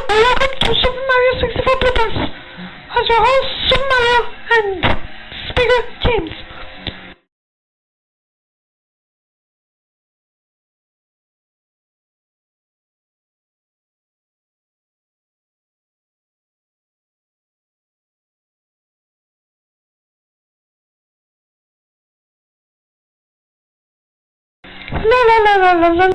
welcome to Super Mario 64 Bloopers. As your host, Super Mario and Speaker James. La la la la la la.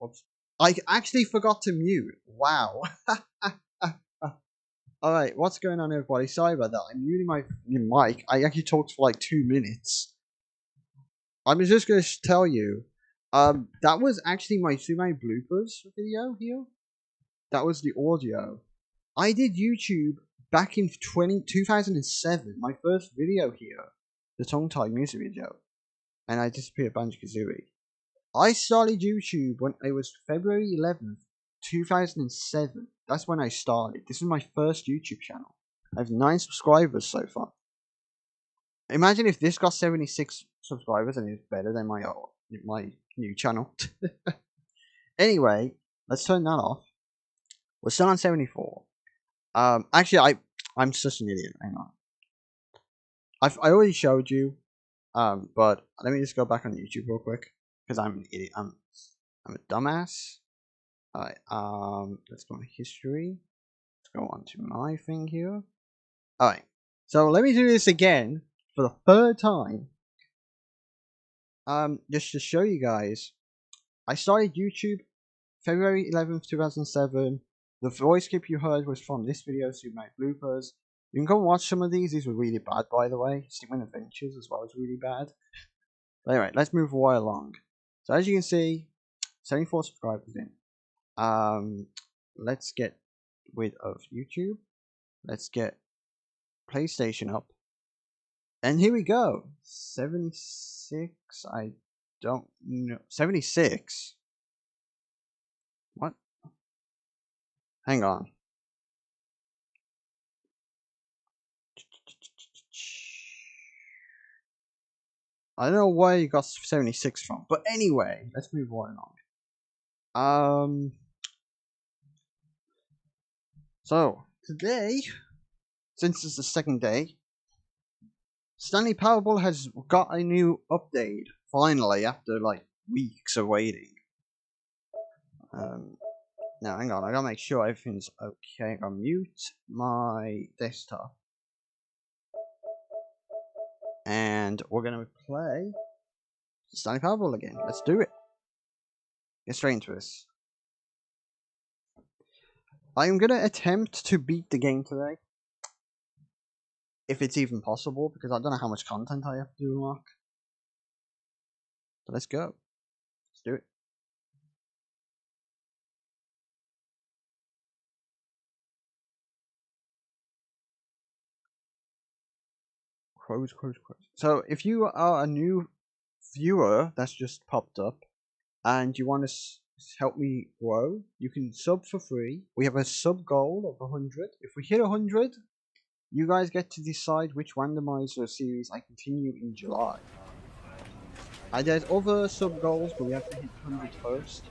Oops. I actually forgot to mute. Wow. Alright, what's going on, everybody? Sorry about that. I'm muting my mic. I actually talked for like 2 minutes. I was just going to tell you, that was actually my Sume bloopers video here. That was the audio. I did YouTube back in 2007, my first video here, the tongue-tied music video, and I disappeared Banjo-Kazooie. I started YouTube when it was February 11th, 2007. That's when I started. This is my first YouTube channel. I have 9 subscribers so far. Imagine if this got 76 subscribers and it's better than my new channel. Anyway, let's turn that off. We're still on 74. Actually, I'm such an idiot. Hang on. I already showed you, but let me just go back on YouTube real quick because I'm an idiot. I'm a dumbass. Alright, let's go on history. Let's go on to my thing here. Alright, so let me do this again for the 3rd time. Just to show you guys, I started YouTube February 11th, 2007. The voice clip you heard was from this video, Super Mario Bloopers. You can go watch some of these. These were really bad, by the way. Stickman Adventures as well was really bad. But anyway, let's move right along. So as you can see, 74 subscribers in. Let's get rid of YouTube. Let's get PlayStation up. And here we go. 76. I don't know. 76. What? Hang on. I don't know where you got 76 from. But anyway, let's move right along. So, today, since it's the 2nd day, Stanley Powerball has got a new update, finally, after like weeks of waiting. Now, hang on, I gotta make sure everything's okay. I'll mute my desktop. And we're gonna play Stanley Powerball again. Let's do it. Get straight into this. I'm gonna attempt to beat the game today. If it's even possible, because I don't know how much content I have to do, Mark. So let's go. Let's do it. Close. So if you are a new viewer that's just popped up and you want to help me grow, you can sub for free. We have a sub goal of 100. If we hit 100, you guys get to decide which randomizer series I continue in July. There's other sub goals, but we have to hit 100 first.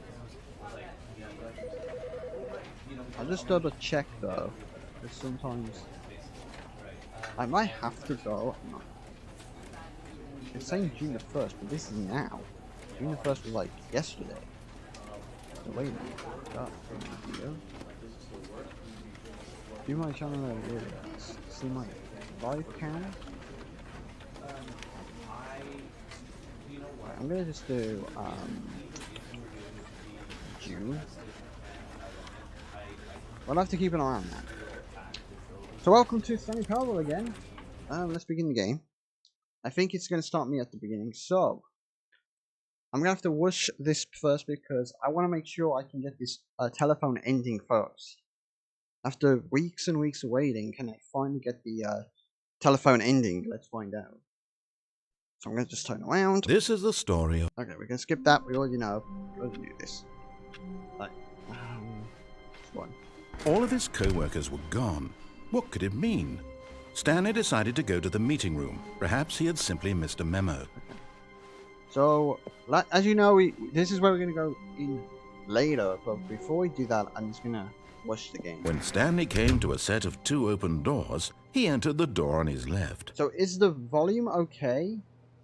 I'll just double check though, because sometimes I might have to go. It's saying June the 1st, but this is now. June the 1st was like yesterday. So wait a minute. That video. Do my channel videos. See my live cam. I'm gonna just do June. I'll have to keep an eye on that. So welcome to Stanley again. Let's begin the game. I think it's going to start me at the beginning, so I'm going to have to whoosh this first because I want to make sure I can get this telephone ending first. After weeks and weeks of waiting, can I finally get the telephone ending? Let's find out. So I'm going to just turn around. This is the story of... Okay, we're going to skip that. We already know. We already knew this. Right. One. All of his co-workers were gone. What could it mean? Stanley decided to go to the meeting room. Perhaps he had simply missed a memo. Okay. So, as you know, this is where we're going to go in later, but before we do that, I'm just going to watch the game. When Stanley came to a set of 2 open doors, he entered the door on his left. So, is the volume okay?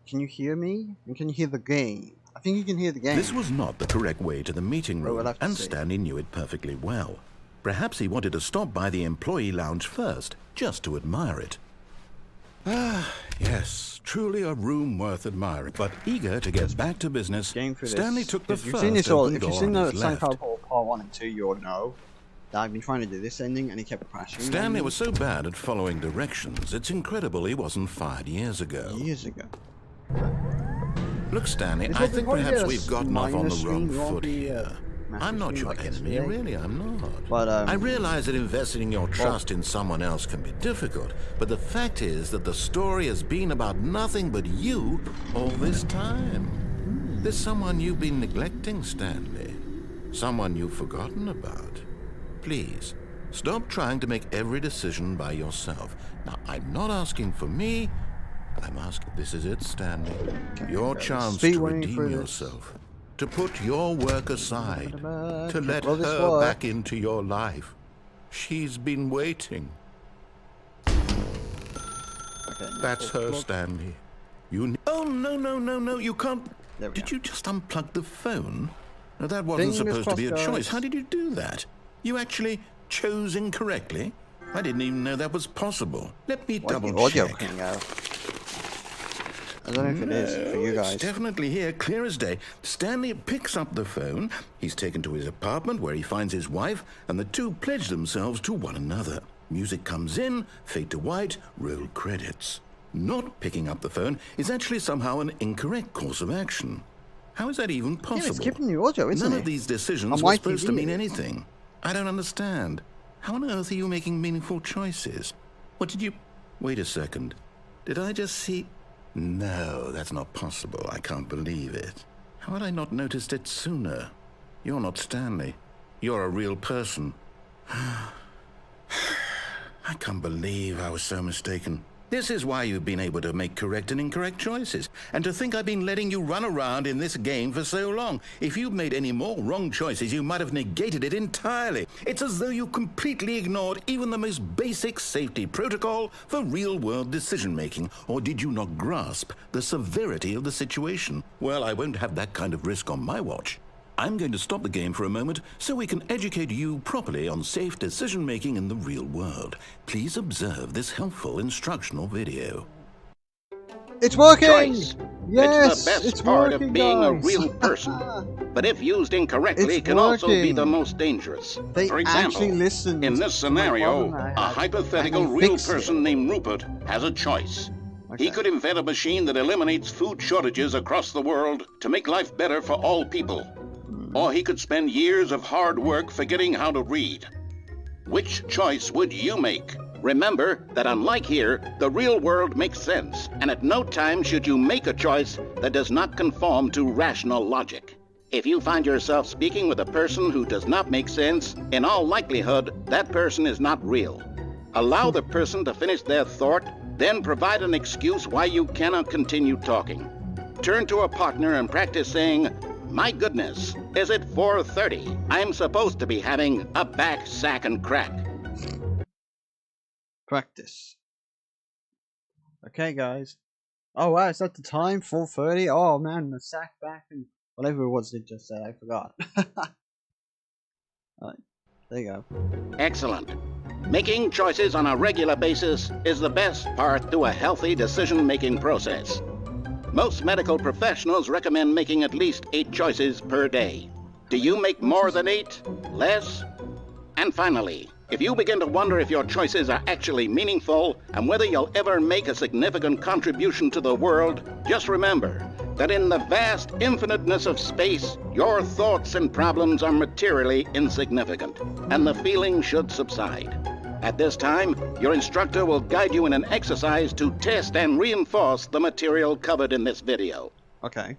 Can you hear me? And can you hear the game? I think you can hear the game. This was not the correct way to the meeting room, we'll and Stanley knew it perfectly well. Perhaps he wanted to stop by the employee lounge first, just to admire it. Ah, yes, truly a room worth admiring. But eager to get back to business, Stanley took the first open door on his left. If you've seen the Stanley Parable Part 1 and 2, you'll know that I've been trying to do this ending and he kept crashing. Stanley was so bad at following directions, it's incredible he wasn't fired years ago. Look, Stanley, I think perhaps we've gotten off on the wrong foot here. I'm not your enemy, really, I'm not. But, I realize that investing your trust in someone else can be difficult, but the fact is that the story has been about nothing but you all this time. There's someone you've been neglecting, Stanley. Someone you've forgotten about. Please, stop trying to make every decision by yourself. Now, I'm not asking for me, I'm asking... This is it, Stanley. Your chance to redeem yourself. To put your work aside, to let her back into your life. She's been waiting. That's her, Stanley. Oh, no, you can't... Did you just unplug the phone? No, that wasn't supposed to be a choice. How did you do that? You actually chose incorrectly? I didn't even know that was possible. Let me double check. I don't know if it is for you guys. It's definitely here, clear as day. Stanley picks up the phone. He's taken to his apartment where he finds his wife, and the two pledge themselves to one another. Music comes in, fade to white, roll credits. Not picking up the phone is actually somehow an incorrect course of action. How is that even possible? Yeah, it's skipping the audio, isn't it? None of these decisions were supposed to mean anything. I don't understand. How on earth are you making meaningful choices? What did you... Wait a second. Did I just see... No, that's not possible. I can't believe it. How had I not noticed it sooner? You're not Stanley. You're a real person. I can't believe I was so mistaken. This is why you've been able to make correct and incorrect choices. And to think I've been letting you run around in this game for so long. If you'd made any more wrong choices, you might have negated it entirely. It's as though you completely ignored even the most basic safety protocol for real-world decision-making. Or did you not grasp the severity of the situation? Well, I won't have that kind of risk on my watch. I'm going to stop the game for a moment so we can educate you properly on safe decision-making in the real world. Please observe this helpful instructional video. It's working! Choice. Yes, it's the best it's part working, of being guys. a real person. But if used incorrectly, it can also be the most dangerous. They For example, actually listened in this scenario, to my a problem hypothetical and they real fixed it. person named Rupert has a choice. Okay. He could invent a machine that eliminates food shortages across the world to make life better for all people. Or he could spend years of hard work forgetting how to read. Which choice would you make? Remember that unlike here, the real world makes sense, and at no time should you make a choice that does not conform to rational logic. If you find yourself speaking with a person who does not make sense, in all likelihood, that person is not real. Allow the person to finish their thought, then provide an excuse why you cannot continue talking. turn to a partner and practice saying, "My goodness, is it 4:30? I'm supposed to be having a back, sack, and crack." Practice. Okay, guys. Oh wow, is that the time? 4:30? Oh man, the sack back and whatever it was it just said, I forgot. Alright, there you go. Excellent. Making choices on a regular basis is the best part to a healthy decision-making process. Most medical professionals recommend making at least 8 choices per day. Do you make more than 8? Less? And finally, if you begin to wonder if your choices are actually meaningful and whether you'll ever make a significant contribution to the world, just remember that in the vast infiniteness of space, your thoughts and problems are materially insignificant, and the feeling should subside. At this time, your instructor will guide you in an exercise to test and reinforce the material covered in this video. Okay.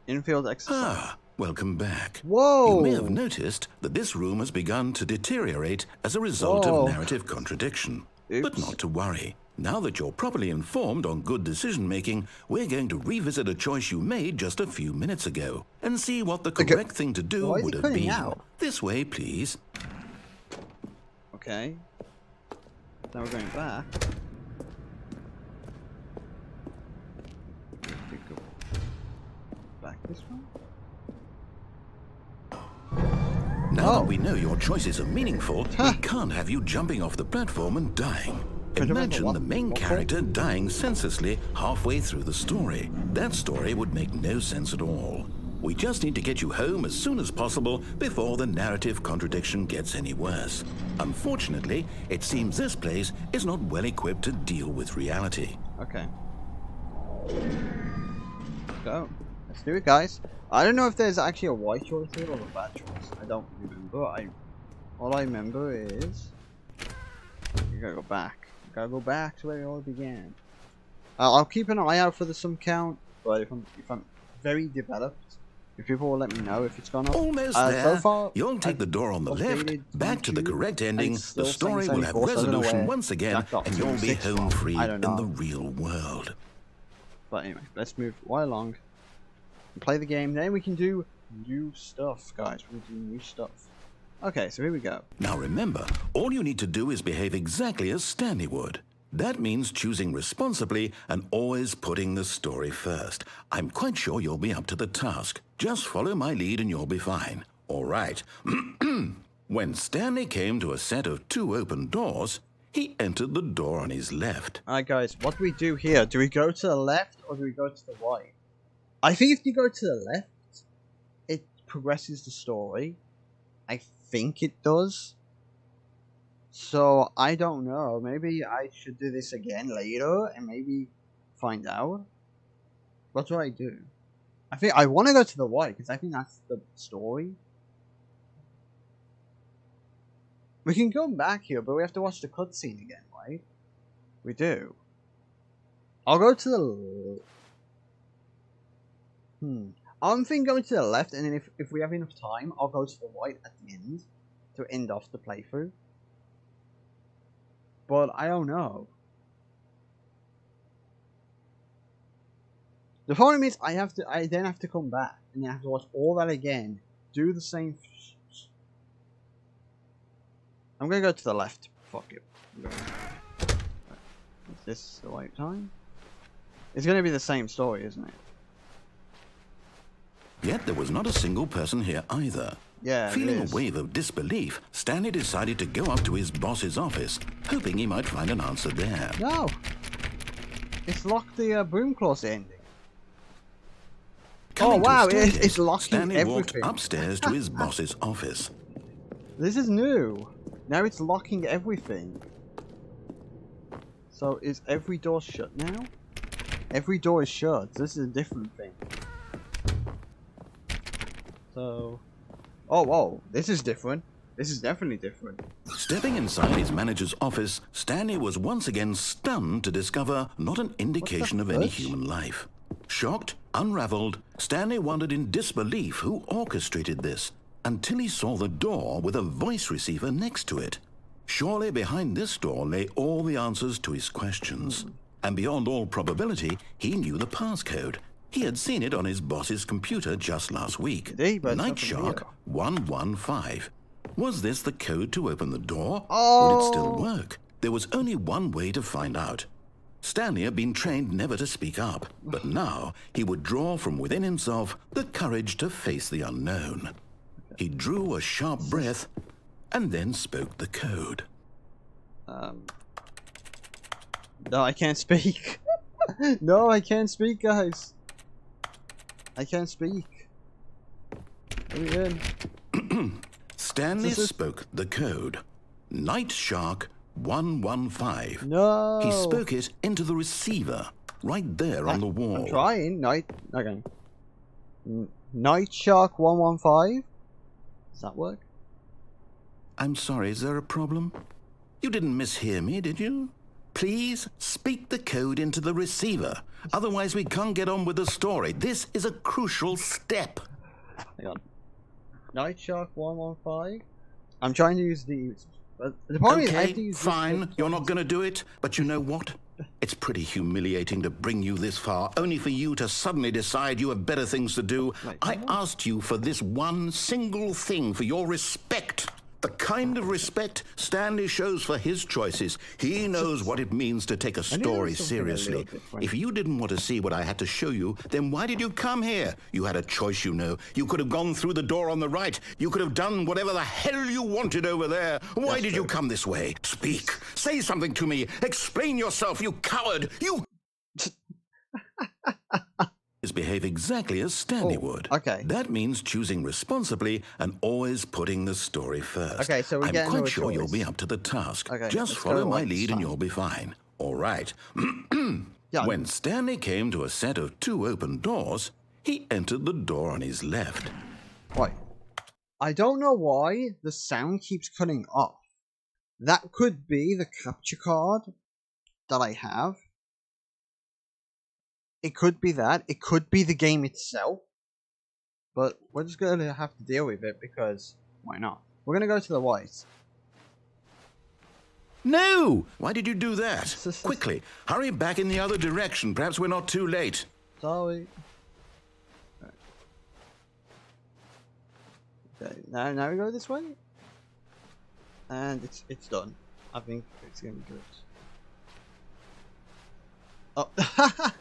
Infield exercise. Ah, welcome back. Whoa! You may have noticed that this room has begun to deteriorate as a result Whoa. of narrative contradiction. But Oops. not to worry. Now that you're properly informed on good decision-making, we're going to revisit a choice you made just a few minutes ago and see what the correct thing to do Why is would it have cutting been. out? This way, please. Okay. Now we're going back. We go back this way. Now Oh. that we know your choices are meaningful, we can't have you jumping off the platform and dying. Imagine the main character dying senselessly halfway through the story. That story would make no sense at all. We just need to get you home as soon as possible before the narrative contradiction gets any worse. Unfortunately, it seems this place is not well equipped to deal with reality. Okay. Let's go. Let's do it, guys. I don't know if there's actually a right choice here or a bad choice. I don't remember. All I remember is you gotta go back. You gotta go back to where it all began. I'll keep an eye out for the sum count, but if I'm very developed, if people will let me know if it's gone up. Almost there. So far, You'll take the door on the left, updated back to the YouTube, correct and ending. it's still The story saying will have 74, so I don't know resolution where once again, that got and to you'll be 6 home from. free I in don't the know. real world. But anyway, let's move right along. Play the game, then we can do new stuff, guys. We'll do new stuff. Okay, so here we go. Now remember, all you need to do is behave exactly as Stanley would. That means choosing responsibly and always putting the story first. I'm quite sure you'll be up to the task. Just follow my lead and you'll be fine. All right. When Stanley came to a set of 2 open doors, he entered the door on his left. Alright guys, what do we do here? Do we go to the left or do we go to the right? I think if you go to the left, it progresses the story. I think it does. So, I don't know. Maybe I should do this again later and maybe find out. What do I do? I think I want to go to the right because I think that's the story. We can go back here, but we have to watch the cutscene again, right? We do. I'll go to the... I'm thinking going to the left, and then if we have enough time, I'll go to the right at the end to end off the playthrough. But I don't know. The problem is I then have to come back and then I have to watch all that again. Do the same. I'm gonna go to the left. Fuck it. Is this the right time? It's gonna be the same story, isn't it? Yet there was not a single person here either. Yeah, Feeling it is. a wave of disbelief, Stanley decided to go up to his boss's office, hoping he might find an answer there. No! It's locked the broom closet ending. Coming Oh to a wow, staircase, it's locking Stanley walked everything. upstairs to his boss's office. This is new. Now it's locking everything. So is every door shut now? Every door is shut. This is a different thing. So... Oh, whoa. This is different. This is definitely different. Stepping inside his manager's office, Stanley was once again stunned to discover not an indication of any fudge? human life. Shocked, unraveled, Stanley wondered in disbelief who orchestrated this, until he saw the door with a voice receiver next to it. Surely behind this door lay all the answers to his questions. And beyond all probability, he knew the passcode. He had seen it on his boss's computer just last week. Did he? But it's Night not from Shark here. 115. Was this the code to open the door? Oh. Would it still work? There was only one way to find out. Stanley had been trained never to speak up, but now he would draw from within himself the courage to face the unknown. He drew a sharp breath and then spoke the code. No, I can't speak. No, I can't speak, guys. I can't speak. Let me in. Stanley spoke the code. Night Shark 115. No. He spoke it into the receiver, right there on the wall. I'm trying. Okay. Night Shark 115. Does that work? I'm sorry, is there a problem? You didn't mishear me, did you? Please speak the code into the receiver. Otherwise, we can't get on with the story. This is a crucial step. Hang on. Night Shark 115. I'm trying to use the problem is I have to Okay, use fine. You're not going to do it. But you know what? It's pretty humiliating to bring you this far, only for you to suddenly decide you have better things to do. I asked you for this one single thing, for your respect. The kind of respect Stanley shows for his choices. He knows what it means to take a story seriously. If you didn't want to see what I had to show you, then why did you come here? You had a choice, you know. You could have gone through the door on the right. You could have done whatever the hell you wanted over there. Why did you come this way? Speak. Say something to me. Explain yourself, you coward. You... behave exactly as Stanley would. Okay. That means choosing responsibly and always putting the story first. Okay, so I'm quite sure you'll be up to the task. Okay, just follow my lead and you'll be fine. All right. Yeah. When Stanley came to a set of 2 open doors, he entered the door on his left. Wait. I don't know why the sound keeps cutting off. That could be the capture card that I have. It could be that. It could be the game itself. But we're just going to have to deal with it because why not? We're going to go to the white. No! Why did you do that? Quickly, hurry back in the other direction. Perhaps we're not too late. Sorry. Okay, now we go this way. And it's done. I think it's going to be good. Oh.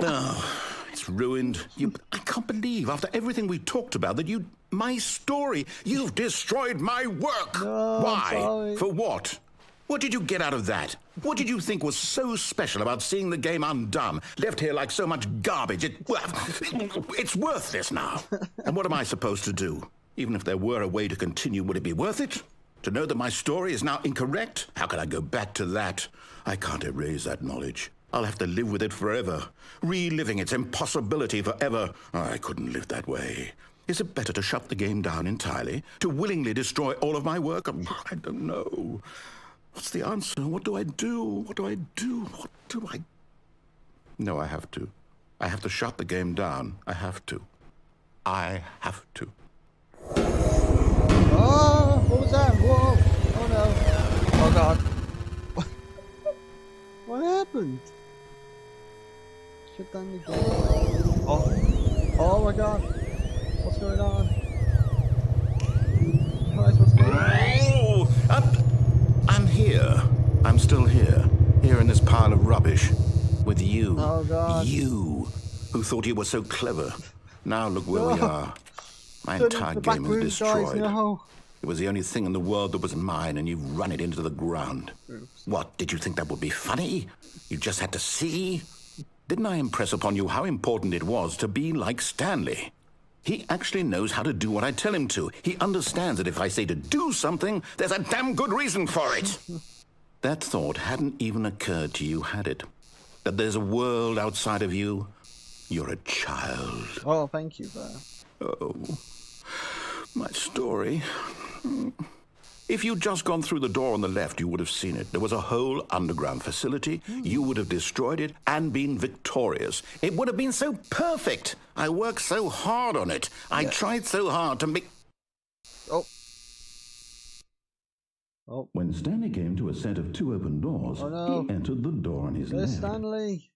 Oh, it's ruined. I can't believe, after everything we talked about, that my story, you've destroyed my work. No, why? I'm sorry. For what? What did you get out of that? What did you think was so special about seeing the game undone, left here like so much garbage? It's worthless now. And what am I supposed to do? Even if there were a way to continue, would it be worth it? To know that my story is now incorrect? How can I go back to that? I can't erase that knowledge. I'll have to live with it forever, reliving its impossibility forever. I couldn't live that way. Is it better to shut the game down entirely? To willingly destroy all of my work? I don't know. What's the answer? What do I do? What do I do? What do I... No, I have to. I have to shut the game down. I have to. I have to. Oh, what was that? Whoa! Oh no! Oh god! What happened? Shut down the game. Oh my god! What's going on? Guys, what's going on? Oh! I'm here. I'm still here. Here in this pile of rubbish. With you. Oh god! You, who thought you were so clever. Now look where we are. My entire game is destroyed. Guys, no. It was the only thing in the world that was mine, and you've run it into the ground. Oops. What, did you think that would be funny? You just had to see? Didn't I impress upon you how important it was to be like Stanley? He actually knows how to do what I tell him to. He understands that if I say to do something, there's a damn good reason for it. That thought hadn't even occurred to you, had it? That there's a world outside of you? You're a child. Oh, thank you, Bear. Oh, my story. If you'd just gone through the door on the left, you would have seen it. There was a whole underground facility. You would have destroyed it and been victorious. It would have been so perfect. I worked so hard on it. I tried so hard to make... Oh. When Stanley came to a set of 2 open doors, he entered the door on his There's left. Stanley.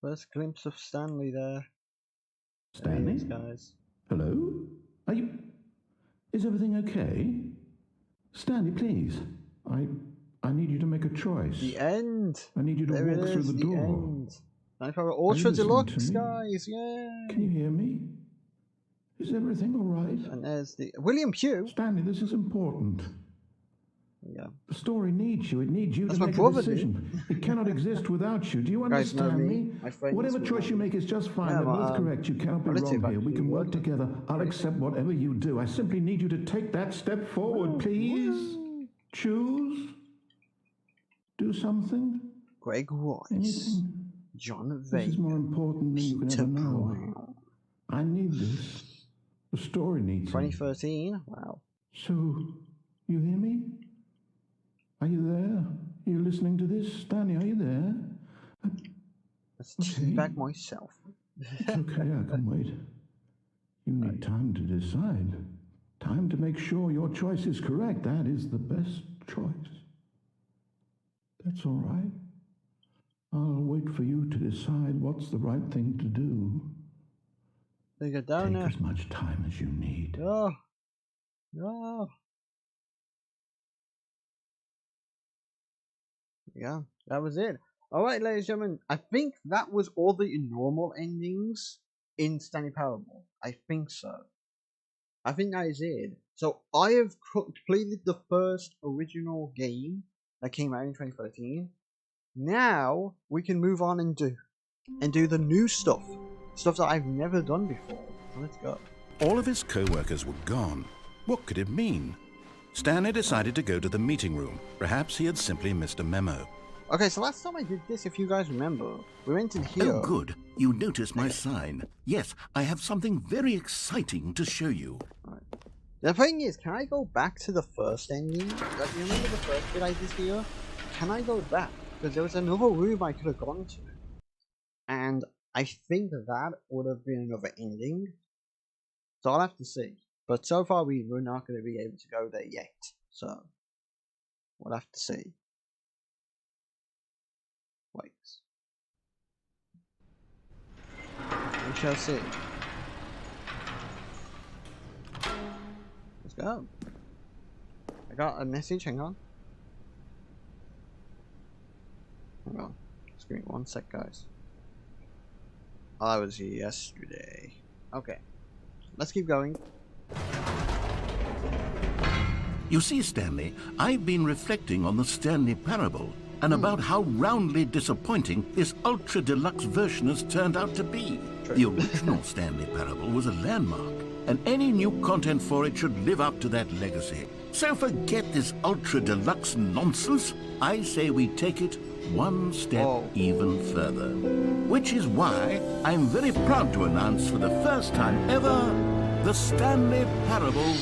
First glimpse of Stanley there. Stanley? These guys. Hello? Are you... Is everything okay? Stanley, please. I need you to make a choice. The end. I need you to There it walk through is, the the door. end. Ultra listening to Deluxe, me? guys. Yay. Can you hear me? Is everything all right? And there's the William Pugh. Stanley, this is important. Yeah. The story needs you. It needs you That's to my make a brother, decision. It cannot exist without you. Do you Guys know understand me. me? My friends Whatever will choice know you me. make is just fine. Yeah, They're but, both correct. You cannot be let's see wrong if I here. We can can work work together. I'll accept whatever you do. I simply need you to take that step forward, please. Choose. Do something. Greg Rice. Anything. John This is more Vane. important than you can Peter ever know. Brown. I need this. The story needs it. 2013. Wow. So, you hear me? Are you there? Are you listening to this? Stanley, are you there? Let's teabag myself. It's okay, I can wait. You need time to decide. Time to make sure your choice is correct. That is the best choice. That's all right. I'll wait for you to decide what's the right thing to do. They go down Take there. as much time as you need. Oh. No. Yeah, that was it. Alright, ladies and gentlemen, I think that was all the normal endings in Stanley Parable. I think so. I think that is it. So I have completed the first original game that came out in 2013. Now we can move on and do the new stuff. Stuff that I've never done before. So let's go. All of his co-workers were gone. What could it mean? Stanley decided to go to the meeting room. Perhaps he had simply missed a memo. Okay, so last time I did this, if you guys remember, we went in here. Oh, good. You noticed my sign. Yes, I have something very exciting to show you. Right. The thing is, can I go back to the first ending? Like, you remember the first bit I did here? Can I go back? Because there was another room I could have gone to. And I think that would have been another ending. So I'll have to see. But so far we're not going to be able to go there yet. So, we'll have to see. Wait. We shall see. Let's go. I got a message, hang on. Hang on. Just give me 1 sec, guys. Oh, that was yesterday. Okay. Let's keep going. You see, Stanley, I've been reflecting on the Stanley Parable and about how roundly disappointing this ultra deluxe version has turned out to be. True. The original Stanley Parable was a landmark, and any new content for it should live up to that legacy. So forget this ultra deluxe nonsense. I say we take it one step even further. Which is why I'm very proud to announce for the first time ever the Stanley Parable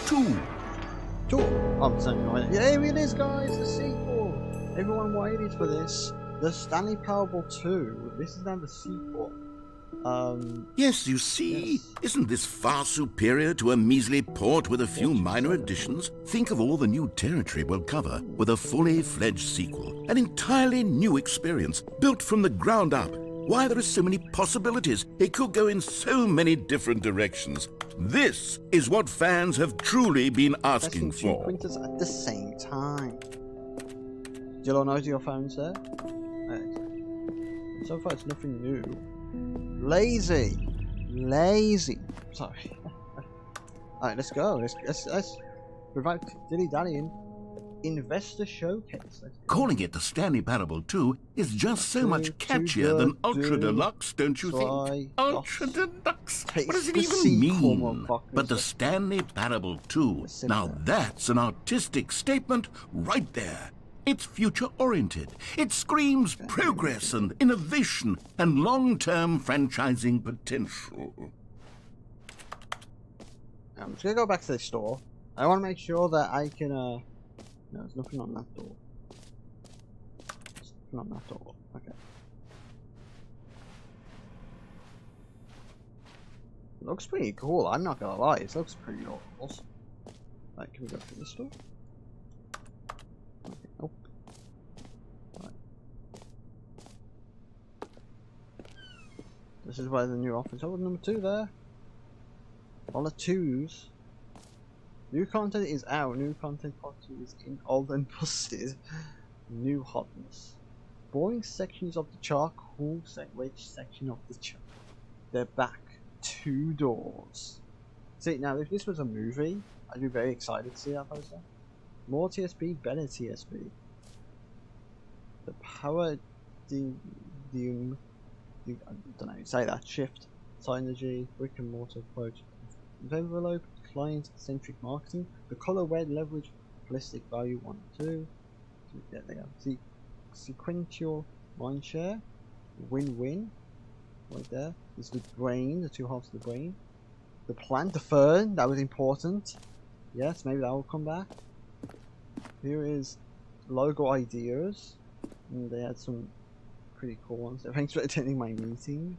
2. I'm saying, yeah, here it is, guys, the sequel. Everyone waited for this. The Stanley Parable 2. This is now the sequel. Yes, you see, yes. Isn't this far superior to a measly port with a few minor additions? Think of all the new territory we'll cover with a fully fledged sequel. An entirely new experience, built from the ground up. Why, there are so many possibilities. It could go in so many different directions. This is what fans have truly been asking Pressing 2 for. printers at the same time. Do you all know your phones there? Right. So far, it's nothing new. Lazy. Sorry. Alright, let's go. Let's without dilly-dallying. Investor showcase. Let's go. Calling it the Stanley Parable 2 is just so much catchier than Ultra Deluxe, don't you think? Ultra Deluxe? What does it even mean? But the Stanley Parable 2, now that's an artistic statement right there. It's future-oriented. It screams progress and innovation and long-term franchising potential. I'm just gonna go back to the store. I want to make sure that I can, no, there's nothing on that door. There's nothing on that door. Okay. It looks pretty cool, I'm not gonna lie. It looks pretty awesome. Right, can we go to the store? Okay, nope. Right. The This is where the new office. Oh, number 2 there. All the 2s. New content is out. New content part 2 is in. Old and busted. New hotness. Boring sections of the charcoal which section of the chart? They're back. 2 doors. See, now if this was a movie, I'd be very excited to see that poster. More TSP, better TSP. The power I don't know how you say that. Shift, synergy, brick and mortar approach, envelope, client centric marketing, the color red leverage, holistic value 1 and 2. Yeah, they are. Sequential mindshare, win-win. Right there. Is the brain, the 2 halves of the brain. The plant, the fern, that was important. Yes, maybe that will come back. Here is logo ideas. And they had some pretty cool ones. Thanks for attending my meeting.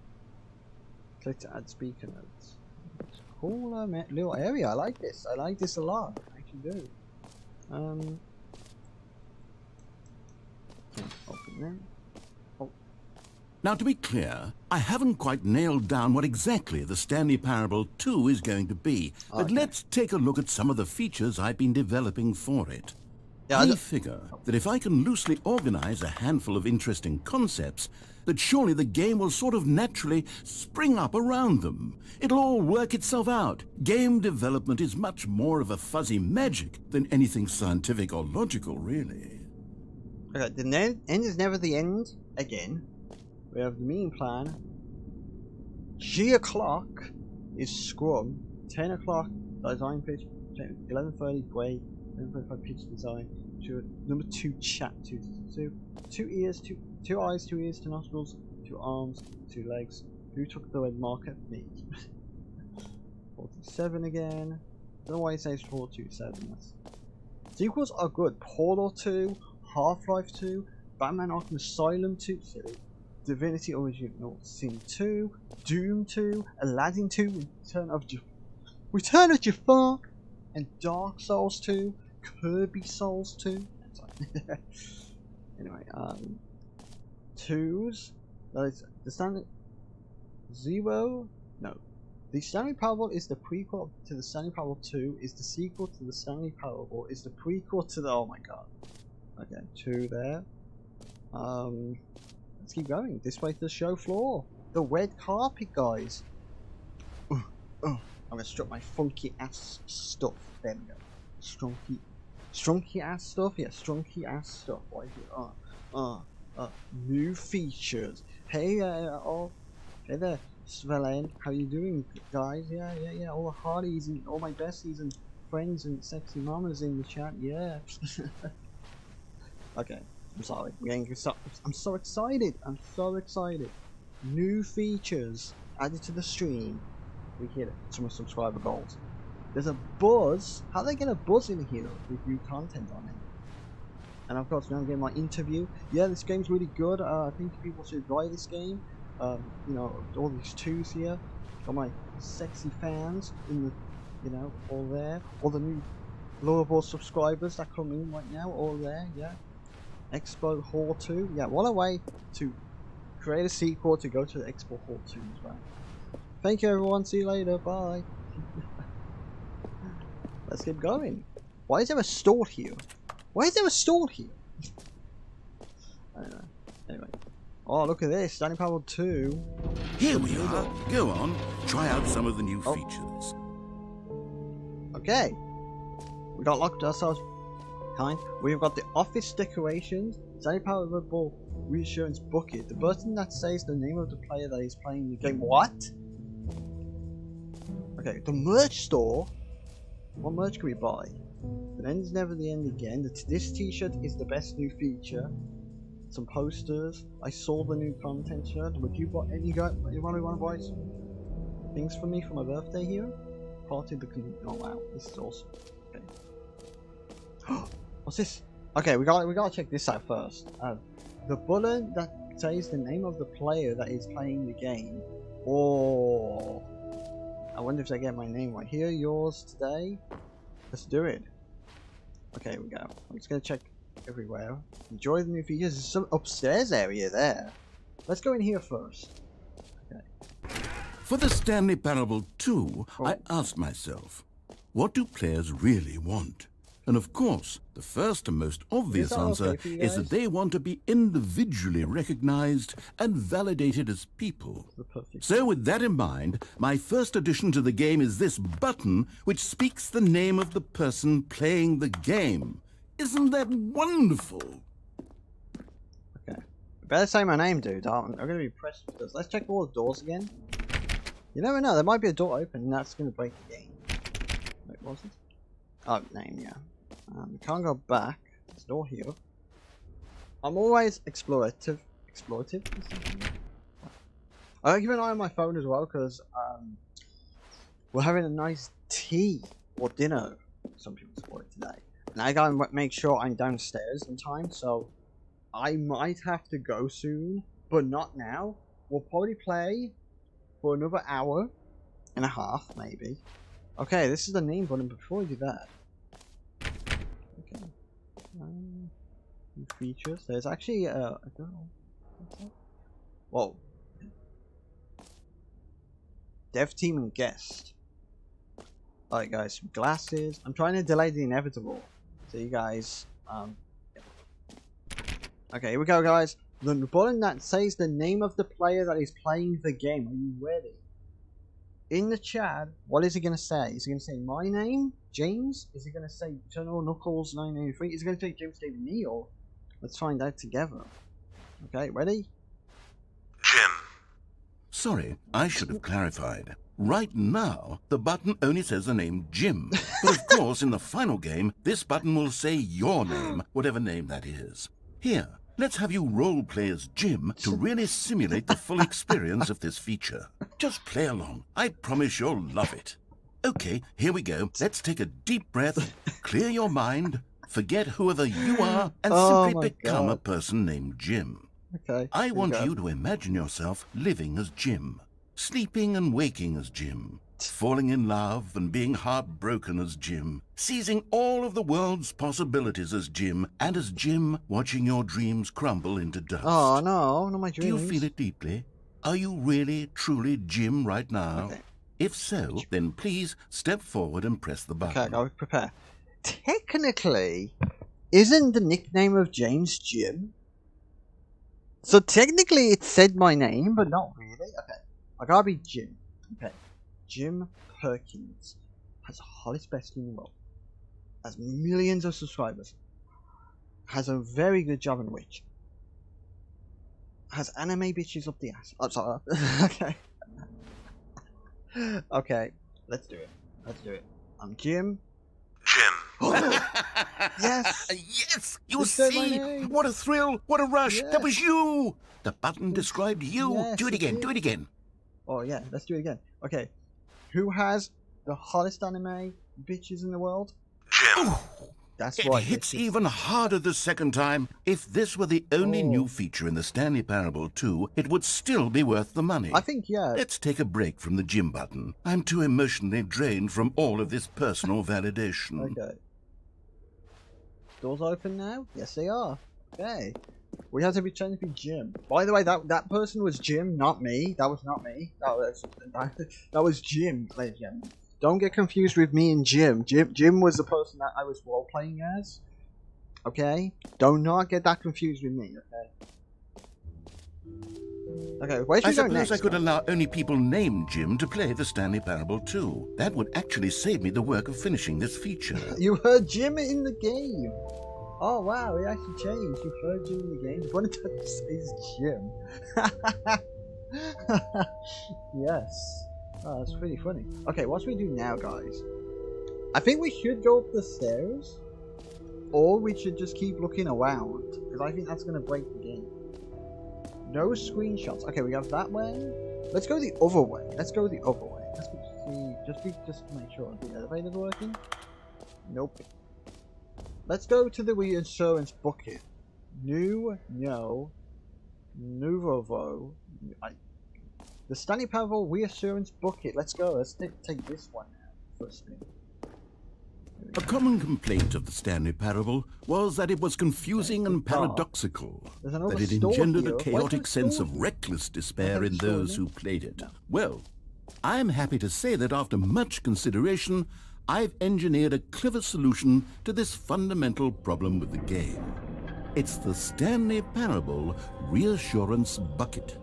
Click to add speaker notes. It's a cool little area. I like this. I like this a lot. I actually do. Open them. Oh. Now, to be clear, I haven't quite nailed down what exactly the Stanley Parable 2 is going to be, but let's take a look at some of the features I've been developing for it. Yeah, I figure that if I can loosely organize a handful of interesting concepts, that surely the game will sort of naturally spring up around them. It'll all work itself out. Game development is much more of a fuzzy magic than anything scientific or logical, really. Okay, the end is never the end. Again, we have the meeting plan. G o'clock is scrum. 10 o'clock design pitch. 11:30 break. 11:45 pitch design. Number 2 chat. 2 ears, 2 eyes, 2 ears, 2 nostrils, 2 arms, 2 legs. Who took the red marker? Me. 47 again. I don't know why it says 427. Sequels are good. Portal 2, Half-Life 2, Batman Arkham Asylum 2, silly. Divinity Original Sin 2, Doom 2, Aladdin 2, Return of Jafar, and Dark Souls 2, Kirby Souls 2. Anyway, 2s. That is the Stanley Zero. No, the Stanley Parable is the prequel to the Stanley Parable 2. Is the sequel to the Stanley Parable. Is the prequel to the. Oh my god. Okay, 2 there. Let's keep going. This way to the show floor. The red carpet, guys. I'm gonna strut my funky ass stuff. There we go. Strunky ass stuff. Yeah, strunky ass stuff. Why is it? New features. Hey, hey there, Svelin. How you doing, guys? Yeah. All the hardies and all my besties and friends and sexy mamas in the chat. Yeah. Okay. I'm sorry. I'm so excited. I'm so excited. New features added to the stream. We hit some subscriber goals. There's a buzz. How do they get a buzz in here with new content on it? And of course, now I'm getting my interview. Yeah, this game's really good. I think people should buy this game. You know, all these 2s here. Got my sexy fans in the, you know, all there. All the new lovable subscribers that come in right now, all there. Yeah. Expo Hall 2. Yeah, what a way to create a sequel to go to the Expo Hall 2 as well. Thank you, everyone. See you later. Bye. Let's get going. Why is there a store here? Why is there a store here? I don't know. Anyway. Oh, look at this. Stanley Parable 2. Here we are. Go on. Try out some of the new features. Okay. We got locked ourselves behind. We've got the office decorations. Stanley Parable reassurance bucket. The button that says the name of the player that is playing the game. What? Okay. The merch store. What merch can we buy? The end's never the end again. This t-shirt is the best new feature. Some posters. I saw the new content shirt. Would you buy any guy? Anyone want to buy some things for me for my birthday here? Party the oh wow, this is awesome. Okay. What's this? Okay, we gotta check this out first. The button that says the name of the player that is playing the game. Oh, I wonder if they get my name right here. Yours today. Let's do it. Okay, here we go. I'm just gonna check everywhere. Enjoy the new features. There's some upstairs area there. Let's go in here first. Okay. For the Stanley Parable 2, I asked myself, what do players really want? And of course, the first and most obvious answer is that they want to be individually recognized and validated as people. So with that in mind, my first addition to the game is this button which speaks the name of the person playing the game. Isn't that wonderful? Okay. Better say my name, dude. I'm going to be pressed for this. Let's check all the doors again. You never know, there might be a door open and that's going to break the game. Wait, what was it? Oh, name, yeah. We can't go back. There's a door here. I'm always explorative. I keep an eye on my phone as well because we're having a nice tea or dinner. Some people call it today. And I gotta make sure I'm downstairs in time, so I might have to go soon, but not now. We'll probably play for another hour and a half, maybe. Okay, this is the name button. Before we do that, okay. New features. There's actually a girl. Whoa. Dev team and guest. Alright, guys. Some glasses. I'm trying to delay the inevitable. So you guys. Yeah. Okay, here we go, guys. The button that says the name of the player that is playing the game. Are you ready? In the chat, what is he going to say? Is he going to say my name, James? Is he going to say General Knuckles 983? Is he going to say James David Neal? Let's find out together. Okay, ready? Jim. Sorry, I should have clarified. Right now, the button only says the name Jim. But of course, in the final game, this button will say your name, whatever name that is. Here, let's have you role-play as Jim to really simulate the full experience of this feature. Just play along. I promise you'll love it. Okay, here we go. Let's take a deep breath, clear your mind, forget whoever you are, and simply become a person named Jim. Okay. I want you to imagine yourself living as Jim, sleeping and waking as Jim, falling in love and being heartbroken as Jim, seizing all of the world's possibilities as Jim, and as Jim watching your dreams crumble into dust. Oh no, not my dreams. Do you feel it deeply? Are you really, truly Jim right now? Okay. If so, then please step forward and press the button. Okay, go prepare. Technically, isn't the nickname of James Jim? So technically it said my name, but not really. Okay, I gotta be Jim. Okay, Jim Perkins has the hottest bestie in the world, has millions of subscribers, has a very good job in which, has anime bitches up the ass. Oh, sorry. Okay. Okay, let's do it. Let's do it. I'm Jim. Jim. Yes! Yes! You You said my see! name. What a thrill! What a rush! Yes. That was you! The button described you! Yes, Do it again! did. Do it again! Oh yeah, let's do it again. Okay, who has the hottest anime bitches in the world? Jim! That's It right. hits even harder the second time. If this were the only Oh. new feature in the Stanley Parable 2, it would still be worth the money. I think, yeah. Let's take a break from the Jim button. I'm too emotionally drained from all of this personal validation. Okay. Doors open now? Yes, they are. Okay. We have to be trying to be Jim. By the way, that person was Jim, not me. That was not me. That was Jim, ladies and gentlemen. Don't get confused with me and Jim. Jim was the person that I was role playing as. Okay? Do not get that confused with me. Okay. Okay. Where should I we go suppose next? I could allow only people named Jim to play the Stanley Parable 2. That would actually save me the work of finishing this feature. You heard Jim in the game. Oh wow, it actually changed. You heard Jim in the game. What did that say? Jim. Yes. Oh, that's pretty funny. Okay, what should we do now, guys? I think we should go up the stairs, or we should just keep looking around, because I think that's going to break the game. No screenshots. Okay, we go that way. Let's go the other way. Let's go the other way. Let's see. Just to make sure the elevator's working. Nope. Let's go to the reinsurance bucket. No. Nouveau. The Stanley Parable reassurance bucket. Let's go. Let's take this one now. First thing. A common complaint of the Stanley Parable was that it was confusing and paradoxical, There's another that it store engendered here. a Why is chaotic there a sense store of here? reckless despair Okay, in store those there. who played it. No. Well, I'm happy to say that after much consideration, I've engineered a clever solution to this fundamental problem with the game. It's the Stanley Parable Reassurance Bucket.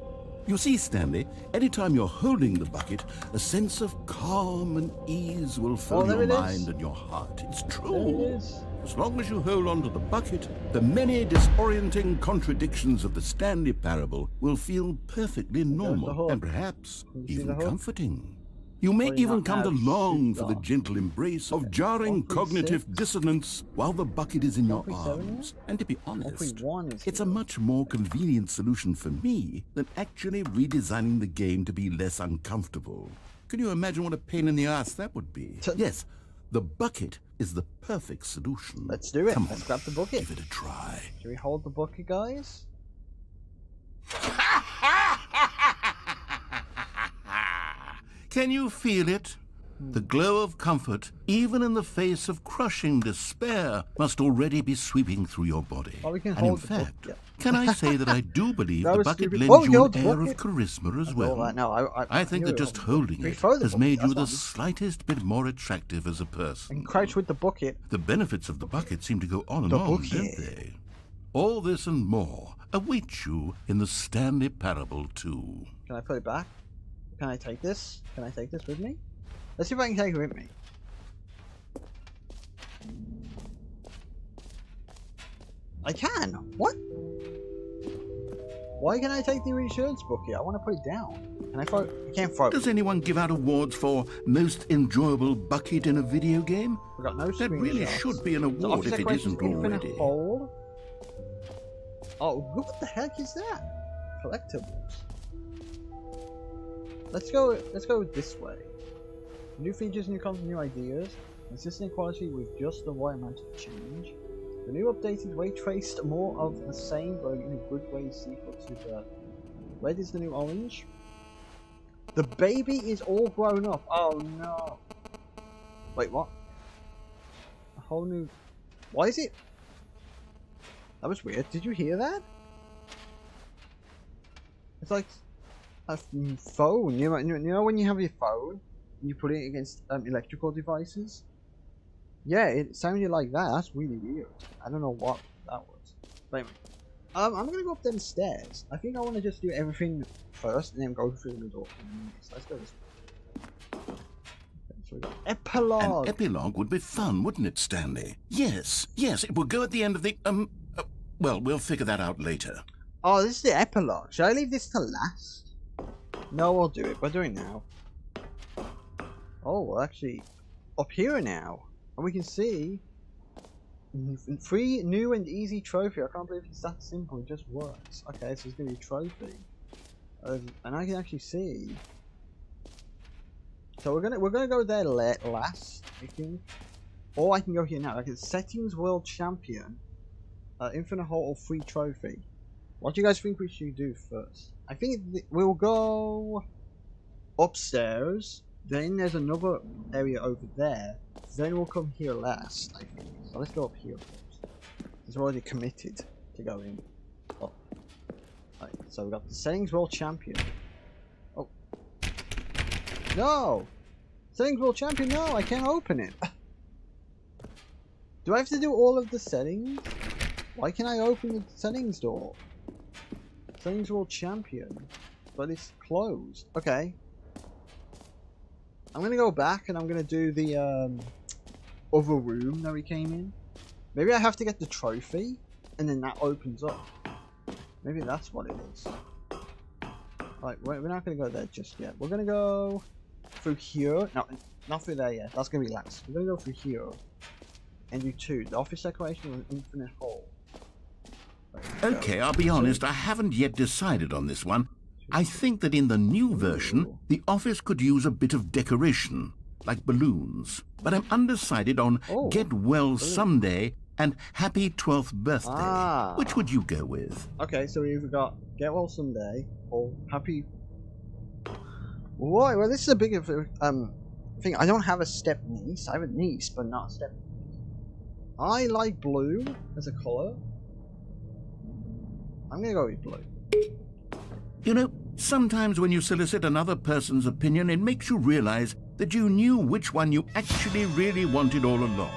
You see, Stanley, anytime you're holding the bucket, a sense of calm and ease will fill your mind and your heart. It's true. As long as you hold on to the bucket, the many disorienting contradictions of the Stanley Parable will feel perfectly normal and perhaps even comforting. You may even come to long for the gentle embrace of jarring cognitive dissonance while the bucket is in your arms. And to be honest, it's a much more convenient solution for me than actually redesigning the game to be less uncomfortable. Can you imagine what a pain in the ass that would be? Yes, the bucket is the perfect solution. Let's do it. Come on, let's grab the bucket. Give it a try. Should we hold the bucket, guys? Can you feel it? The glow of comfort, even in the face of crushing despair, must already be sweeping through your body. Oh, we can and hold in the fact, bucket. can I say that I do believe That the was bucket stupid. lends Oh, you you an hold the air of bucket? charisma as All well. right, no, I think that just holding it has made you the slightest bit more attractive as a person. And crouch with the bucket. The benefits of the bucket seem to go on and on, don't they? All this and more await you in the Stanley Parable 2. Can I put it back? Can I take this? Can I take this with me? Let's see if I can take it with me. I can! What? Why can I take the reassurance bucket? I want to put it down. Can I throw it? I can't throw it. Does anyone give out awards for most enjoyable bucket in a video game? We got no screenshots. That really should be an award if it isn't already. Hole. Oh, what the heck is that? Collectibles. Let's go this way. New features, new content, new ideas. Consistent quality with just the right amount of change. The new updated way traced more of the same, but in a good way. Sequel to the red is the new orange. The baby is all grown up. Oh no! Wait, what? A whole new. Why is it? That was weird. Did you hear that? It's like a phone. You know when you have your phone, and you put it against electrical devices. Yeah, it sounded like that. That's really weird. I don't know what that was. But anyway, I'm gonna go up them stairs. I think I want to just do everything first and then go through the door. So let's go this way. Okay, so we got epilogue. An epilogue would be fun, wouldn't it, Stanley? Yes, it will go at the end of the well, we'll figure that out later. Oh, this is the epilogue. Should I leave this to last? No, we'll do it. We're doing now. Oh, we're actually up here now. And we can see free, new and easy trophy. I can't believe it's that simple. It just works. Okay, so it's going to be a trophy. And I can actually see. So we're gonna go there last, I think. Or I can go here now. Like it's settings world champion. Infinite hole or free trophy. What do you guys think we should do first? I think we'll go upstairs. Then there's another area over there. Then we'll come here last, I think. So let's go up here first. He's already committed to going up. Right, so we've got the settings world champion. Oh. No! Settings world champion, no! I can't open it! Do I have to do all of the settings? Why can't I open the settings door? Settings world champion. But it's closed. Okay. I'm gonna go back and I'm gonna do the other room that we came in. Maybe I have to get the trophy and then that opens up. Maybe that's what it is. Right, we're not gonna go there just yet. We're gonna go through here. No, not through there yet. That's gonna be last. We're gonna go through here and do 2. The office decoration with an infinite hole. Right, okay, I'll be honest, I haven't yet decided on this one. I think that in the new version, the office could use a bit of decoration, like balloons. But I'm undecided on Get Well Someday and Happy 12th Birthday. Which would you go with? Okay, so we've got Get Well Someday or Happy... Right, well this is a big thing. I don't have a step niece. I have a niece, but not a step niece. I like blue as a colour. I'm gonna go with blue. You know, Sometimes when you solicit another person's opinion, it makes you realize that you knew which one you actually really wanted all along.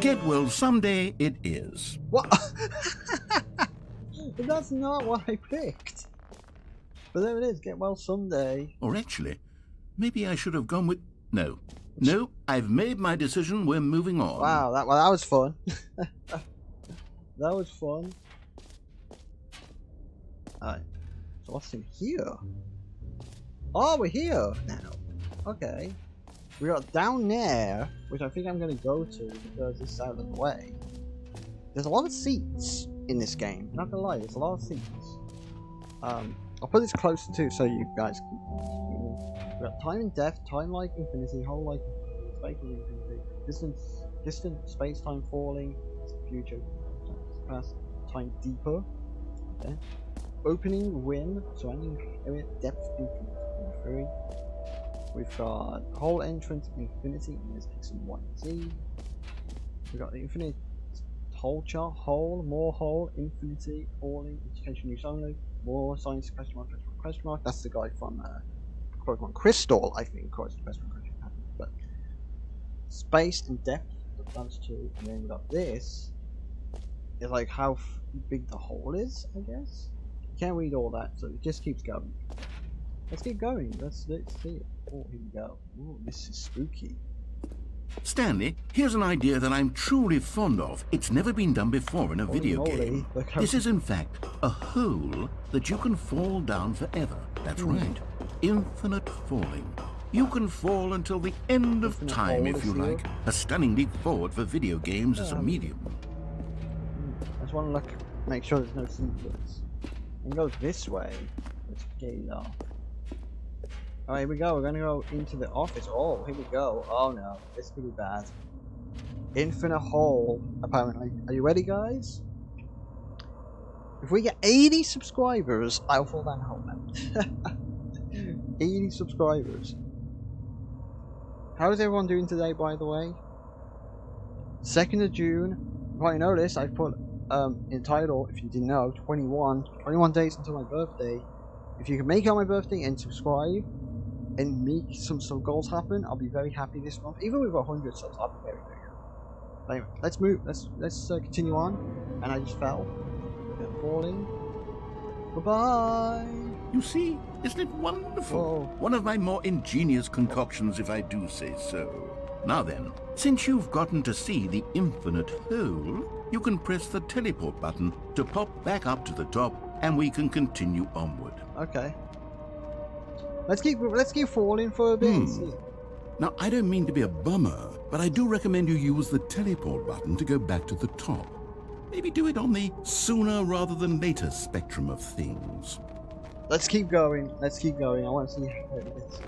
Get well someday it is. What? That's not what I picked. But there it is, get well someday. Or actually, maybe I should have gone with... No, I've made my decision, we're moving on. Wow, that was fun. That was fun. Alright, so what's in here? Oh, we're here now. Okay. We got down there, which I think I'm going to go to because it's out of the way. There's a lot of seats in this game. Not gonna lie, there's a lot of seats. I'll put this closer too so you guys can... We got time and depth, time like infinity, whole like space like infinity, distant space time falling, future, past time deeper. Okay. Opening win, surrounding area, depth infinity. We've got whole entrance infinity, and let's pick some 1Z. We've got the infinite whole chart, whole, more whole, infinity, falling, education use only, more science question mark. That's the guy from Pokemon Crystal, I think, question mark. But space and depth, that's two, and then we got this. It's like how big the hole is, I guess. You can't read all that, so it just keeps going. Let's keep going. Let's see it. Oh, here we go. Oh, this is spooky. Stanley, here's an idea that I'm truly fond of. It's never been done before in a video game. This is in fact a hole that you can fall down forever. That's right. Infinite falling. You can fall until the end of time if you like. A stunning leap forward for video games as a medium. I just want to make sure there's no secrets. And go this way. Let's get it off. Alright, here we go. We're gonna go into the office. Oh, here we go. Oh no, this could be bad. Infinite hole, apparently. Are you ready, guys? If we get 80 subscribers, I'll fall down the hole now. 80 subscribers. How is everyone doing today, by the way? 2nd of June. You probably noticed I put in title, if you didn't know, 21 days until my birthday. If you can make it on my birthday and subscribe and make some goals happen, I'll be very happy this month. Even with 100 subs, I'll be very happy. Anyway, let's move. Let's continue on. And I just fell. I'm falling. Goodbye. You see, isn't it wonderful? Whoa. One of my more ingenious concoctions, if I do say so. Now then, since you've gotten to see the infinite hole, you can press the teleport button to pop back up to the top, and we can continue onward. Okay. Let's keep falling for a bit and see. Now, I don't mean to be a bummer, but I do recommend you use the teleport button to go back to the top. Maybe do it on the sooner rather than later spectrum of things. Let's keep going. Let's keep going. I want to see how it is.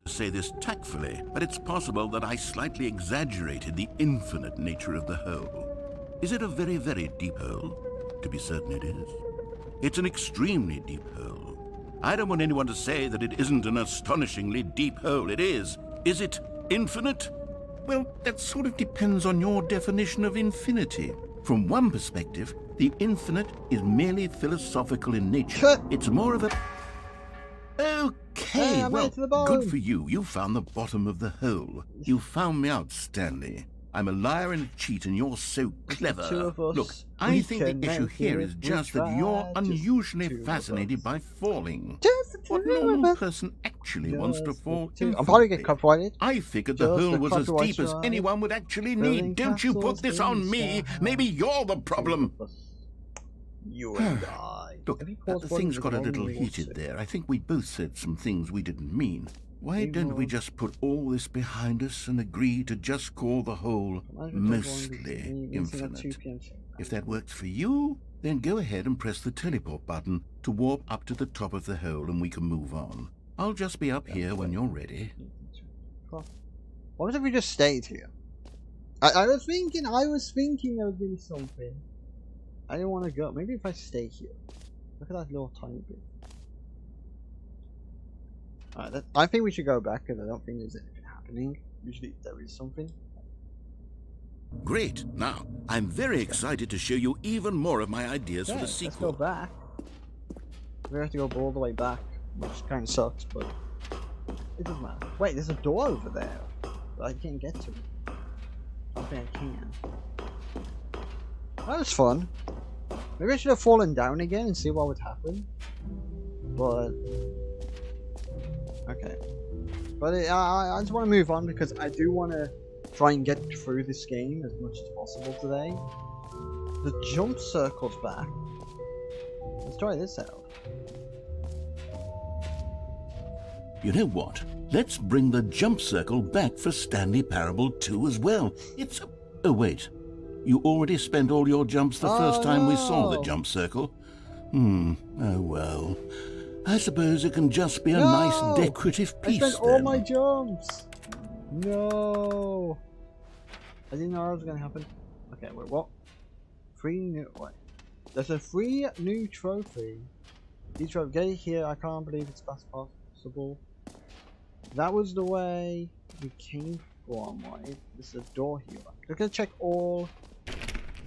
To say this tactfully, but it's possible that I slightly exaggerated the infinite nature of the hole. Is it a very, very deep hole? To be certain it is. It's an extremely deep hole. I don't want anyone to say that it isn't an astonishingly deep hole. It is. Is it infinite? Well, that sort of depends on your definition of infinity. From one perspective, the infinite is merely philosophical in nature. It's more of a... Okay, well, good for you. You found the bottom of the hole. You found me out, Stanley. I'm a liar and a cheat, and you're so clever. Look, I think the issue here is just that you're unusually fascinated by falling. What normal person actually wants to fall I'm probably get copyrighted. I figured the hole was as deep as anyone would actually need. Don't you put this on me. Maybe you're the problem. You and I. Look, things got a little heated there. I think we both said some things we didn't mean. Why don't we just put all this behind us and agree to just call the hole mostly infinite? If that works for you, then go ahead and press the teleport button to warp up to the top of the hole and we can move on. I'll just be up here when you're ready. What if we just stayed here? I was thinking there would be something. I didn't want to go. Maybe if I stay here. Look at that little tiny bit. Alright, I think we should go back because I don't think there's anything happening. Usually there is something. Great. Now, I'm very excited to show you even more of my ideas for the Let's sequel. go back. We have to go all the way back, which kind of sucks, but it doesn't matter. Wait, there's a door over there, but I can't get to it. I don't think I can. That was fun. Maybe I should have fallen down again and see what would happen. But okay. But I just want to move on because I do want to try and get through this game as much as possible today. The jump circle's back. Let's try this out. You know what? Let's bring the jump circle back for Stanley Parable 2 as well. It's a... Oh, wait. You already spent all your jumps the first time we saw the jump circle. Oh well. I suppose it can just be a nice decorative piece I spent all my jumps! No! I didn't know that was gonna happen. Okay, wait, what? There's a free new trophy. Each trophy, get it here, I can't believe it's fast possible. That was the way we came from, right? There's a door here. We're gonna check all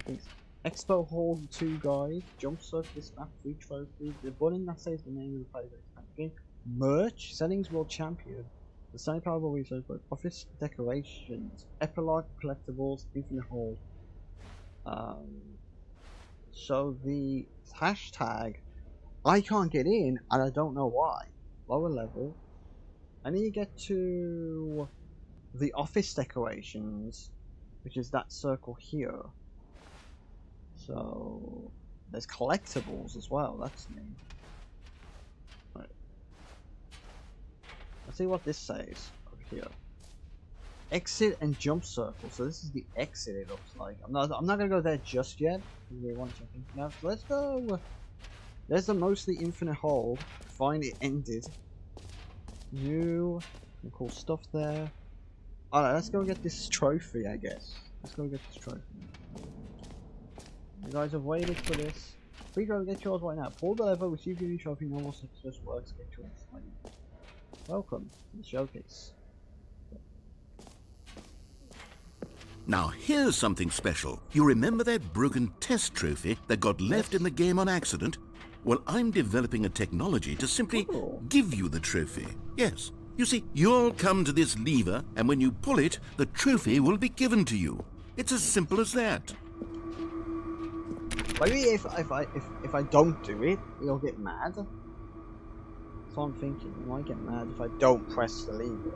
things. Expo Hall 2 guide, jump circle, this map, free trophy, the button that says the name of the player that's game, merch, settings world champion, the Stanley Parable research book, office decorations, epilogue collectibles, infinite hold. So the hashtag, I can't get in and I don't know why. Lower level. I need to get to the office decorations, which is that circle here. So there's collectibles as well. That's neat. Right. Let's see what this says over here. Exit and jump circle. So this is the exit. It looks like. I'm not gonna go there just yet. We want something now. So let's go. There's the mostly infinite hold. Find it ended. New. Some cool stuff there. Alright, let's go get this trophy. I guess. Let's go get this trophy. You guys have waited for this. Free go get yours right now. Pull the lever, receive your new trophy, normal success works, get yours right now. Welcome to the showcase. Now here's something special. You remember that broken test trophy that got left in the game on accident? Well, I'm developing a technology to simply give you the trophy. Yes. You see, you'll come to this lever, and when you pull it, the trophy will be given to you. It's as simple as that. Maybe if I don't do it, he'll get mad. So I'm thinking, he might get mad if I don't press the lever.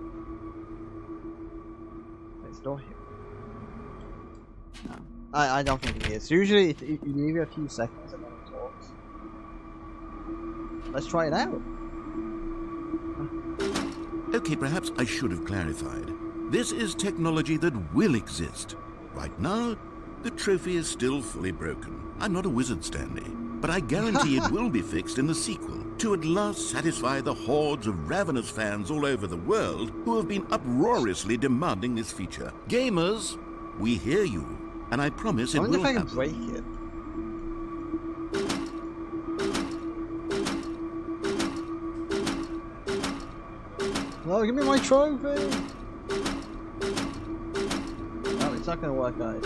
There's a door here. No, I don't think it is. Usually, you leave it a few seconds and then it talks. Let's try it out. Okay, perhaps I should have clarified. This is technology that will exist. Right now, the trophy is still fully broken. I'm not a wizard, Stanley, but I guarantee it will be fixed in the sequel to at last satisfy the hordes of ravenous fans all over the world who have been uproariously demanding this feature. Gamers, we hear you, and I promise it will happen. I wonder if I can break it. No, give me my trophy! No, it's not gonna work, guys.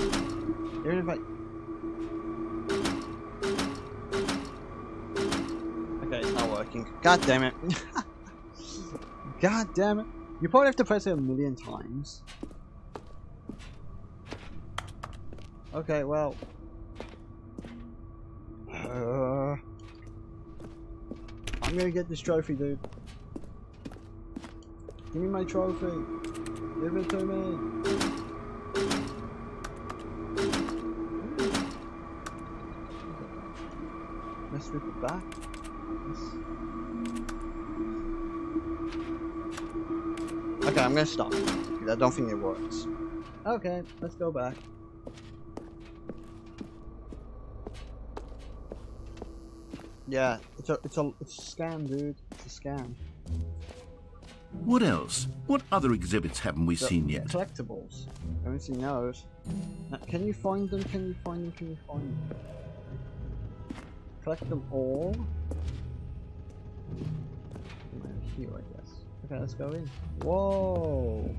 Even if I... Okay, it's not working. God damn it. God damn it. You probably have to press it a million times. Okay, well... I'm gonna get this trophy, dude. Give me my trophy. Give it to me. Mess with the back. Okay, I'm gonna stop. I don't think it works. Okay, let's go back. Yeah, it's a scam, dude. It's a scam. What else? What other exhibits haven't we seen yet? Collectibles. I haven't seen those. Now, can you find them? Can you find them? Can you find them? Collect them all. Here, I guess. Okay, let's go in. Whoa!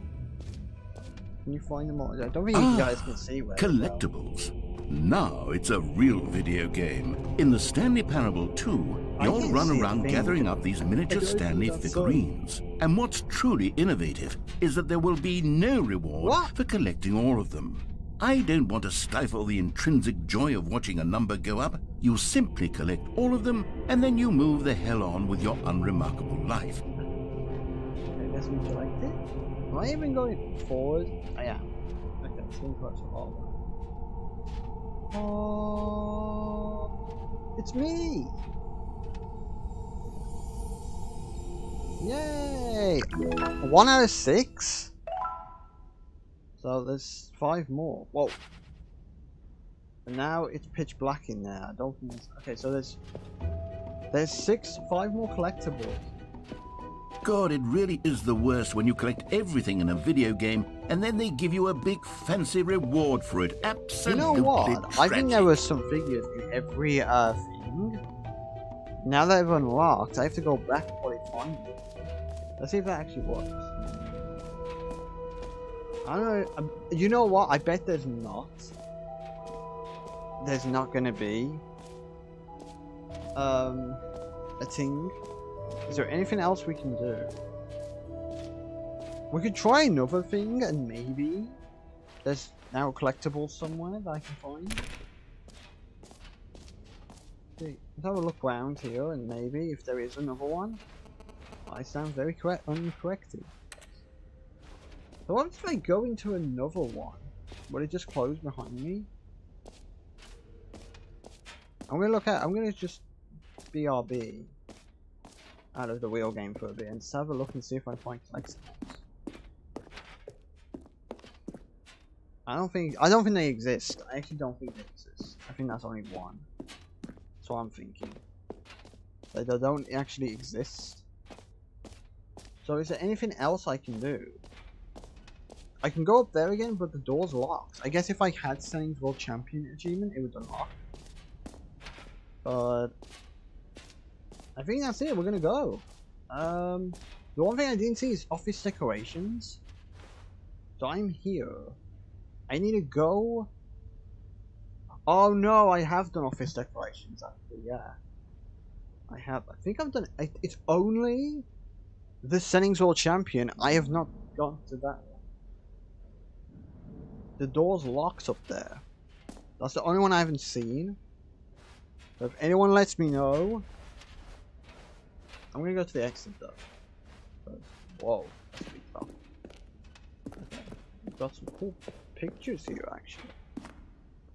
Can you find them all? I don't think you guys can see where. Collectibles. Now it's a real video game. In the Stanley Parable 2, you'll run around gathering up these miniature Stanley figurines. And what's truly innovative is that there will be no reward for collecting all of them. I don't want to stifle the intrinsic joy of watching a number go up. You simply collect all of them, and then you move the hell on with your unremarkable life. I guess we collect it. Am I even going forward? I am. Okay, swing close to all. Oh, it's me! Yay! 1 out of 6? So there's 5 more. Whoa. And now it's pitch black in there. I don't think it's... Okay, so there's 5 more collectibles. God, it really is the worst when you collect everything in a video game and then they give you a big fancy reward for it. Absolutely. You know what? Tragic. I think there was some figures in every thing. Now that I've unlocked, I have to go back and probably find them. Let's see if that actually works. I don't know. You know what? I bet there's not. There's not gonna be a thing. Is there anything else we can do? We could try another thing and maybe there's now collectibles somewhere that I can find. See, let's have a look around here and maybe if there is another one. I sound very uncorrected. So what if I go into another one? Will it just close behind me? I'm gonna just BRB out of the wheel game for a bit and just have a look and see if I find collectibles. I don't think they exist. I actually don't think they exist. I think that's only one. That's what I'm thinking. They don't actually exist. So is there anything else I can do? I can go up there again, but the door's locked. I guess if I had Stanley's World Champion achievement, it would unlock. But I think that's it. We're gonna go. The one thing I didn't see is office decorations. So I'm here. I need to go. Oh no, I have done office decorations actually. Yeah, I have. I think I've done. It's only the Stanley's World Champion. I have not gone to that one. The door's locked up there. That's the only one I haven't seen. So if anyone lets me know, I'm gonna go to the exit though. Whoa, that's pretty tough. Okay. We've got some cool pictures here actually.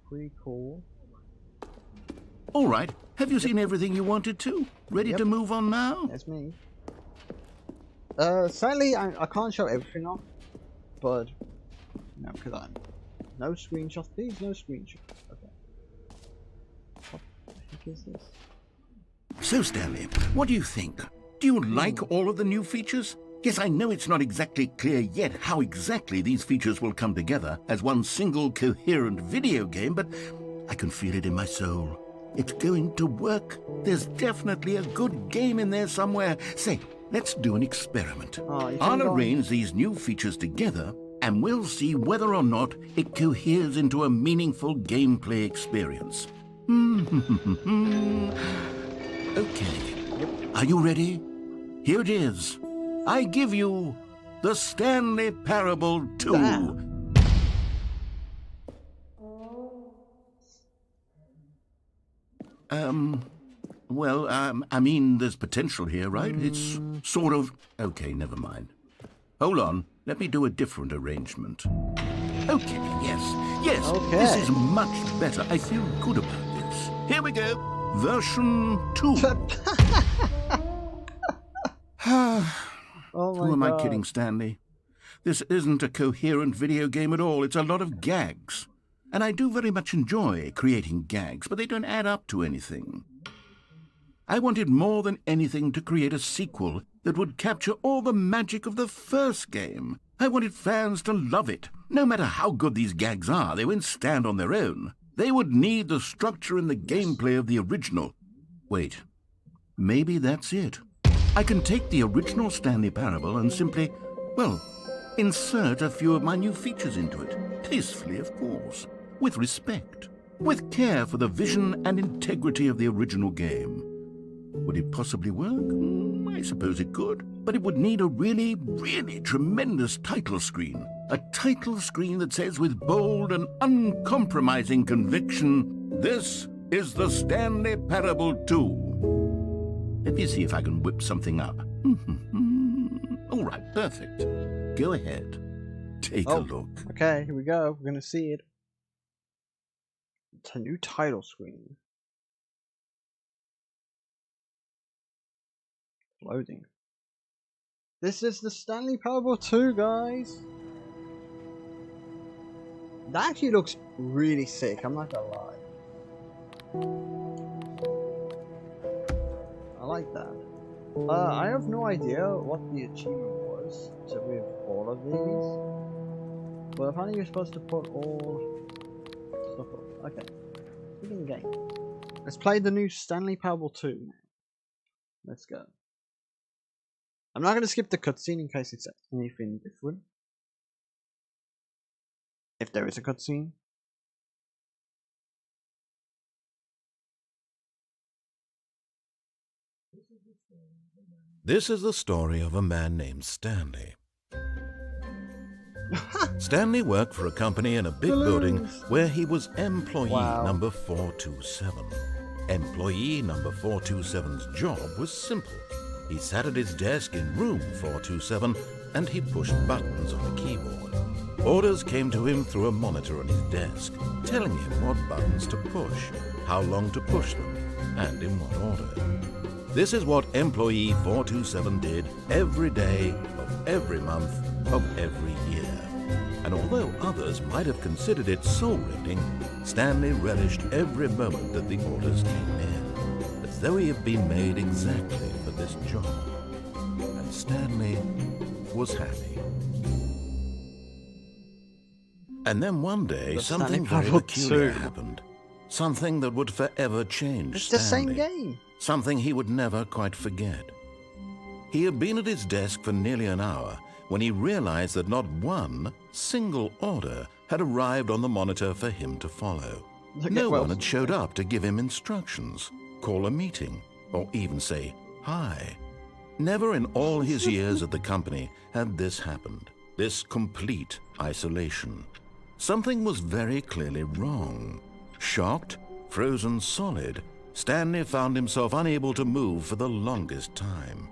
Pretty cool. Alright, have you seen everything you wanted to? Ready to move on now? That's me. Sadly I can't show everything off, but no, because I'm no screenshots, please, no screenshots. Okay. What the heck is this? So, Stanley, what do you think? Do you like all of the new features? Yes, I know it's not exactly clear yet how exactly these features will come together as one single coherent video game, but I can feel it in my soul. It's going to work. There's definitely a good game in there somewhere. Say, let's do an experiment. I'll arrange these new features together, and we'll see whether or not it coheres into a meaningful gameplay experience. Okay. Are you ready? Here it is. I give you the Stanley Parable 2. I mean, there's potential here, right? It's sort of... Okay, never mind. Hold on. Let me do a different arrangement. Okay, yes. Okay. This is much better. I feel good about this. Here we go. Version 2. Oh my Who am God. I kidding, Stanley? This isn't a coherent video game at all. It's a lot of gags. And I do very much enjoy creating gags, but they don't add up to anything. I wanted more than anything to create a sequel that would capture all the magic of the first game. I wanted fans to love it. No matter how good these gags are, they won't stand on their own. They would need the structure and the gameplay of the original. Wait, maybe that's it. I can take the original Stanley Parable and simply, well, insert a few of my new features into it, tastefully of course, with respect, with care for the vision and integrity of the original game. Would it possibly work? I suppose it could, but it would need a really, really tremendous title screen. A title screen that says with bold and uncompromising conviction, "This is the Stanley Parable 2. Let me see if I can whip something up. All right, perfect. Go ahead. Take a look. Okay, here we go. We're gonna see it. It's a new title screen. Loading. This is the Stanley Parable 2, guys. That actually looks really sick, I'm not gonna lie. I like that. I have no idea what the achievement was with all of these. But apparently you're supposed to put all stuff up. Okay. Begin the game. Let's play the new Stanley Parable 2 now. Let's go. I'm not going to skip the cutscene in case it's anything different. If there is a cutscene. This is the story of a man named Stanley. Stanley worked for a company in a big building where he was employee number 427. Employee number 427's job was simple. He sat at his desk in room 427 and he pushed buttons on a keyboard. Orders came to him through a monitor on his desk, telling him what buttons to push, how long to push them, and in what order. This is what employee 427 did every day of every month of every year. And although others might have considered it soul-rending, Stanley relished every moment that the orders came in, as though he had been made exactly for this job. And Stanley was happy. And then one day, something very peculiar happened. Something that would forever change Stanley. It's the same game. Something he would never quite forget. He had been at his desk for nearly an hour when he realized that not one single order had arrived on the monitor for him to follow. No one had showed up to give him instructions, call a meeting, or even say hi. Never in all his years at the company had this happened, this complete isolation. Something was very clearly wrong. Shocked, frozen solid, Stanley found himself unable to move for the longest time.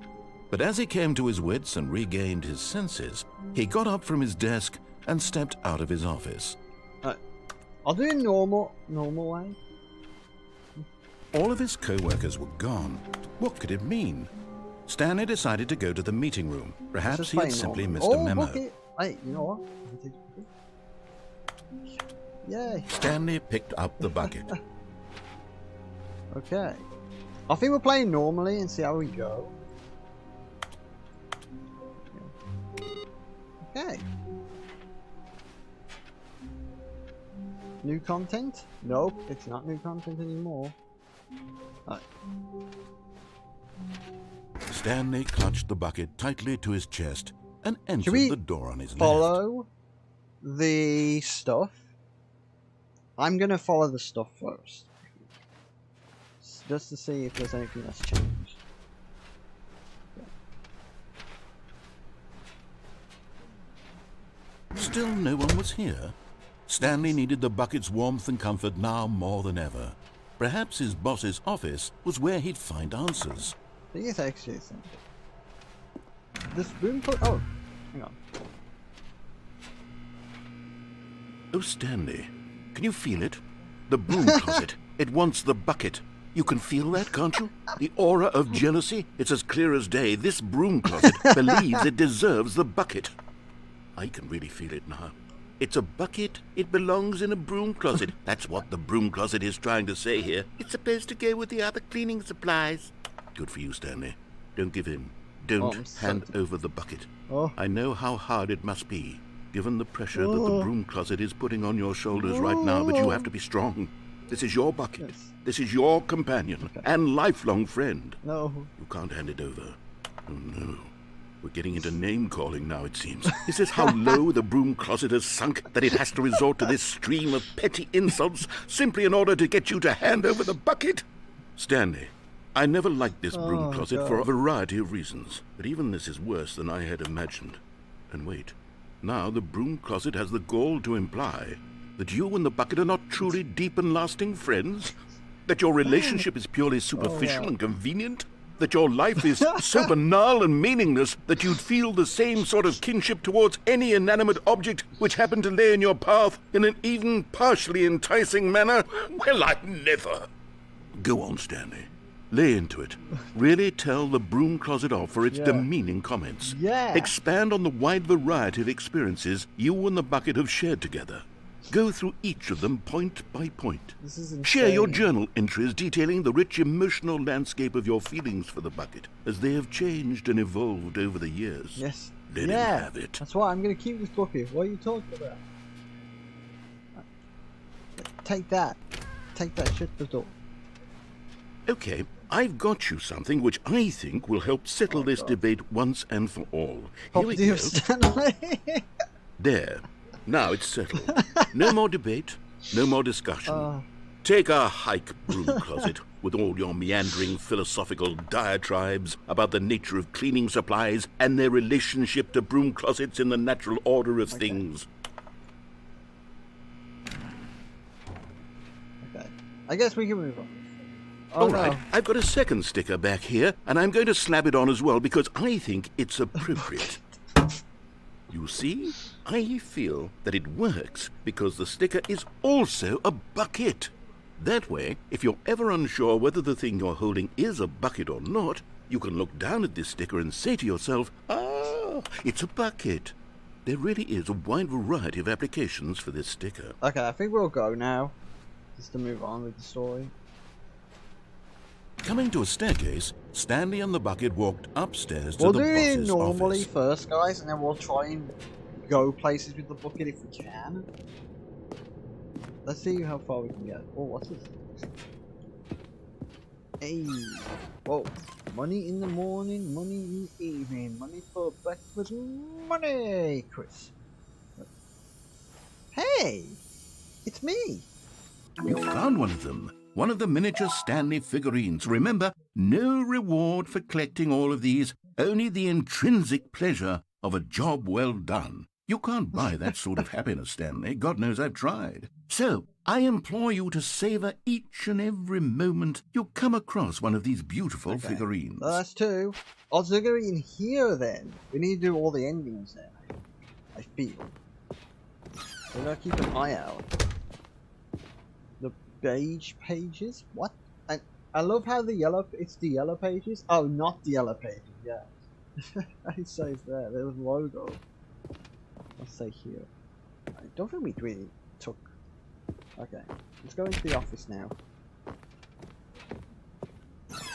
But as he came to his wits and regained his senses, he got up from his desk and stepped out of his office. I'll do it normal way. All of his co-workers were gone. What could it mean? Stanley decided to go to the meeting room. Perhaps he had simply missed a memo. Hey, you know what? Yay. Stanley picked up the bucket. Okay. I think we're playing normally and see how we go. Okay. New content? Nope, it's not new content anymore. Right. Stanley clutched the bucket tightly to his chest and entered the door on his left. Follow the stuff. I'm gonna follow the stuff first. Just to see if there's anything that's changed. Still no one was here. Stanley needed the bucket's warmth and comfort now more than ever. Perhaps his boss's office was where he'd find answers. These actually isn't. This room for hang on. Oh, Stanley, can you feel it? The broom closet. It wants the bucket. You can feel that, can't you? The aura of jealousy. It's as clear as day. This broom closet believes it deserves the bucket. I can really feel it now. It's a bucket. It belongs in a broom closet. That's what the broom closet is trying to say here. It's supposed to go with the other cleaning supplies. Good for you, Stanley. Don't give in. Don't hand over the bucket. I know how hard it must be, given the pressure that the broom closet is putting on your shoulders right now, but you have to be strong. This is your bucket. Yes. This is your companion and lifelong friend. No. You can't hand it over. Oh, no. We're getting into name-calling now, it seems. Is this how low the broom closet has sunk, that it has to resort to this stream of petty insults simply in order to get you to hand over the bucket? Stanley, I never liked this broom closet for a variety of reasons, but even this is worse than I had imagined. And wait, now the broom closet has the gall to imply that you and the bucket are not truly deep and lasting friends? That your relationship is purely superficial and convenient? That your life is so banal and meaningless that you'd feel the same sort of kinship towards any inanimate object which happened to lay in your path in an even partially enticing manner? Well, I never. Go on, Stanley. Lay into it. Really tell the broom closet off for its demeaning comments. Expand on the wide variety of experiences you and the bucket have shared together. Go through each of them point by point. This is insane. Share your journal entries detailing the rich emotional landscape of your feelings for the bucket as they have changed and evolved over the years. Yes. Let him have it. That's why I'm going to keep this bucket. What are you talking about? Take that. Take that shit to the door. Okay, I've got you something which I think will help settle this debate once and for all. Here we Property go. of Stanley. There. Now it's settled. No more debate, no more discussion. Take a hike, broom closet, with all your meandering philosophical diatribes about the nature of cleaning supplies and their relationship to broom closets in the natural order of things. Okay. I guess we can move on. All right, I've got a second sticker back here, and I'm going to slap it on as well because I think it's appropriate. You see, I feel that it works because the sticker is also a bucket. That way, if you're ever unsure whether the thing you're holding is a bucket or not, you can look down at this sticker and say to yourself, ah, it's a bucket. There really is a wide variety of applications for this sticker. Okay, I think we'll go now, just to move on with the story. Coming to a staircase, Stanley and the bucket walked upstairs to We'll the do it boss's normally office. first, guys, and then we'll try and go places with the bucket if we can. Let's see how far we can get. Oh, what's this? Hey, whoa. Money in the morning, money in the evening, money for breakfast, money, Chris. Hey, it's me. You found one of them. One of the miniature Stanley figurines. Remember, no reward for collecting all of these, only the intrinsic pleasure of a job well done. You can't buy that sort of happiness, Stanley. God knows I've tried. So, I implore you to savor each and every moment you come across one of these beautiful figurines. Well, that's two. Oh, so they're going in here then. We need to do all the endings then, I feel. So we gotta keep an eye out. The beige pages? What? And I love how it's the yellow pages. Oh, not the yellow pages, yeah. It says there, there's a logo. Let's say here. I don't think we really took... Okay, let's go into the office now.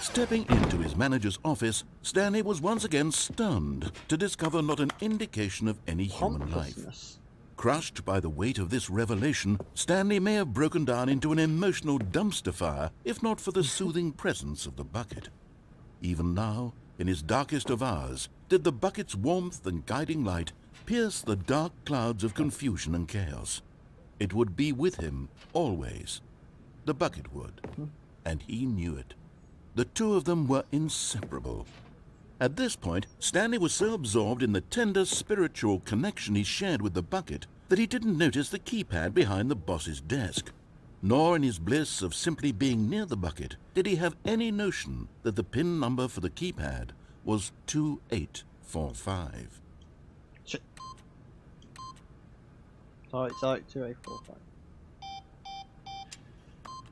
Stepping into his manager's office, Stanley was once again stunned to discover not an indication of any human life. Pompousness. Crushed by the weight of this revelation, Stanley may have broken down into an emotional dumpster fire if not for the soothing presence of the bucket. Even now, in his darkest of hours, did the bucket's warmth and guiding light pierce the dark clouds of confusion and chaos. It would be with him always. The bucket would, and he knew it. The two of them were inseparable. At this point, Stanley was so absorbed in the tender spiritual connection he shared with the bucket that he didn't notice the keypad behind the boss's desk. Nor in his bliss of simply being near the bucket did he have any notion that the PIN number for the keypad was 2845. Shit. Sorry, 2845.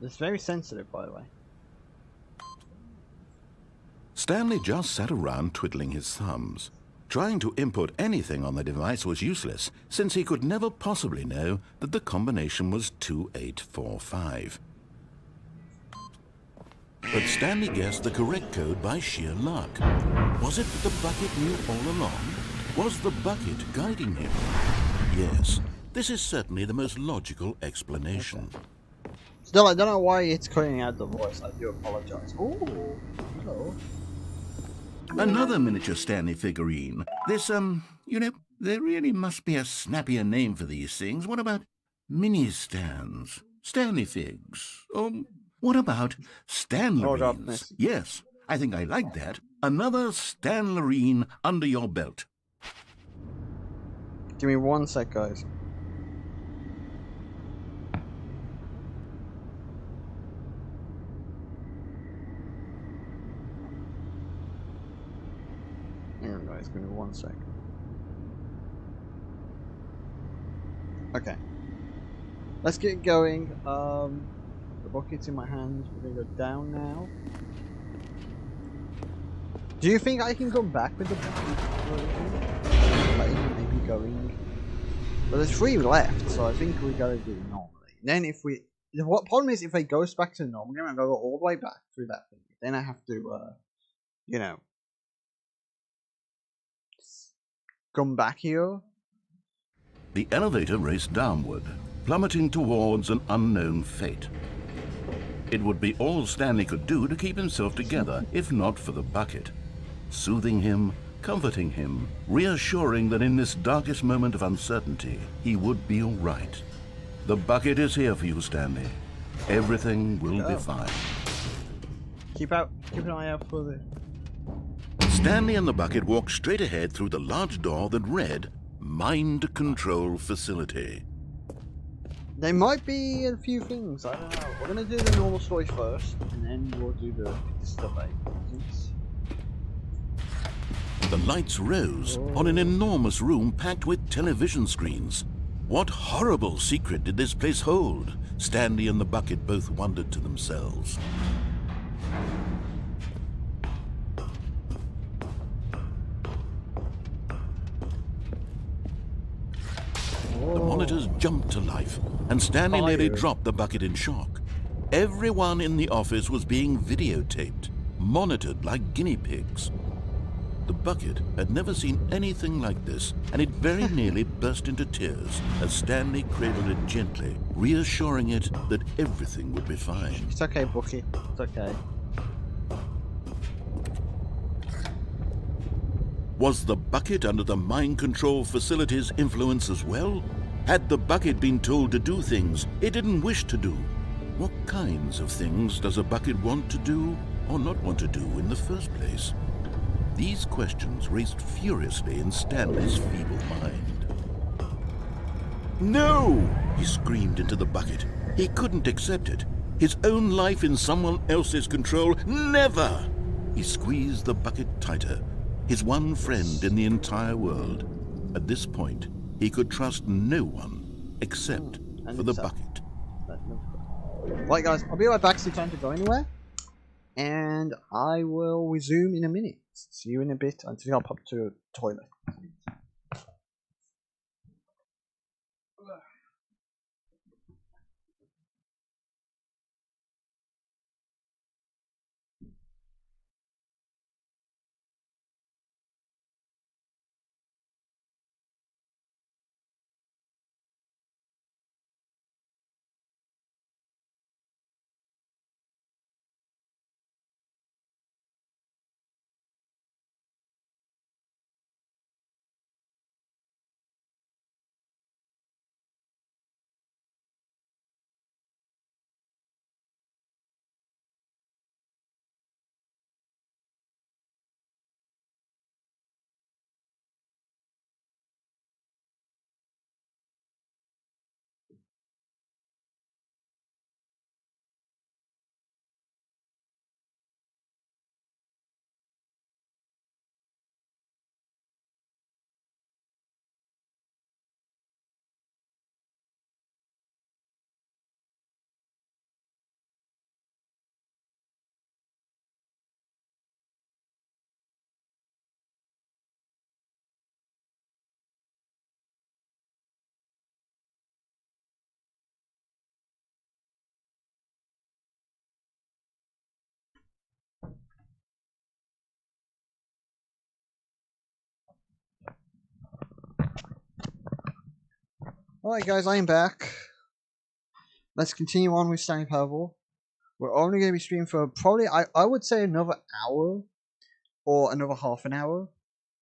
It's very sensitive, by the way. Stanley just sat around twiddling his thumbs. Trying to input anything on the device was useless, since he could never possibly know that the combination was 2845. But Stanley guessed the correct code by sheer luck. Was it that the bucket knew all along? Was the bucket guiding him? Yes, this is certainly the most logical explanation. Still, I don't know why it's cutting out the voice. I do apologize. Ooh, hello. Another miniature Stanley figurine. This, you know, there really must be a snappier name for these things. What about mini-stands? Stanley figs? Or what about Stanlerines? Yes, I think I like that. Another Stanlerine under your belt. Give me 1 sec, guys. Hang on, guys. Give me 1 sec. Okay. Let's get going. The bucket's in my hand. We're gonna go down now. Do you think I can come back with the bucket? Like, maybe going. But there's 3 left, so I think we gotta do it normally. Then if we, what problem is if it goes back to normal, I'm gonna go all the way back through that thing. Then I have to, you know, come back here. The elevator raced downward, plummeting towards an unknown fate. It would be all Stanley could do to keep himself together, if not for the bucket. Soothing him, comforting him, reassuring that in this darkest moment of uncertainty, he would be all right. The bucket is here for you, Stanley. Everything will be fine. Keep an eye out for the... Stanley and the bucket walked straight ahead through the large door that read, Mind Control Facility. There might be a few things, I don't know. We're gonna do the normal story first, and then we'll do the stuff. The lights rose on an enormous room packed with television screens. What horrible secret did this place hold? Stanley and the bucket both wondered to themselves. The monitors jumped to life, and Stanley nearly dropped the bucket in shock. Everyone in the office was being videotaped, monitored like guinea pigs. The bucket had never seen anything like this, and it very nearly burst into tears as Stanley cradled it gently, reassuring it that everything would be fine. It's okay, Bucky. It's okay. Was the bucket under the mind control facility's influence as well? Had the bucket been told to do things it didn't wish to do? What kinds of things does a bucket want to do or not want to do in the first place? These questions raced furiously in Stanley's feeble mind. No! He screamed into the bucket. He couldn't accept it. His own life in someone else's control, never! He squeezed the bucket tighter. His one friend in the entire world. At this point, he could trust no one except for the bucket. Right, guys, I'll be right back. It's time to go anywhere, and I will resume in a minute. See you in a bit. I think I'll pop to the toilet. Alright guys, I am back. Let's continue on with Stanley Parable. We're only going to be streaming for probably, I would say, another hour or another half an hour.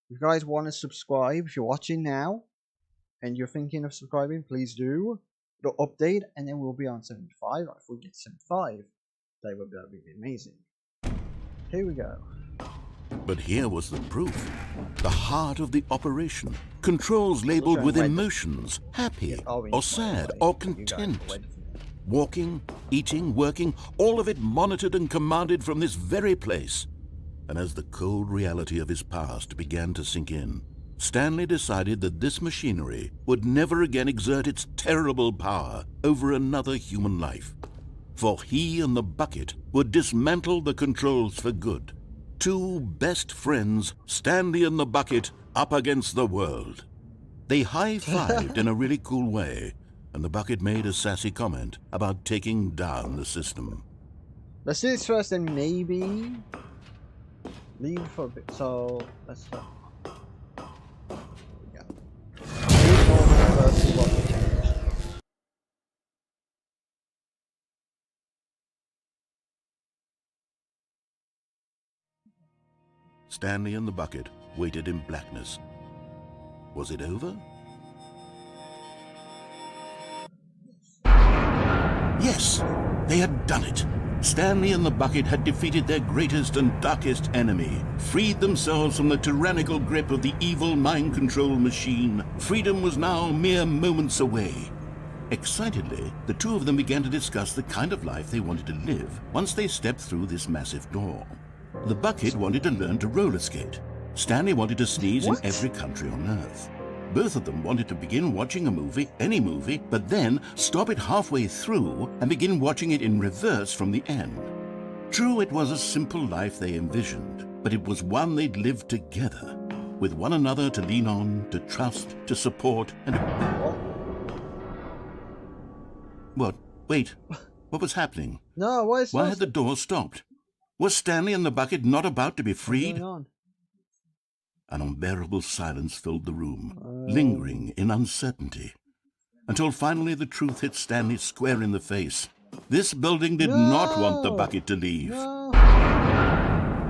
If you guys want to subscribe, if you're watching now and you're thinking of subscribing, please do. It'll update and then we'll be on 75. If we get 75, that would be amazing. Here we go. But here was the proof. The heart of the operation. Controls labeled with emotions, happy or sad or content. Walking, eating, working, all of it monitored and commanded from this very place. And as the cold reality of his past began to sink in, Stanley decided that this machinery would never again exert its terrible power over another human life. For he and the bucket would dismantle the controls for good. Two best friends, Stanley and the bucket, up against the world. They high-fived in a really cool way, and the bucket made a sassy comment about taking down the system. Let's do this first and maybe leave for a bit. So let's start. Here we go. Stanley and the bucket waited in blackness. Was it over? Yes, they had done it. Stanley and the bucket had defeated their greatest and darkest enemy, freed themselves from the tyrannical grip of the evil mind control machine. Freedom was now mere moments away. Excitedly, the two of them began to discuss the kind of life they wanted to live once they stepped through this massive door. The bucket wanted to learn to roller skate. Stanley wanted to sneeze in every country on Earth. Both of them wanted to begin watching a movie, any movie, but then stop it halfway through and begin watching it in reverse from the end. True, it was a simple life they envisioned, but it was one they'd lived together, with one another to lean on, to trust, to support, and... What? Wait. What was happening? No, why had the door stopped? Was Stanley and the bucket not about to be freed? An unbearable silence filled the room, lingering in uncertainty, until finally the truth hit Stanley square in the face. This building did not want the bucket to leave.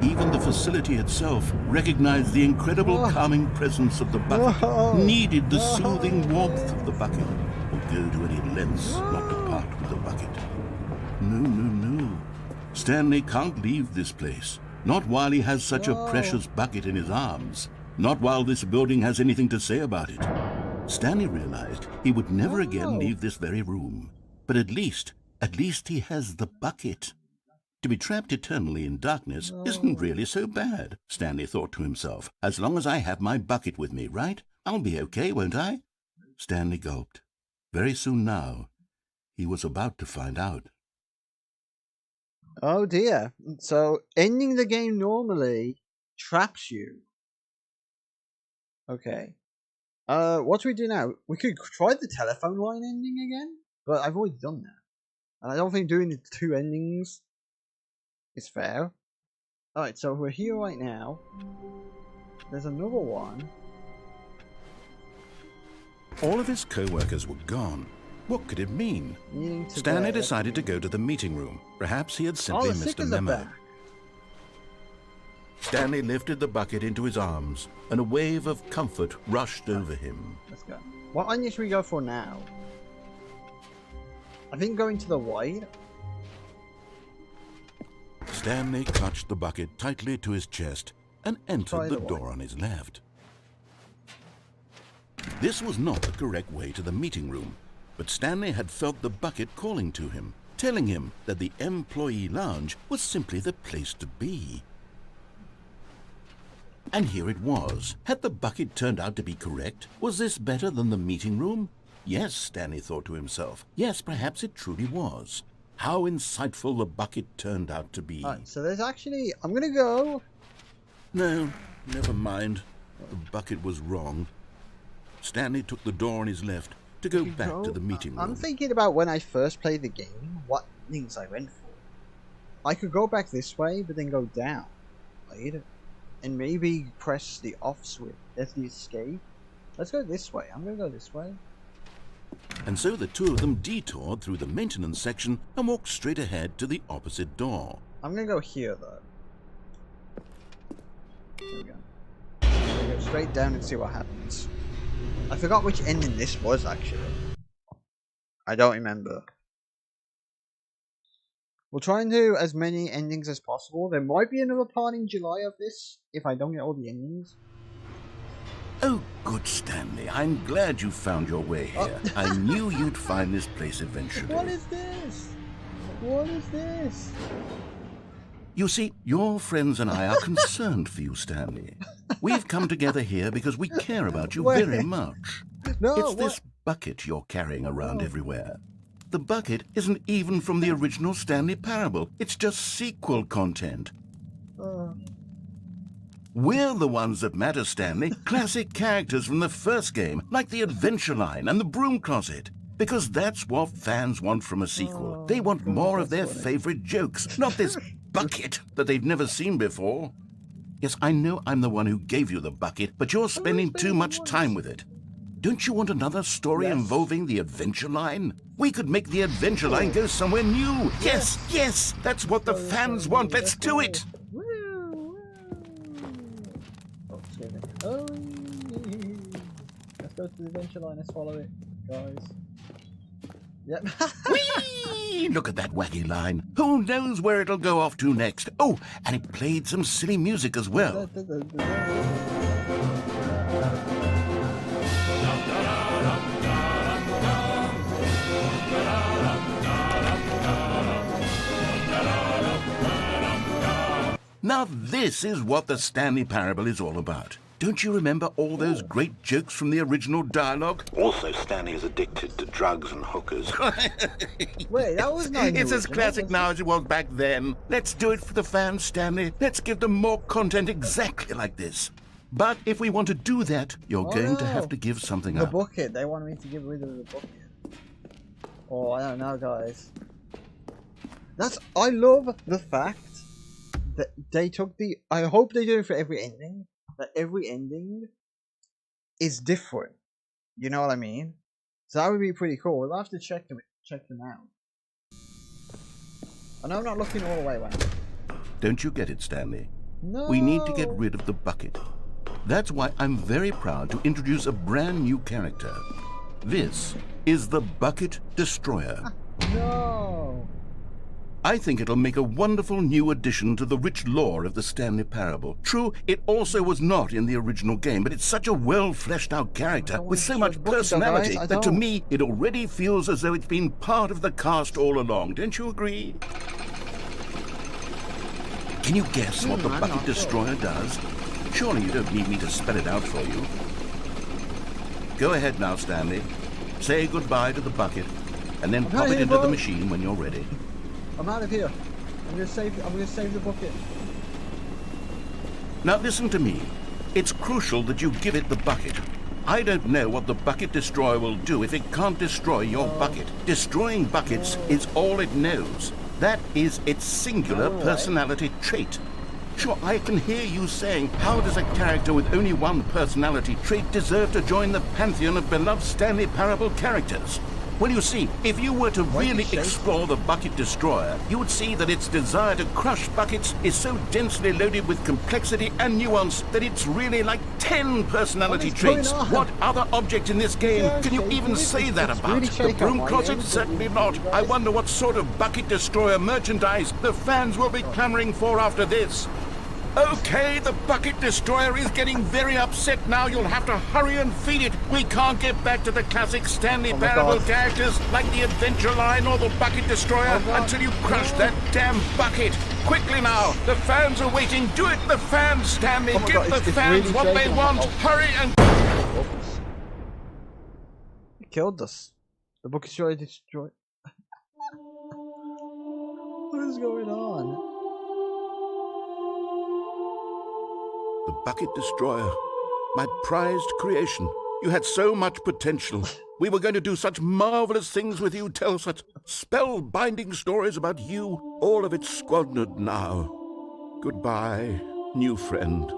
Even the facility itself recognized the incredible calming presence of the bucket, needed the soothing warmth of the bucket, would go to any lengths not to part with the bucket. No. Stanley can't leave this place. Not while he has such a precious bucket in his arms. Not while this building has anything to say about it. Stanley realized he would never again leave this very room. But at least he has the bucket. To be trapped eternally in darkness isn't really so bad, Stanley thought to himself. As long as I have my bucket with me, right? I'll be okay, won't I? Stanley gulped. Very soon now, he was about to find out. Oh dear. So, ending the game normally traps you. Okay. What do we do now? We could try the telephone line ending again, but I've already done that. And I don't think doing the two endings is fair. Alright, so we're here right now. There's another one. All of his co-workers were gone. What could it mean? Stanley decided to go to the meeting room. Perhaps he had simply missed a memo. Stanley lifted the bucket into his arms, and a wave of comfort rushed over him. Let's go. What onion should we go for now? I think going to the white. Stanley clutched the bucket tightly to his chest and entered the door on his left. This was not the correct way to the meeting room, but Stanley had felt the bucket calling to him, telling him that the employee lounge was simply the place to be. And here it was. Had the bucket turned out to be correct? Was this better than the meeting room? Yes, Stanley thought to himself. Yes, perhaps it truly was. How insightful the bucket turned out to be. Alright, so there's actually... I'm gonna go... No, never mind. The bucket was wrong. Stanley took the door on his left to go back to the meeting room. I'm thinking about when I first played the game, what things I went for. I could go back this way, but then go down, right? And maybe press the off switch. That's the escape. Let's go this way. I'm gonna go this way. And so the two of them detoured through the maintenance section and walked straight ahead to the opposite door. I'm gonna go here, though. straight down and see what happens. I forgot which ending this was, actually. I don't remember. We'll try and do as many endings as possible. There might be another part in July of this, if I don't get all the endings. Oh, good Stanley. I'm glad you found your way here. I knew you'd find this place eventually. What is this? What is this? You see, your friends and I are concerned for you, Stanley. We've come together here because we care about you very much. No, It's this bucket you're carrying around everywhere. The bucket isn't even from the original Stanley Parable. It's just sequel content. We're the ones that matter, Stanley. Classic characters from the first game, like the Adventure Line and the Broom Closet. Because that's what fans want from a sequel. They want more of their favorite jokes, not this bucket that they've never seen before. Yes, I know I'm the one who gave you the bucket, but you're spending too much time with it. Don't you want another story involving the Adventure Line? We could make the Adventure Line go somewhere new. Yes, yes, that's what the fans want. Let's do it. Let's go to the Adventure Line. Let's follow it, guys. Yep. Whee! Look at that wacky line. Who knows where it'll go off to next? Oh, and it played some silly music as well. Now this is what the Stanley Parable is all about. Don't you remember all those great jokes from the original dialogue? Also, Stanley is addicted to drugs and hookers. Wait, that was not. It's as classic now as it was back then. Let's do it for the fans, Stanley. Let's give them more content exactly like this. But if we want to do that, you're going to have to give something up. The up. bucket. They want me to get rid of the bucket. Oh, I don't know, guys. I love the fact that they took the. I hope they do it for every ending. That every ending is different. You know what I mean? So that would be pretty cool. We'll have to check them out. I know I'm not looking all the way around. Don't you get it, Stanley? No. We need to get rid of the bucket. That's why I'm very proud to introduce a brand new character. This is the Bucket Destroyer. No. I think it'll make a wonderful new addition to the rich lore of the Stanley Parable. True, it also was not in the original game, but it's such a well-fleshed-out character with so much personality that to me, it already feels as though it's been part of the cast all along. Don't you agree? Can you guess what the Bucket Destroyer does? Surely you don't need me to spell it out for you. Go ahead now, Stanley. Say goodbye to the bucket, and then pop it into the machine when you're ready. I'm out of here. I'm gonna save the bucket. Now listen to me. It's crucial that you give it the bucket. I don't know what the Bucket Destroyer will do if it can't destroy your bucket. Destroying buckets is all it knows. That is its singular personality trait. Sure, I can hear you saying, how does a character with only one personality trait deserve to join the pantheon of beloved Stanley Parable characters? Well, you see, if you were to really explore the Bucket Destroyer, you would see that its desire to crush buckets is so densely loaded with complexity and nuance that it's really like 10 personality traits. What other object in this game can you even say that about? The Broom Closet? Certainly not. I wonder what sort of Bucket Destroyer merchandise the fans will be clamoring for after this. Okay, the Bucket Destroyer is getting very upset now. You'll have to hurry and feed it. We can't get back to the classic Stanley Parable characters like the Adventure Line or the Bucket Destroyer until you crush that damn bucket. Quickly now, the fans are waiting. Do it, the fans, Stanley. Give the fans really what they want. Hurry and... It killed us. The Bucket Destroyer destroyed... What is going on? The Bucket Destroyer, my prized creation. You had so much potential. We were going to do such marvelous things with you, tell such spellbinding stories about you. All of it squandered now. Goodbye, new friend.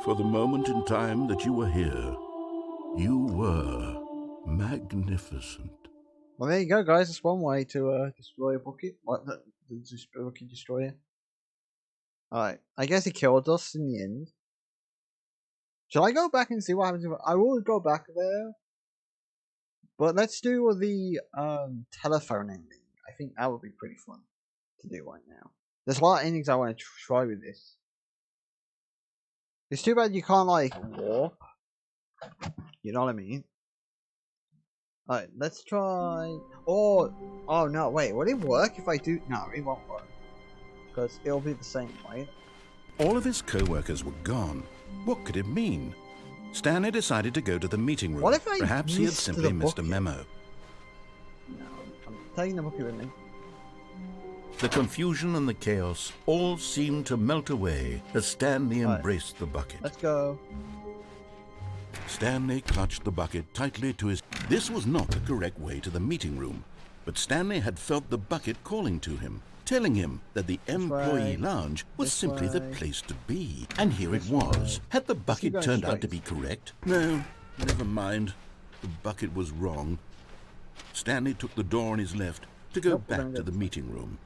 For the moment in time that you were here, you were magnificent. Well, there you go, guys. That's one way to destroy a bucket. What, the Bucket Destroyer. Alright, I guess he killed us in the end. Shall I go back and see what happens? I will go back there. But let's do the telephone ending. I think that would be pretty fun to do right now. There's a lot of endings I want to try with this. It's too bad you can't like warp. You know what I mean? Alright, let's try. Oh no, wait, will it work if I do? No, it won't work. Because it'll be the same, right? All of his co-workers were gone. What could it mean? Stanley decided to go to the meeting room. What if I Perhaps he had missed simply the missed a bucket? memo. No, I'm taking the bucket with me. The confusion and the chaos all seemed to melt away as Stanley Right. embraced the bucket. Let's go. Stanley clutched the bucket tightly to his... This was not the correct way to the meeting room, but Stanley had felt the bucket calling to him, telling him that the employee way. lounge was This simply the way. place to be. And here it This was. way. Had the keep bucket going turned out to straight. be correct? No, never mind. The bucket was wrong. Stanley took the door on his left to go Nope, we're back gonna to go the meeting room.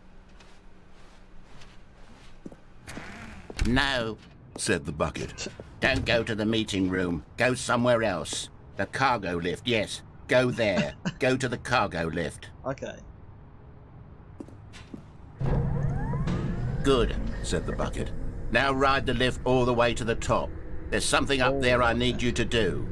No, Said the bucket. don't go to the meeting room. Go somewhere else. The cargo lift, yes. Go there. Go to the cargo lift. Okay. Good. Said the bucket. Now ride the lift all the way to the top. There's something up there I need you to do.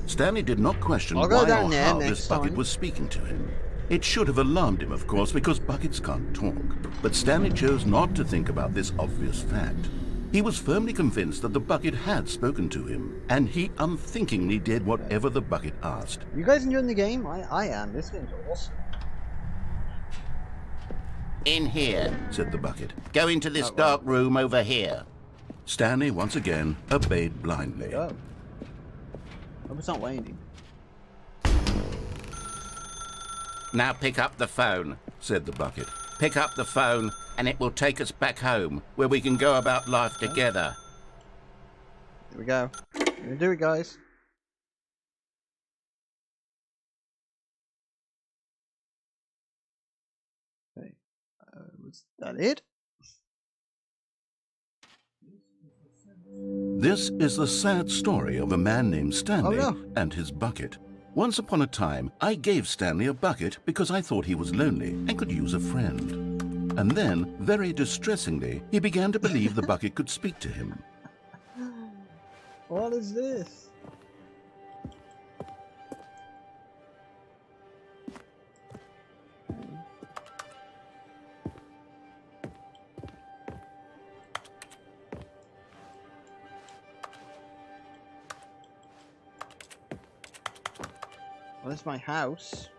Stanley did not question I'll go why down or there how next this bucket time. was speaking to him. It should have alarmed him, of course, because buckets can't talk. But Stanley chose not to think about this obvious fact. He was firmly convinced that the bucket had spoken to him, and he unthinkingly did whatever the bucket asked. You guys enjoying the game? I am. This game's awesome. In here. Said the bucket. Go into this Oh, right. dark room over here. Stanley once again obeyed blindly. Go. Hope it's not raining. Now pick up the phone. Said the bucket. Pick up the phone and it will take us back home where we can go about life together. Here we go. We're gonna do it, guys. Okay. Was that it? This is the sad story of a man named Stanley Oh, no. and his bucket. Once upon a time, I gave Stanley a bucket because I thought he was lonely and could use a friend. And then, very distressingly, he began to believe the bucket could speak to him. What is this? Well, that's my house.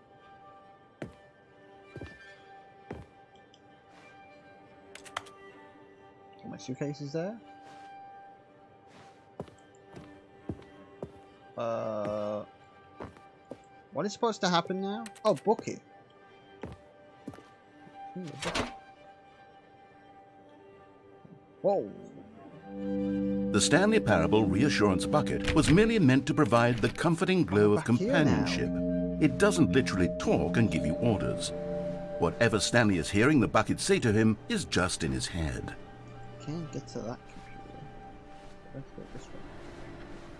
Got my suitcases there. What is supposed to happen now? Oh, bucket. Bucket. Whoa. The Stanley Parable Reassurance Bucket was merely meant to provide the comforting glow of Back here now. companionship. It doesn't literally talk and give you orders. Whatever Stanley is hearing the bucket say to him is just in his head. Can't get to that computer. Let's go this way.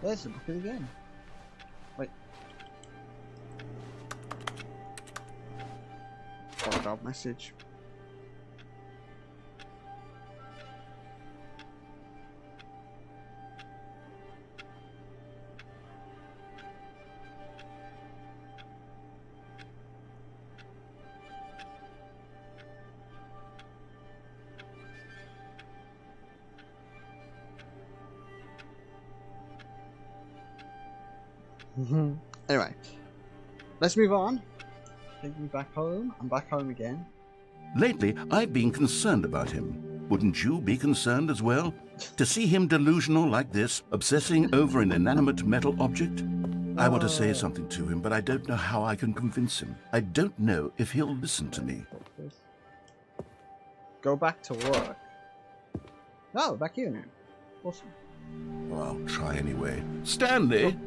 There's the bucket again. Wait. Fuck out message. Anyway, let's move on. Take me back home. I'm back home again. Lately, I've been concerned about him. Wouldn't you be concerned as well? To see him delusional like this, obsessing over an inanimate metal object? I want to say something to him, but I don't know how I can convince him. I don't know if he'll listen to me. Go back to work. Oh, back here now. Awesome. Well, I'll try anyway. Stanley,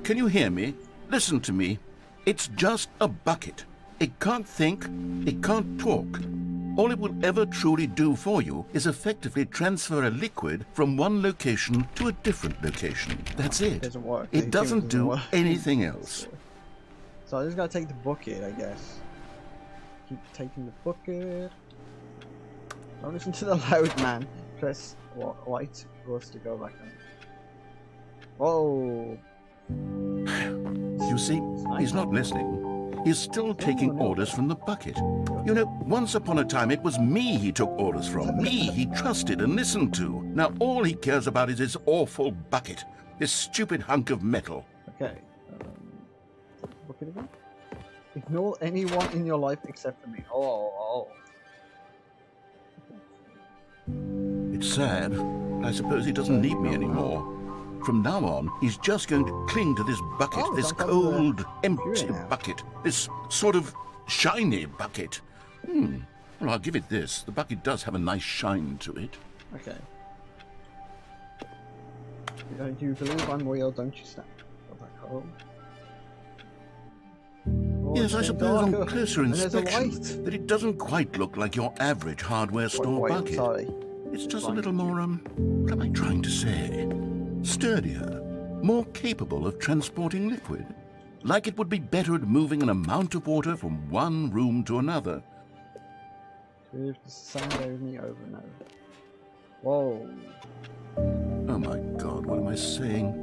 can you hear me? Listen to me. It's just a bucket. It can't think. It can't talk. All it will ever truly do for you is effectively transfer a liquid from one location to a different location. That's it. Doesn't work. It doesn't do work. anything else. So I just gotta take the bucket, I guess. Keep taking the bucket. Don't listen to the loud man. Press white for us to go back on. Whoa. You see, he's not listening. He's still taking orders from the bucket. You know, once upon a time it was me he took orders from. Me he trusted and listened to. Now all he cares about is his awful bucket. This stupid hunk of metal. Okay. Bucket again? Ignore anyone in your life except for me. Oh. It's sad, but I suppose he doesn't need me anymore. From now on, he's just going to cling to this bucket, this cold, empty bucket, this sort of shiny bucket. Well, I'll give it this. The bucket does have a nice shine to it. Okay. Do you believe I'm real, don't you, Stan? Go back home. Oh, Yes, I suppose on darker. closer And there's a inspection light. that it doesn't quite look like your average hardware store Wait, bucket. sorry. It's just a little more, what am I trying to say? Sturdier, more capable of transporting liquid. Like it would be better at moving an amount of water from one room to another. If the sun gave me over and over. Whoa. Oh my God, what am I saying?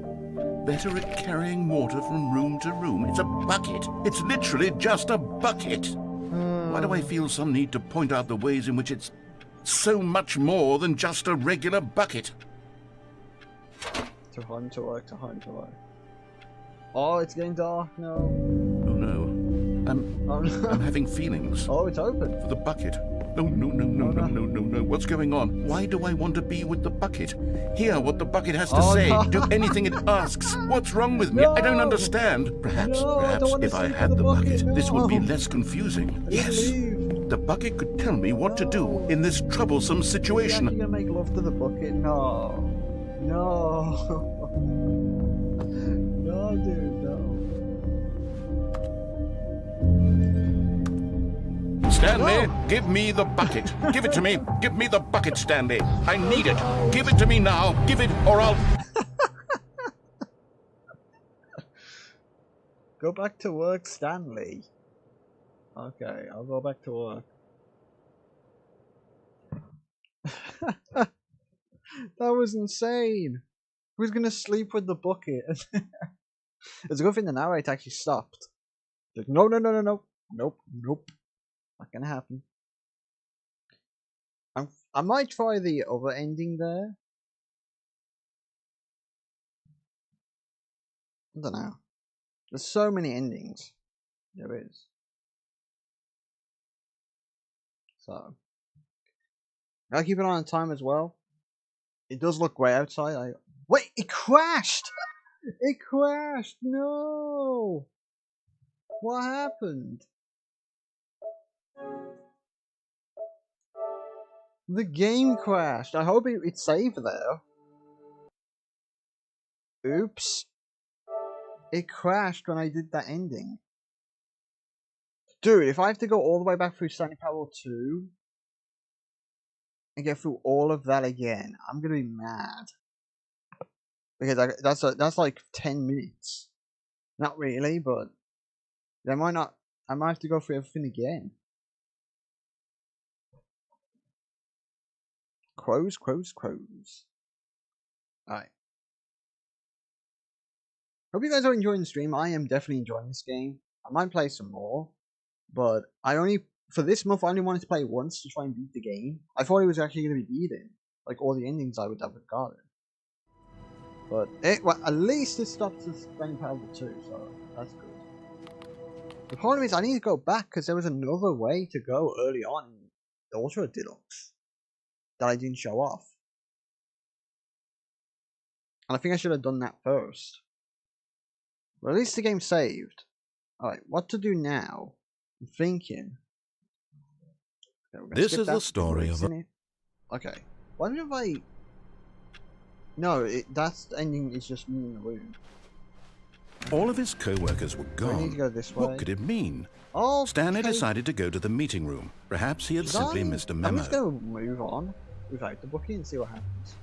Better at carrying water from room to room. It's a bucket. It's literally just a bucket. Why do I feel some need to point out the ways in which it's so much more than just a regular bucket? To home to work, to home to work. Oh, it's getting dark now. Oh no. I'm having feelings. Oh, it's open. For the bucket. No. What's going on? Why do I want to be with the bucket? Hear what the bucket has to say. No. Do anything it asks. What's wrong with me? No. I don't understand. Perhaps if I had the bucket, this would be less confusing. Yes. The bucket could tell me what to do in this troublesome situation. Are you gonna make love to the bucket? No. No. No, dude, no. Stanley, give me the bucket. Give it to me. Give me the bucket, Stanley. I need it. Give it to me now. Give it or I'll... Go back to work, Stanley. Okay, I'll go back to work. That was insane. Who's gonna sleep with the bucket? It's a good thing the narrator actually stopped. Like, no. Nope. Not gonna happen. I might try the other ending there. I don't know. There's so many endings. There is. So I'll keep it on time as well. It does look great outside. Wait, it crashed! It crashed! No! What happened? The game crashed. I hope it's saved there. Oops. It crashed when I did that ending. Dude, if I have to go all the way back through Stanley Parable 2 and get through all of that again, I'm gonna be mad. Because that's like 10 minutes. Not really, but I might have to go through everything again. Crows. Alright. Hope you guys are enjoying the stream. I am definitely enjoying this game. I might play some more. But for this month, I only wanted to play once to try and beat the game. I thought it was actually going to be beaten. Like all the endings I would have gotten. But at least it stops the Stanley Parable 2, so that's good. The problem is I need to go back because there was another way to go early on in the Ultra Deluxe that I didn't show off. And I think I should have done that first. But at least the game's saved. Alright, what to do now? I'm thinking. Okay, This is the story of Okay. Why don't I... No, that ending is just me in the room. all of his co-workers were Do I need gone. to go this way? What could it mean? Oh, Stanley decided to go to the meeting room. Perhaps he had simply missed a I'm memo. just going to move on without the bookie and see what happens.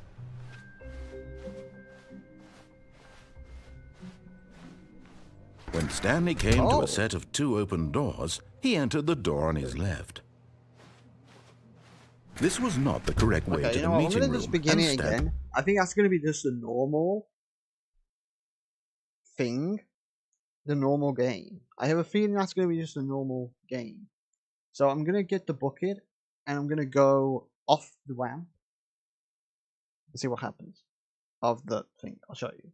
When Stanley came to Oh. a set of 2 open doors, he entered the door on his left. This was not the correct way Okay, to you the know what? I'm meeting going to room. just begin and it again. I think that's going to be just the normal thing. The normal game. I have a feeling that's going to be just a normal game. So I'm going to get the bucket and I'm going to go off the ramp and see what happens of the thing. I'll show you.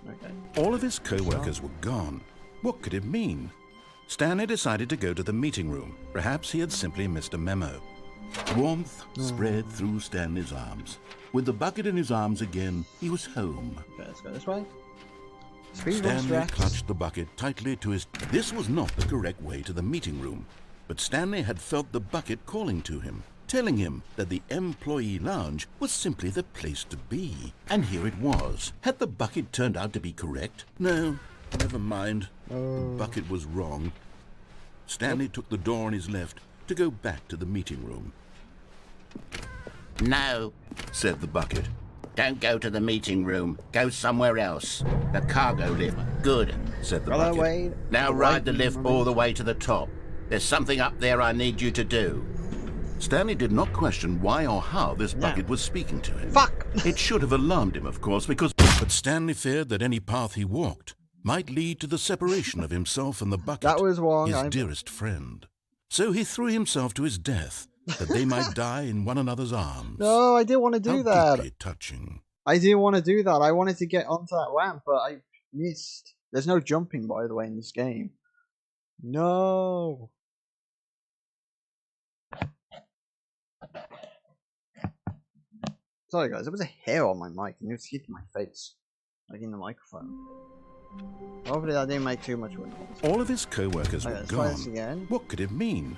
Okay. All of his co-workers were gone. What could it mean? Stanley decided to go to the meeting room. Perhaps he had simply missed a memo. Warmth spread through Stanley's arms. With the bucket in his arms again, he was home. Okay, let's go this way. Speed Stanley run clutched the bucket tightly to his... This was not the correct way to the meeting room, but Stanley had felt the bucket calling to him, telling him that the employee lounge was simply the place to be. And here it was. Had the bucket turned out to be correct? No, never mind. The bucket was wrong. Stanley took the door on his left to go back to the meeting room. No, Said the bucket. don't go to the meeting room. Go somewhere else. The cargo lift. Good. Said the Brother bucket. Wade. Now ride the lift all the way to the top. There's something up there I need you to do. Stanley did not question why or how this bucket was speaking to him. Fuck! It should have alarmed him, of course, because... But Stanley feared that any path he walked might lead to the separation of himself and the bucket, That was wrong. his dearest friend. So he threw himself to his death, that they might die in one another's arms. No, I didn't want to do How that. deeply touching. I didn't want to do that. I wanted to get onto that ramp, but I missed. There's no jumping, by the way, in this game. No. Sorry, guys. There was a hair on my mic, and it was hitting my face, like in the microphone. Hopefully, that didn't make too much of a noise. All of his co-workers Okay, were let's try this gone. again. What could it mean?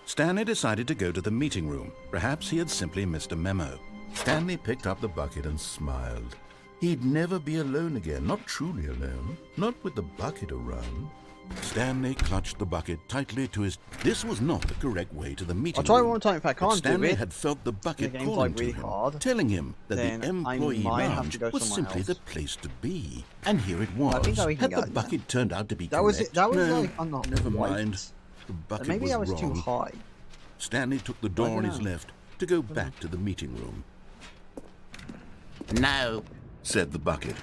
Stanley decided to go to the meeting room. Perhaps he had simply missed a memo. Stanley picked up the bucket and smiled. He'd never be alone again, not truly alone, not with the bucket around. Stanley clutched the bucket tightly to his... This was not the correct way to the meeting I'll try room. one more time if I But can't do Stanley it. had felt the bucket game's, calling like, really to him, hard, telling him that then the I employee might have lounge to go was somewhere simply else. the place to be. And here it was. I think we can Had the go bucket turned out to be That was correct? it. That was No, like on the never right. mind. The bucket Maybe was I was wrong. too high. Stanley took the door don't on his know. left to go back to the meeting room. No, Said the bucket.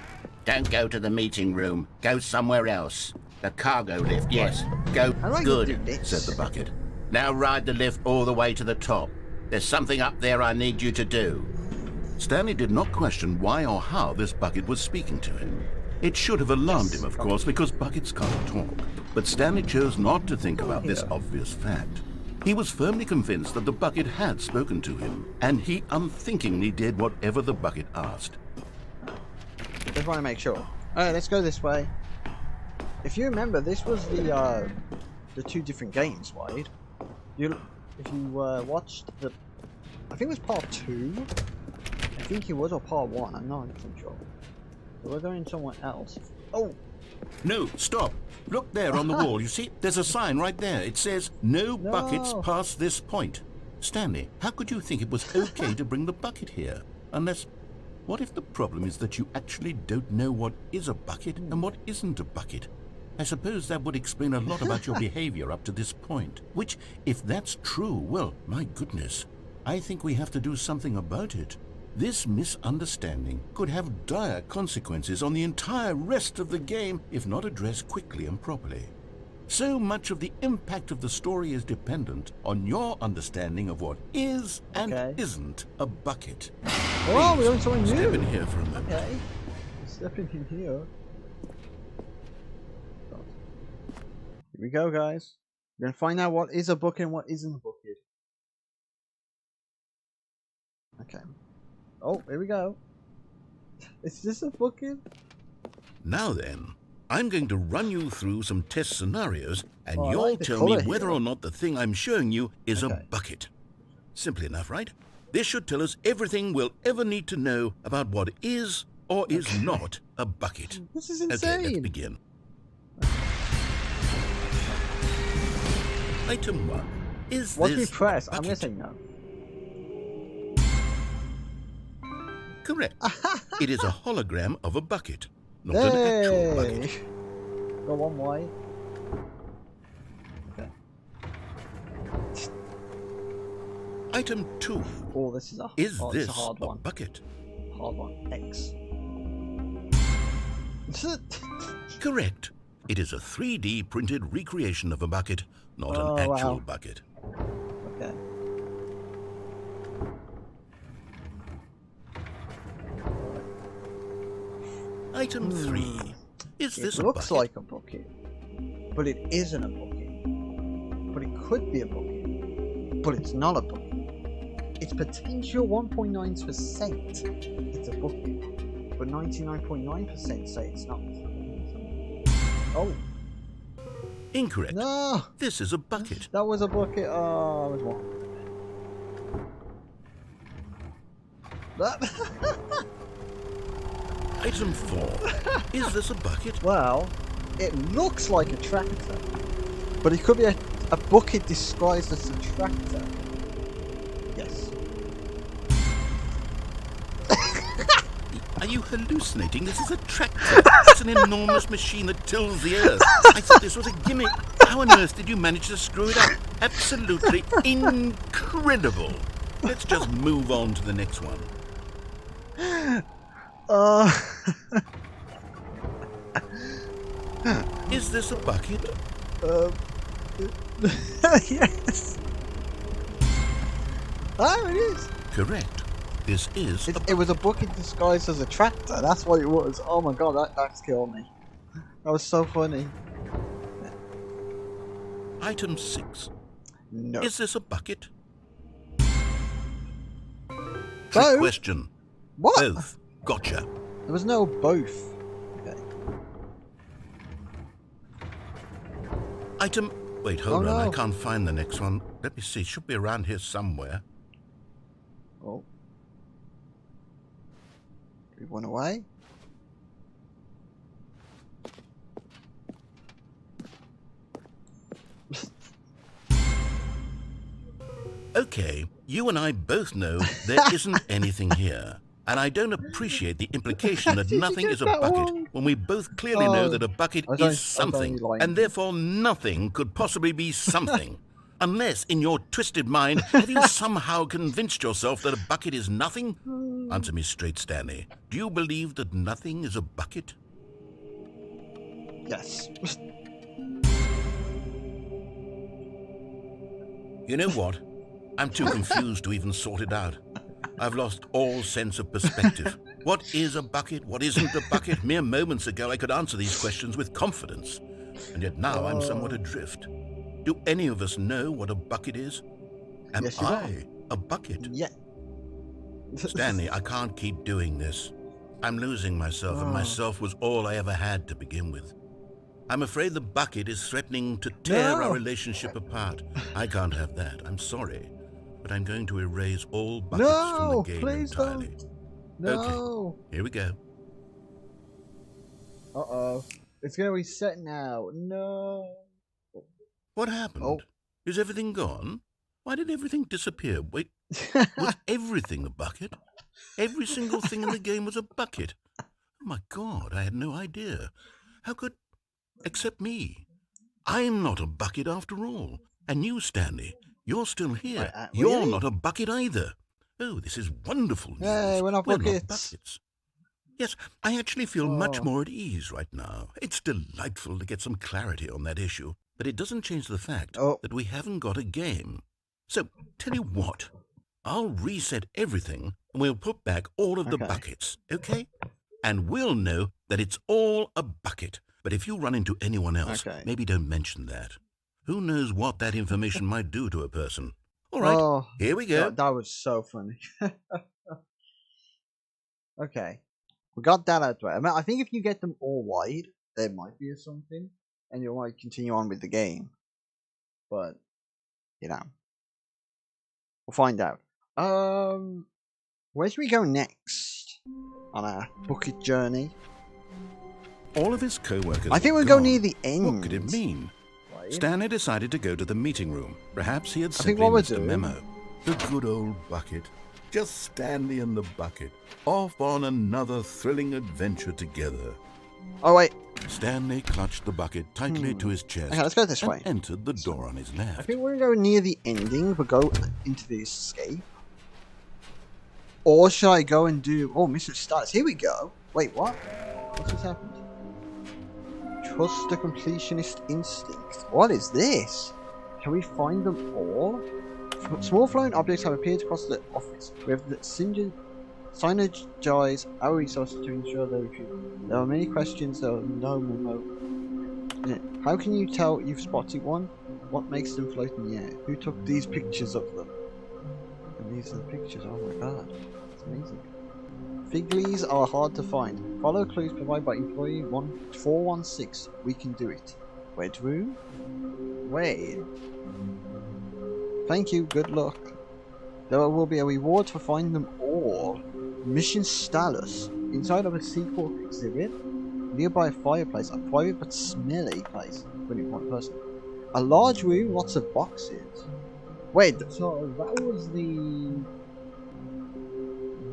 don't go to the meeting room. Go somewhere else. The cargo lift, yes. Go. How do I do Good. this? Said the bucket. Now ride the lift all the way to the top. There's something up there I need you to do. Stanley did not question why or how this bucket was speaking to him. It should have alarmed him, of course, because buckets can't talk. But Stanley chose not to think about this obvious fact. He was firmly convinced that the bucket had spoken to him, and he unthinkingly did whatever the bucket asked. Just want to make sure. Alright, let's go this way. If you remember, this was the 2 different games, Wade. If you watched the... I think it was part 2. I think it was, or part 1. I'm not 100% sure. But we're going somewhere else. Oh! No, stop. Look there on the wall. You see, there's a sign right there. It says, no buckets No. past this point. Stanley, how could you think it was okay to bring the bucket here? Unless... What if the problem is that you actually don't know what is a bucket and what isn't a bucket? I suppose that would explain a lot about your behavior up to this point. Which, if that's true, well, my goodness, I think we have to do something about it. This misunderstanding could have dire consequences on the entire rest of the game if not addressed quickly and properly. So much of the impact of the story is dependent on your understanding of what is and isn't a bucket. Oh, we're doing something new! Step in here for a moment. Okay. Stepping in here. Here we go, guys. We're going to find out what is a bucket and what isn't a bucket. Okay. Oh, here we go. Is this a bucket? Now then, I'm going to run you through some test scenarios, and Oh, I you'll like the tell me colour whether here. or not the thing I'm showing you is a Okay. bucket. Simple enough, right? This should tell us everything we'll ever need to know about what is or is not a bucket. This is Okay, let's insane. begin. Item 1. Is What do we this press? a I'm gonna bucket? say no. Correct. It is a hologram of a bucket, not an actual bucket. Go one way. Okay. Item 2. Oh, this is a Is oh, this it's a hard one. bucket? Hard one. X. Correct. It is a 3D printed recreation of a bucket, not Oh, an actual wow. bucket. Okay. Item 3. Is this It a looks bucket? like a bucket, but it isn't a bucket. But it could be a bucket, but it's not a bucket. Its potential 1.9% it's a bucket, but 99.9% say it's not. Oh Incorrect. no! This is a bucket. That was a bucket. Oh, I was wrong. That. Item 4. Is this a bucket? Well, it looks like a tractor, but it could be a bucket disguised as a tractor. Yes. Are you hallucinating? This is a tractor. It's an enormous machine that tills the earth. I thought this was a gimmick. How on earth did you manage to screw it up? Absolutely incredible. Let's just move on to the next one. Is this a bucket? Yes. Oh, it is. Correct. This is It was a bucket disguised as a tractor. That's what it was. Oh my god, that's killed me. That was so funny. Item 6. No. Is this a bucket? Both? Trick question. What? Both. Gotcha. There was no both. Okay. Item... Wait, hold Oh, on. I no. can't find the next one. Let me see. It should be around here somewhere. Oh. We went away. Okay, you and I both know there isn't anything here. And I don't appreciate the implication that Did you nothing get is a that bucket one? when we both clearly know Oh, that a bucket I was is only something, lying. and therefore nothing could possibly be something. Unless, in your twisted mind, have you somehow convinced yourself that a bucket is nothing? Answer me straight, Stanley. Do you believe that nothing is a bucket? Yes. You know what? I'm too confused to even sort it out. I've lost all sense of perspective. What is a bucket? What isn't a bucket? Mere moments ago I could answer these questions with confidence. And yet now I'm somewhat adrift. Do any of us know what a bucket is? Am Yes, you I a bucket? Yeah. Stanley, I can't keep doing this. I'm losing myself, and myself was all I ever had to begin with. I'm afraid the bucket is threatening to tear No. our relationship apart. I can't have that. I'm sorry. But I'm going to erase all buckets from No, the game please entirely. don't. No. Here we go. Uh-oh. It's gonna reset now. No. What happened? Oh. Is everything gone? Why did everything disappear? Wait, was everything a bucket? Every single thing in the game was a bucket. Oh my God, I had no idea. How could... Except me. I'm not a bucket after all. And you, Stanley, you're still here. You're Really? not a bucket either. Oh, this is wonderful news. Hey, we're not buckets. buckets. Yes, I actually feel much Oh. more at ease right now. It's delightful to get some clarity on that issue. But it doesn't change the fact that we haven't got a game. So, tell you what. I'll reset everything and we'll put back all of the buckets, okay? And we'll know that it's all a bucket. But if you run into anyone else, maybe don't mention that. Who knows what that information might do to a person. All right, here we go. That was so funny. Okay. We got that out the way. I mean, I think if you get them all wide, there might be something. And you might continue on with the game. But, you know. We'll find out. Where should we go next? On our bucket journey? All of his co-workers I think were we'll go gone. near the end. What could it mean? right. Stanley decided to go to the meeting room. Perhaps he had think simply what we're missed a doing- memo. The good old bucket. Just Stanley and the bucket, off on another thrilling adventure together. Oh, wait. Stanley clutched the bucket tightly to his chest Okay, let's go this and way. entered the door on his I left. think we're going to go near the ending, but go into the escape. Or should I go and do... Oh, Mr. Stars. Here we go. Wait, what? What just happened? Trust the completionist instinct. What is this? Can we find them all? Small floating objects have appeared across the office. We have the synergize our resources to ensure they retrieve. There are many questions, there are no memo. How can you tell you've spotted one? What makes them float in the air? Who took these pictures of them? And these are the pictures, oh my god. It's amazing. Figlies are hard to find. Follow clues provided by employee 416. We can do it. Wait, room? Wait. Thank you, good luck. There will be a reward for finding them all. Mission status. Inside of a sequel exhibit. Nearby a fireplace. A private but smelly place. Only one person. A large room, lots of boxes. Wait, so that was the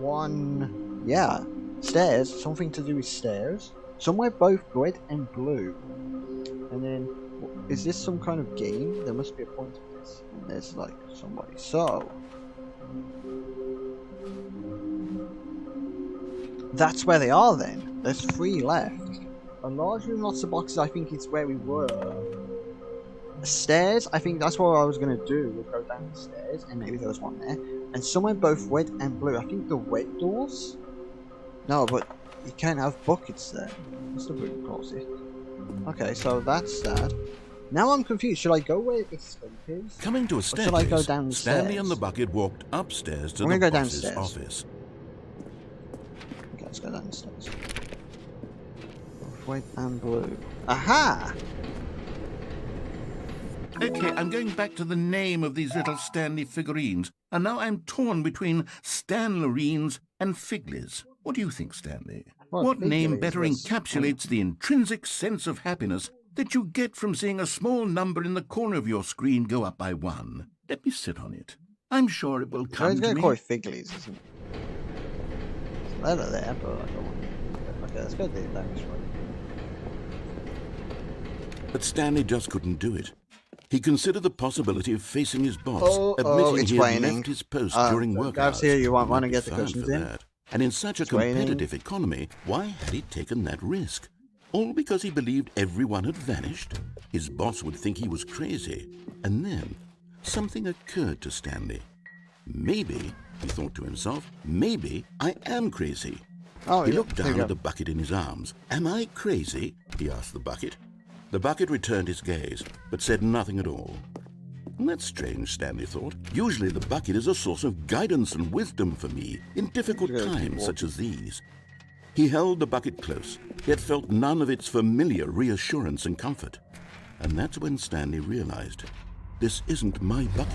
one... Yeah. Stairs. Something to do with stairs. Somewhere both red and blue. And then... Is this some kind of game? There must be a point to this. And there's like somebody. So... That's where they are then. There's 3 left. A large room, lots of boxes, I think it's where we were. Stairs, I think that's what I was going to do. We'll go down the stairs, and maybe there was one there. And somewhere both red and blue. I think the red doors? No, but you can't have buckets there. Must have been close it. Okay, so that's that. Now I'm confused. Should I go where the escape is? Coming to a should I go staircase, downstairs? Stanley and the bucket walked upstairs to I'm the gonna go boss's downstairs. office. Okay, let's go down the stairs. White and blue. Aha! Okay, I'm going back to the name of these little Stanley figurines, and now I'm torn between Stanlerines and Figlies. What do you think, Stanley? Well, What name Figlies better was- encapsulates the intrinsic sense of happiness that you get from seeing a small number in the corner of your screen go up by 1? Let me sit on it. I'm sure it will So come he's to gonna me. call it Figlies, isn't it? There's a letter there, but I don't want to. Okay, let's go do that this way. But Stanley just couldn't do it. He considered the possibility of facing his boss, Oh, admitting it's he had raining. left his post Uh, during work Gav's hours. here, you won't He want to might get be the fined cushions for in. that. And in such a It's raining. competitive economy, why had he taken that risk? All because he believed everyone had vanished? His boss would think he was crazy. And then, something occurred to Stanley. Maybe, he thought to himself, maybe I am crazy. Oh, He yeah, looked there you down go. at the bucket in his arms. Am I crazy? He asked the bucket. The bucket returned his gaze, but said nothing at all. That's strange, Stanley thought. Usually the bucket is a source of guidance and wisdom for me in difficult Yeah, times such as these. He held the bucket close, yet felt none of its familiar reassurance and comfort. And that's when Stanley realized, this isn't my bucket.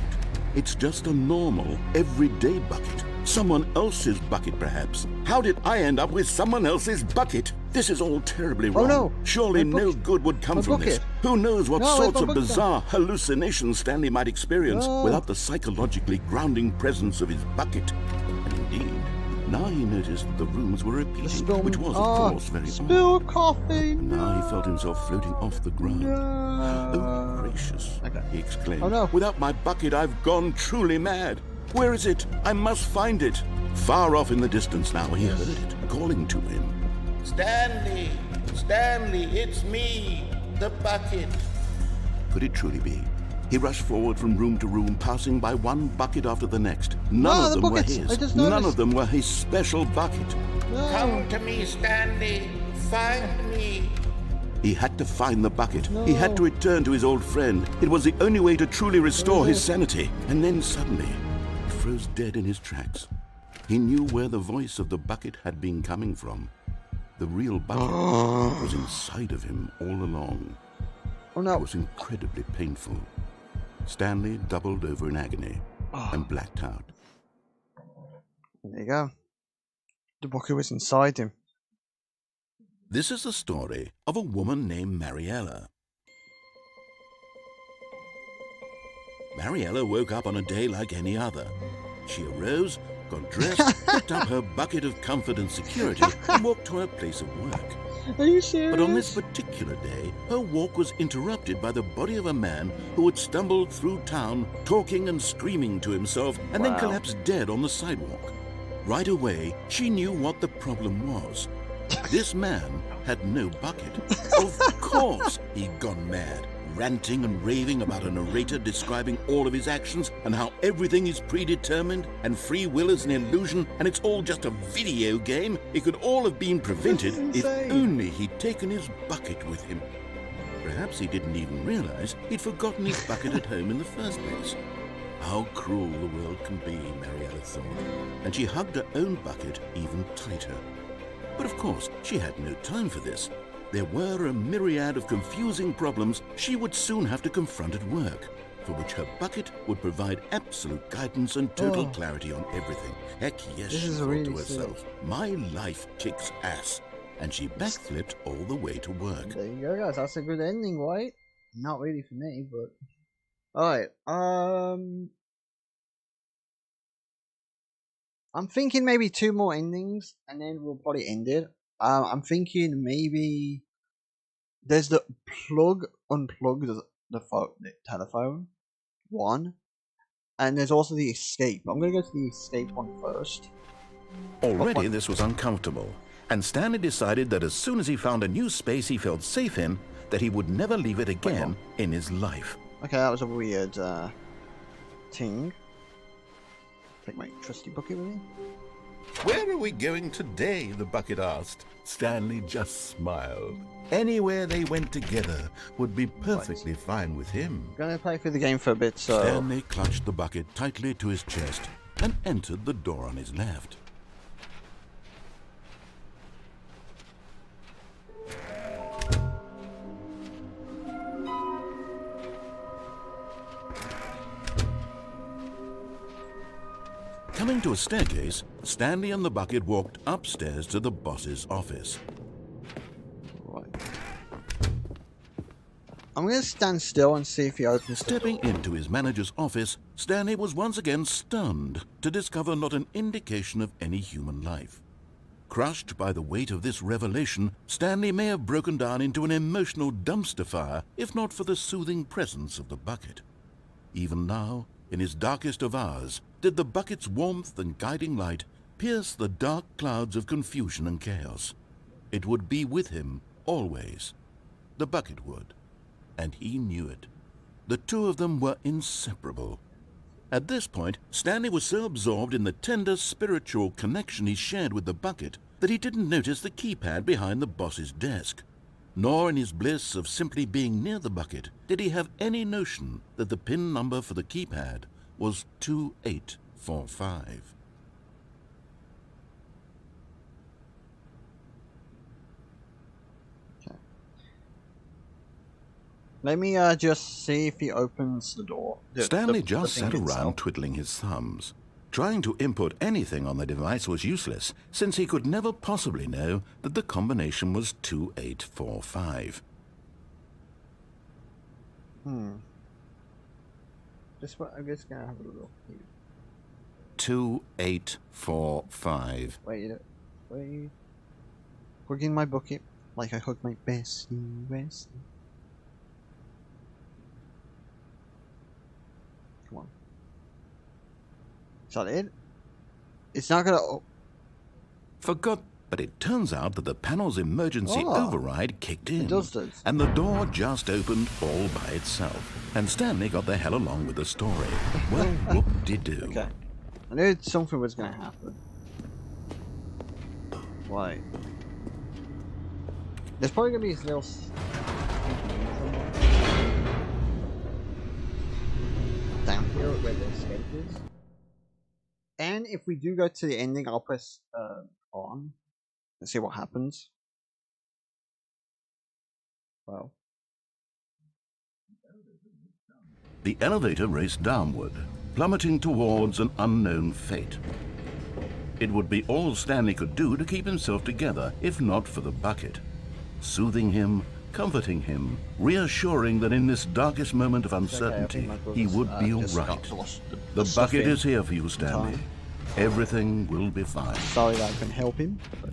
It's just a normal, everyday bucket. Someone else's bucket, perhaps. How did I end up with someone else's bucket? This is all terribly wrong. Oh, no. Surely My no bucket. good would come My from this. bucket. Who knows what No, sorts my of bucket. bizarre hallucinations Stanley might experience No. without the psychologically grounding presence of his bucket. And indeed, now he noticed that the rooms were repeating, which was, of course, very odd. Spill coffee! And now he felt himself floating off the ground. Oh, gracious, Okay. he exclaimed. Oh, no. Without my bucket, I've gone truly mad. Where is it? I must find it. Far off in the distance now, he heard it, calling to him. Stanley! Stanley, it's me, the bucket. Could it truly be? He rushed forward from room to room, passing by one bucket after the next. None Ah, of the them were buckets. I his. just None noticed. of them were his special bucket. No. Come to me, Stanley. Find me. He had to find the bucket. No. He had to return to his old friend. It was the only way to truly restore his sanity. And then suddenly, he froze dead in his tracks. He knew where the voice of the bucket had been coming from. The real bucket was inside of him all along. Oh It no. was incredibly painful. Stanley doubled over in agony and blacked out. There you go. The bucket was inside him. This is the story of a woman named Mariella. Mariella woke up on a day like any other. She arose, got dressed, picked up her bucket of comfort and security, and walked to her place of work. Are you serious? But on this particular day, her walk was interrupted by the body of a man who had stumbled through town, talking and screaming to himself, and then collapsed dead on the sidewalk. Right away, she knew what the problem was. This man had no bucket. Of course he'd gone mad, ranting and raving about a narrator describing all of his actions and how everything is predetermined and free will is an illusion and it's all just a video game. It could all have been prevented if only he'd taken his bucket with him. Perhaps he didn't even realize he'd forgotten his bucket at home in the first place. How cruel the world can be, Mariella thought, and she hugged her own bucket even tighter. But of course, she had no time for this. There were a myriad of confusing problems she would soon have to confront at work, for which her bucket would provide absolute guidance and total clarity on everything. Heck yes, she thought to herself, my life kicks ass. And she backflipped all the way to work. There you go, guys. That's a good ending, right? Not really for me, but... Alright, I'm thinking maybe 2 more endings, and then we'll probably end it. I'm thinking maybe there's the unplug the telephone, one, and there's also the escape. I'm gonna go to the escape one first. Already this was uncomfortable, and Stanley decided that as soon as he found a new space he felt safe in, that he would never leave it again in his life. Okay, that was a weird thing. Take my trusty bucket with me. Where are we going today? The bucket asked. Stanley just smiled. Anywhere they went together would be perfectly fine with him. I'm gonna play through the game for a bit, so... Stanley clutched the bucket tightly to his chest and entered the door on his left. Coming to a staircase, Stanley and the bucket walked upstairs to the boss's office. Right. I'm going to stand still and see if he opens the door. Stepping into his manager's office, Stanley was once again stunned to discover not an indication of any human life. Crushed by the weight of this revelation, Stanley may have broken down into an emotional dumpster fire if not for the soothing presence of the bucket. Even now, in his darkest of hours, did the bucket's warmth and guiding light pierce the dark clouds of confusion and chaos. It would be with him always. The bucket would, and he knew it. The two of them were inseparable. At this point, Stanley was so absorbed in the tender spiritual connection he shared with the bucket that he didn't notice the keypad behind the boss's desk. Nor in his bliss of simply being near the bucket did he have any notion that the PIN number for the keypad was 2845. Okay. Let me just see if he opens the door. Stanley just thing sat around itself. twiddling his thumbs. Trying to input anything on the device was useless, since he could never possibly know that the combination was 2845. I'm just gonna have a look. 2845. Wait. Hugging my bucket like I hug my bestie. Come on. Is that it? It's not gonna... Forgot, but it turns out that the panel's emergency override kicked in. It does this. And the door just opened all by itself. And Stanley got the hell along with the story. Well, whoop-de-doo. Okay. I knew something was gonna happen. Why? There's probably gonna be this little... down here where the escape is. And if we do go to the ending, I'll press on and see what happens. Well. The elevator raced downward, plummeting towards an unknown fate. It would be all Stanley could do to keep himself together, if not for the bucket. Soothing him, comforting him, reassuring that in this darkest moment of Okay, I uncertainty, think my he brother's, would be all just got right. lost The stuff bucket in is here for you, Stanley. time. Everything will be fine. Sorry that I couldn't help him. But...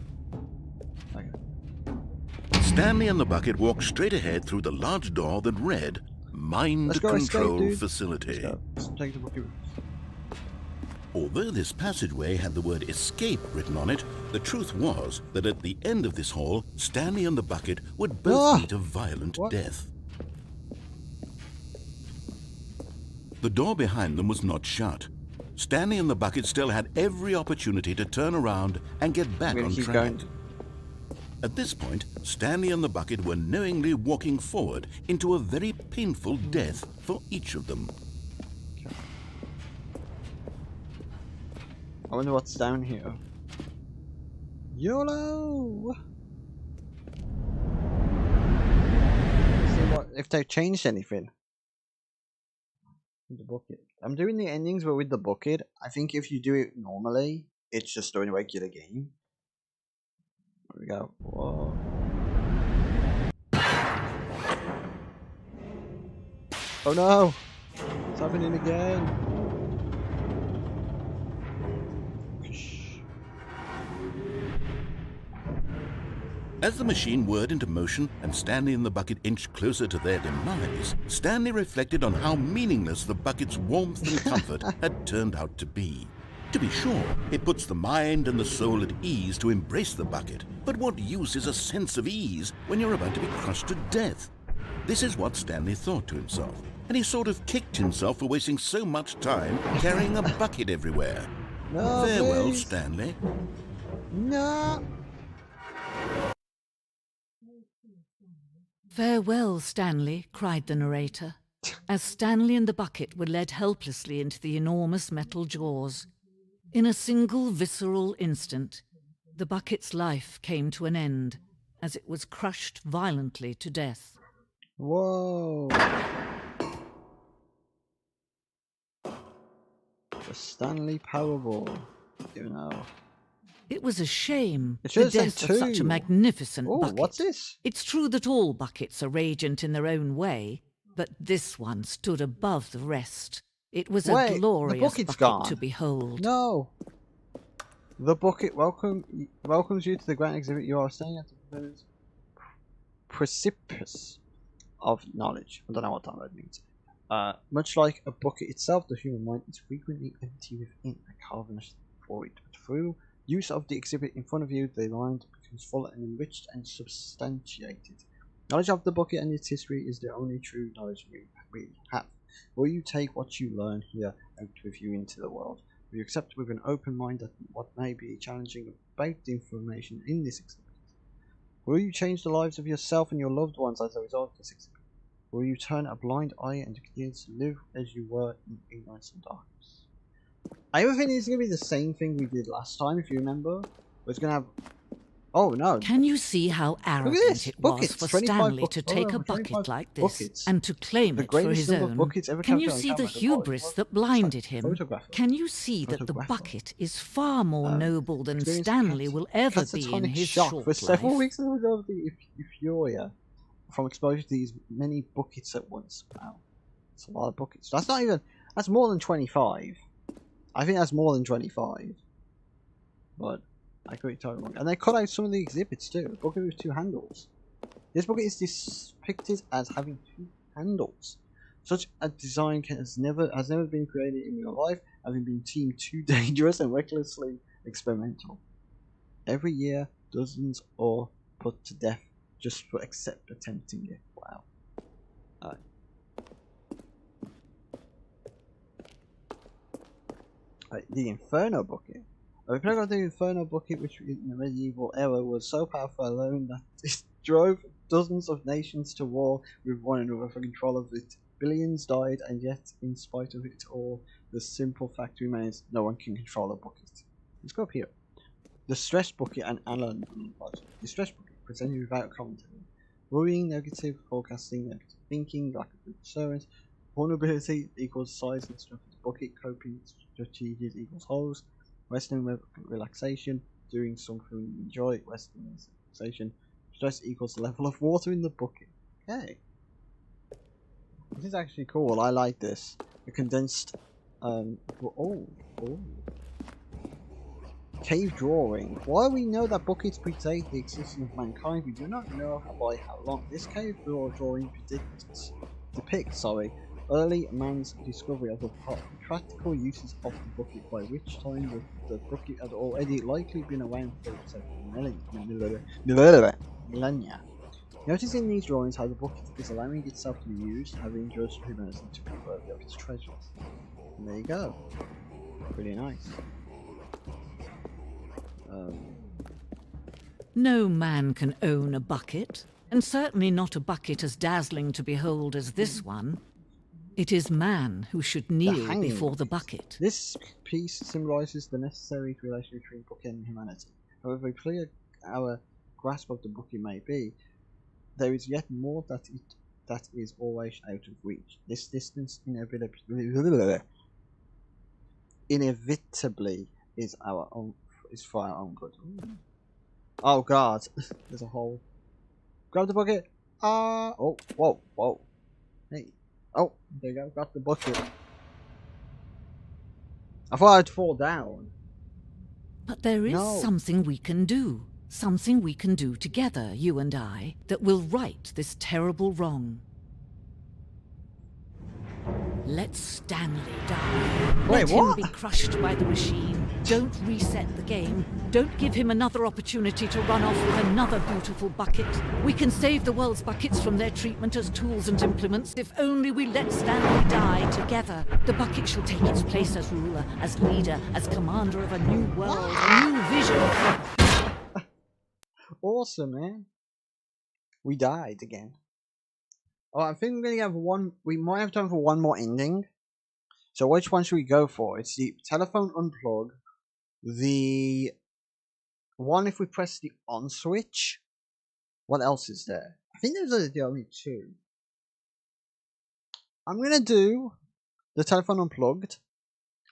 Okay. Stanley and the bucket walked straight ahead through the large door that read, Mind Let's go Control escape, dude. Facility. Let's take the bucket. Although this passageway had the word escape written on it, the truth was that at the end of this hall, Stanley and the bucket would both meet a violent death. The door behind them was not shut. Stanley and the bucket still had every opportunity to turn around and get back on track. Going. At this point, Stanley and the bucket were knowingly walking forward into a very painful death for each of them. I wonder what's down here. YOLO! See what if they've changed anything. With the bucket. I'm doing the endings, but with the bucket, I think if you do it normally, it's just doing a regular game. There we go. Whoa. Oh no! It's happening again. As the machine whirred into motion and Stanley and the bucket inched closer to their demise, Stanley reflected on how meaningless the bucket's warmth and comfort had turned out to be. To be sure, it puts the mind and the soul at ease to embrace the bucket, but what use is a sense of ease when you're about to be crushed to death? This is what Stanley thought to himself, and he sort of kicked himself for wasting so much time carrying a bucket everywhere. No, Farewell, please. Stanley. No! "Farewell, Stanley," cried the narrator, as Stanley and the bucket were led helplessly into the enormous metal jaws. In a single visceral instant, the bucket's life came to an end as it was crushed violently to death. Whoa! The Stanley Powerball. You know. It was a shame, It should the have sent death of such a two. magnificent Oh, bucket. what's this? It's true that all buckets are radiant in their own way, but this one stood above the rest. It was Wait, a the glorious bucket's bucket gone. to behold. No! The bucket welcomes you to the grand exhibit. You are staying at the precipice of knowledge. I don't know what that means. Much like a bucket itself, the human mind is frequently empty within a cavernous void. But through use of the exhibit in front of you, the mind becomes full and enriched and substantiated. Knowledge of the bucket and its history is the only true knowledge you really have. Will you take what you learn here out with you into the world? Will you accept with an open mind that what may be challenging about the information in this exhibit? Will you change the lives of yourself and your loved ones as a result of this exhibit? Will you turn a blind eye and continue to live as you were in ignorance and darkness? I have a feeling it's going to be the same thing we did last time, if you remember. It's going to have... Oh, no. Can you see how arrogant it was Buckets, for 25 Stanley buckets. to take Oh, a bucket 25 like this buckets. and to claim The it for greatest his number of own? buckets ever Can you captured on see the camera. hubris that blinded him? Photographer. Can you see that the Photographer. bucket is far more noble than Experienced Stanley will ever be in catatonic his shock short for several life? weeks of the euphoria from exposure to these many buckets at once. Wow, that's a lot of buckets. That's not even. That's more than 25. I think that's more than 25. But I could be totally wrong. And they cut out some of the exhibits too. A bucket with 2 handles. This bucket is depicted as having 2 handles. Such a design has never been created in real life, having been deemed too dangerous and recklessly experimental. Every year, dozens are put to death just for attempting it. Wow. The Inferno Bucket. We played on the Inferno Bucket, which in the medieval era was so powerful alone that it drove dozens of nations to war with one another for control of it. Billions died, and yet, in spite of it all, the simple fact remains: no one can control a bucket. Let's go up here. The Stress Bucket and Analyze. The Stress Bucket, presented without commentary. Worrying, negative forecasting, negative thinking, lack of insurance. Vulnerability equals size and strength of the bucket. Coping strategies equals holes. Western relaxation, doing something you enjoy. Western relaxation, stress equals the level of water in the bucket. Okay. This is actually cool. I like this. A condensed cave drawing. While we know that buckets predate the existence of mankind, we do not know by how long. This cave drawing depicts early man's discovery of the practical uses of the bucket, by which time the bucket had already likely been around for several millennia. Notice in these drawings how the bucket is allowing itself to be used, having just humanity to be worthy of its treasures. And there you go. Pretty nice. No man can own a bucket, and certainly not a bucket as dazzling to behold as this one. It is man who should kneel before the bucket. This piece symbolises the necessary relation between bucket and humanity. However clear our grasp of the bucket may be, there is yet more that is always out of reach. This distance inevitably is for our own good. Oh god, there's a hole. Grab the bucket. Oh, whoa. Hey. Oh, there you go. Got the bucket. I thought I'd fall down. But there is something we can do. Something we can do together, you and I, that will right this terrible wrong. Let Stanley die. Wait, Let him what? be crushed by the machine. Don't reset the game. Don't give him another opportunity to run off with another beautiful bucket. We can save the world's buckets from their treatment as tools and implements if only we let Stanley die together. The bucket shall take its place as ruler, as leader, as commander of a new world, a new vision. Awesome, man. We died again. Oh, I think we're gonna have one. We might have time for one more ending. So which one should we go for? It's the telephone unplug. The one if we press the on switch. What else is there? I think those are the only two. I'm gonna do the telephone unplugged.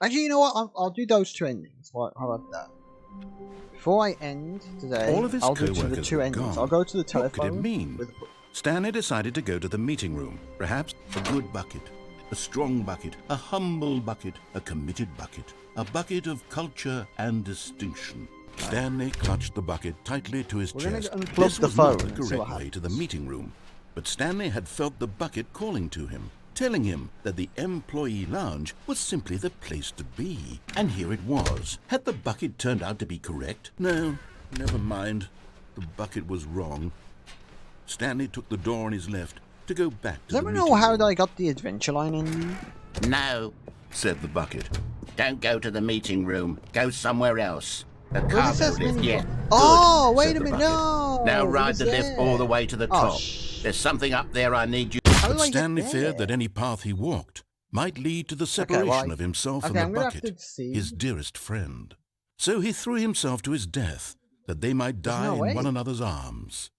Actually, you know what? I'll do those two endings. How about that? Before I end today, All of his I'll do co-workers the two were endings. gone. I'll go to the telephone. What could it mean? With Stanley decided to go to the meeting room. Perhaps A good bucket, a strong bucket, a humble bucket, a committed bucket, a bucket of culture and distinction. Stanley clutched the bucket tightly to his We're gonna chest. unplug This the was not phone the and see what correct way to the happens. meeting room, but Stanley had felt the bucket calling to him, telling him that the employee lounge was simply the place to be. And here it was. Had the bucket turned out to be correct? No, never mind. The bucket was wrong. Stanley took the door on his left to go back to Does the anyone meeting know how room. I got the adventure line in? No, Said the bucket. don't go to the meeting room. Go somewhere else. The Well, cargo this says lift, mini- yeah. Oh, Good, wait said a the minute, bucket. no! Now It ride was the lift there. all the way to the Oh, top. There's something up there I need you. How But do I get Stanley there? feared that any path he walked might lead to the separation well, of himself and okay, the I'm gonna have bucket, to see. his dearest friend. So he threw himself to his death, that they might There's die no in way. one another's arms.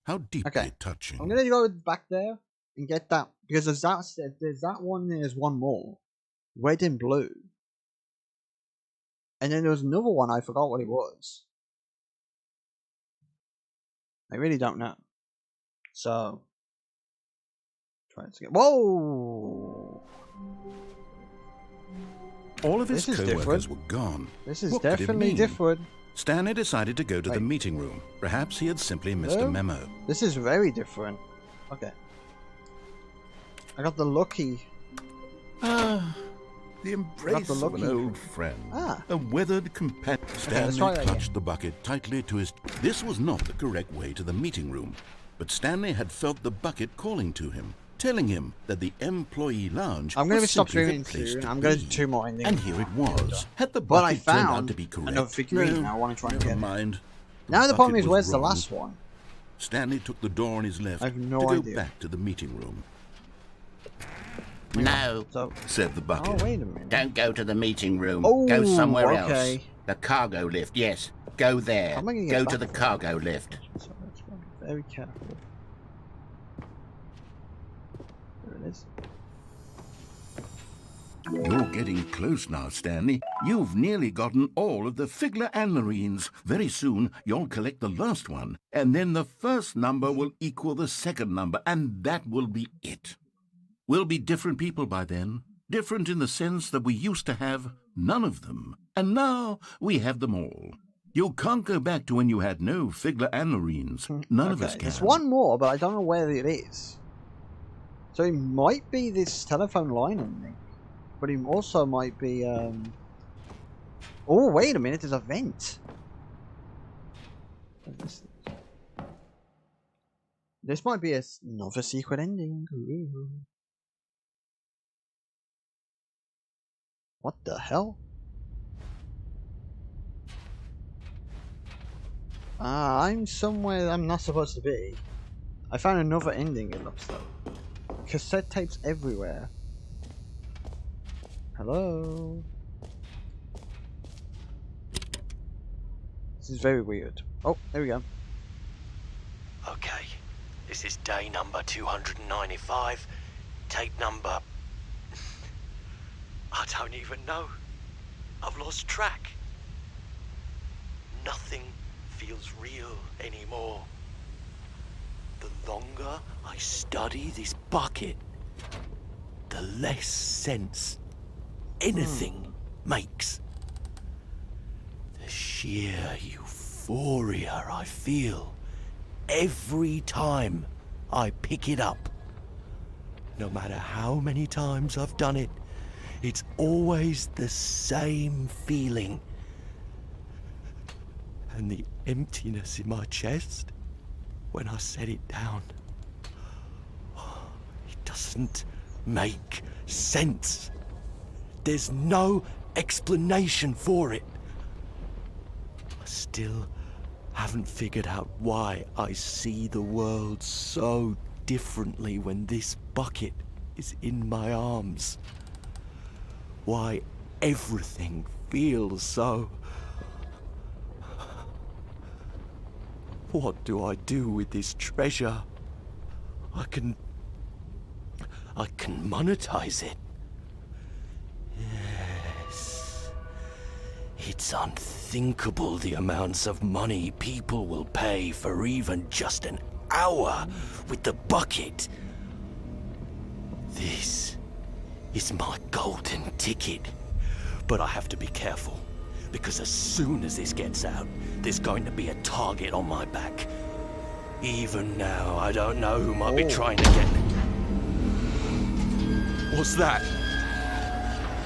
How deeply Okay, touching. I'm gonna go back there and get that because there's that one. There's one more, red and blue, and then there was another one. I forgot what it was. I really don't know. So, try to get. Whoa! all of his This is co-workers different. were gone. This is What could it definitely mean? different. Stanley decided to go to the Wait. meeting room. Perhaps he had simply missed a No. memo. This is very different. Okay. I got the lucky. Ah, the embrace of an lucky- old friend. Ah. A weathered companion. let's Stanley try that clutched the bucket tightly to his... This was not the correct way to the meeting room, but Stanley had felt the bucket calling to him, telling him that the employee lounge I'm gonna was stop simply the doing place two. to I'm gonna do be. two more endings. And here it was. Had the But I bucket turned out found to be correct? another figurine. No, Now I want to try and never get it. mind. Now the problem bucket is, was where's the wrong. last one? Stanley took the door on his left I have no to go idea. back to the meeting room. No, So, Said the bucket. oh wait a minute. don't go to the meeting room. Oh, go somewhere okay. else. The cargo lift, yes. Go there. How am I gonna get Go back to the there? cargo lift. So let's be very careful. There it is. You're getting close now, Stanley. You've nearly gotten all of the Figler Anmarines. Very soon, you'll collect the last one, and then the first number will equal the second number, and that will be it. We'll be different people by then. Different in the sense that we used to have none of them, and now we have them all. You can't go back to when you had no Figler Anmarines. None of us can. There's one more, but I don't know where it is. So it might be this telephone line ending. But he also might be, Oh, wait a minute, there's a vent. This might be another secret ending. Ooh. What the hell? I'm somewhere I'm not supposed to be. I found another ending, it looks like. Cassette tapes everywhere. Hello? This is very weird. Oh, there we go. Okay, this is day number 295, tape number... I don't even know. I've lost track. Nothing feels real anymore. The longer I study this bucket, the less sense anything makes. The sheer euphoria I feel every time I pick it up. No matter how many times I've done it, it's always the same feeling. And the emptiness in my chest when I set it down. It doesn't make sense. There's no explanation for it. I still haven't figured out why I see the world so differently when this bucket is in my arms. Why everything feels so... What do I do with this treasure? I can monetize it. Yes. It's unthinkable the amounts of money people will pay for even just an hour with the bucket. This is my golden ticket. But I have to be careful, because as soon as this gets out, there's going to be a target on my back. Even now, I don't know who might be trying to get me. What's that?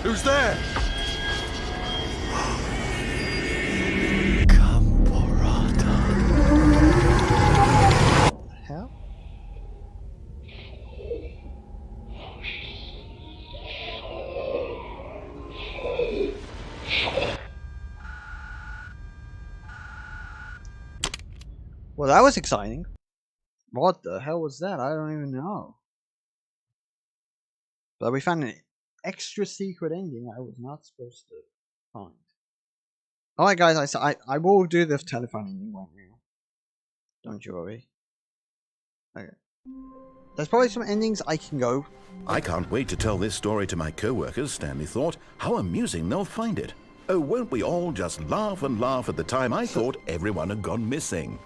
Who's there? Camporata. What the hell? Well, that was exciting. What the hell was that? I don't even know. But we found an extra secret ending I was not supposed to find. Alright guys, I will do the telephone ending right now. Don't you worry. Okay. There's probably some endings I can go. I can't wait to tell this story to my co-workers, Stanley thought. How amusing they'll find it. Oh, won't we all just laugh and laugh at the time I thought everyone had gone missing.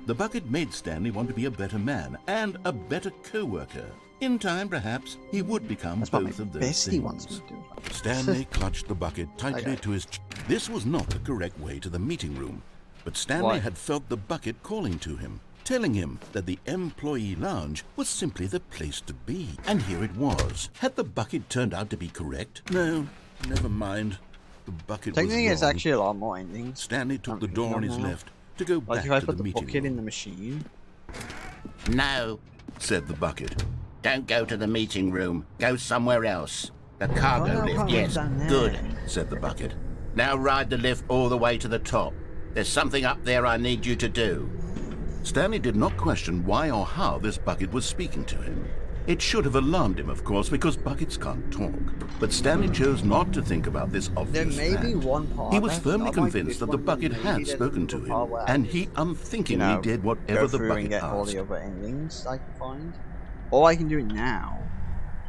The bucket made Stanley want to be a better man and a better co-worker. In time, perhaps, he would become both of those things. Stanley clutched the bucket tightly to his chest. This was not the correct way to the meeting room, but Stanley had felt the bucket calling to him, telling him that the employee lounge was simply the place to be. And here it was. Had the bucket turned out to be correct? No, never mind. The bucket was wrong. Technically, it's actually a lot more endings. Stanley took the door on his left to go back if I to put the the meeting bucket room. in the machine. No, Said the bucket. don't go to the meeting room. Go somewhere else. The cargo no, lift, can't yes. down there. Good. Said the bucket. Now ride the lift all the way to the top. There's something up there I need you to do. Stanley did not question why or how this bucket was speaking to him. It should have alarmed him, of course, because buckets can't talk. But Stanley chose not to think about this obvious There may be fact. one part. He was that's firmly not like convinced this that the one, bucket maybe had there's spoken to another part him, where and I he can, unthinkingly did whatever go the through and bucket get all asked. the other endings I can find. Or I can do it now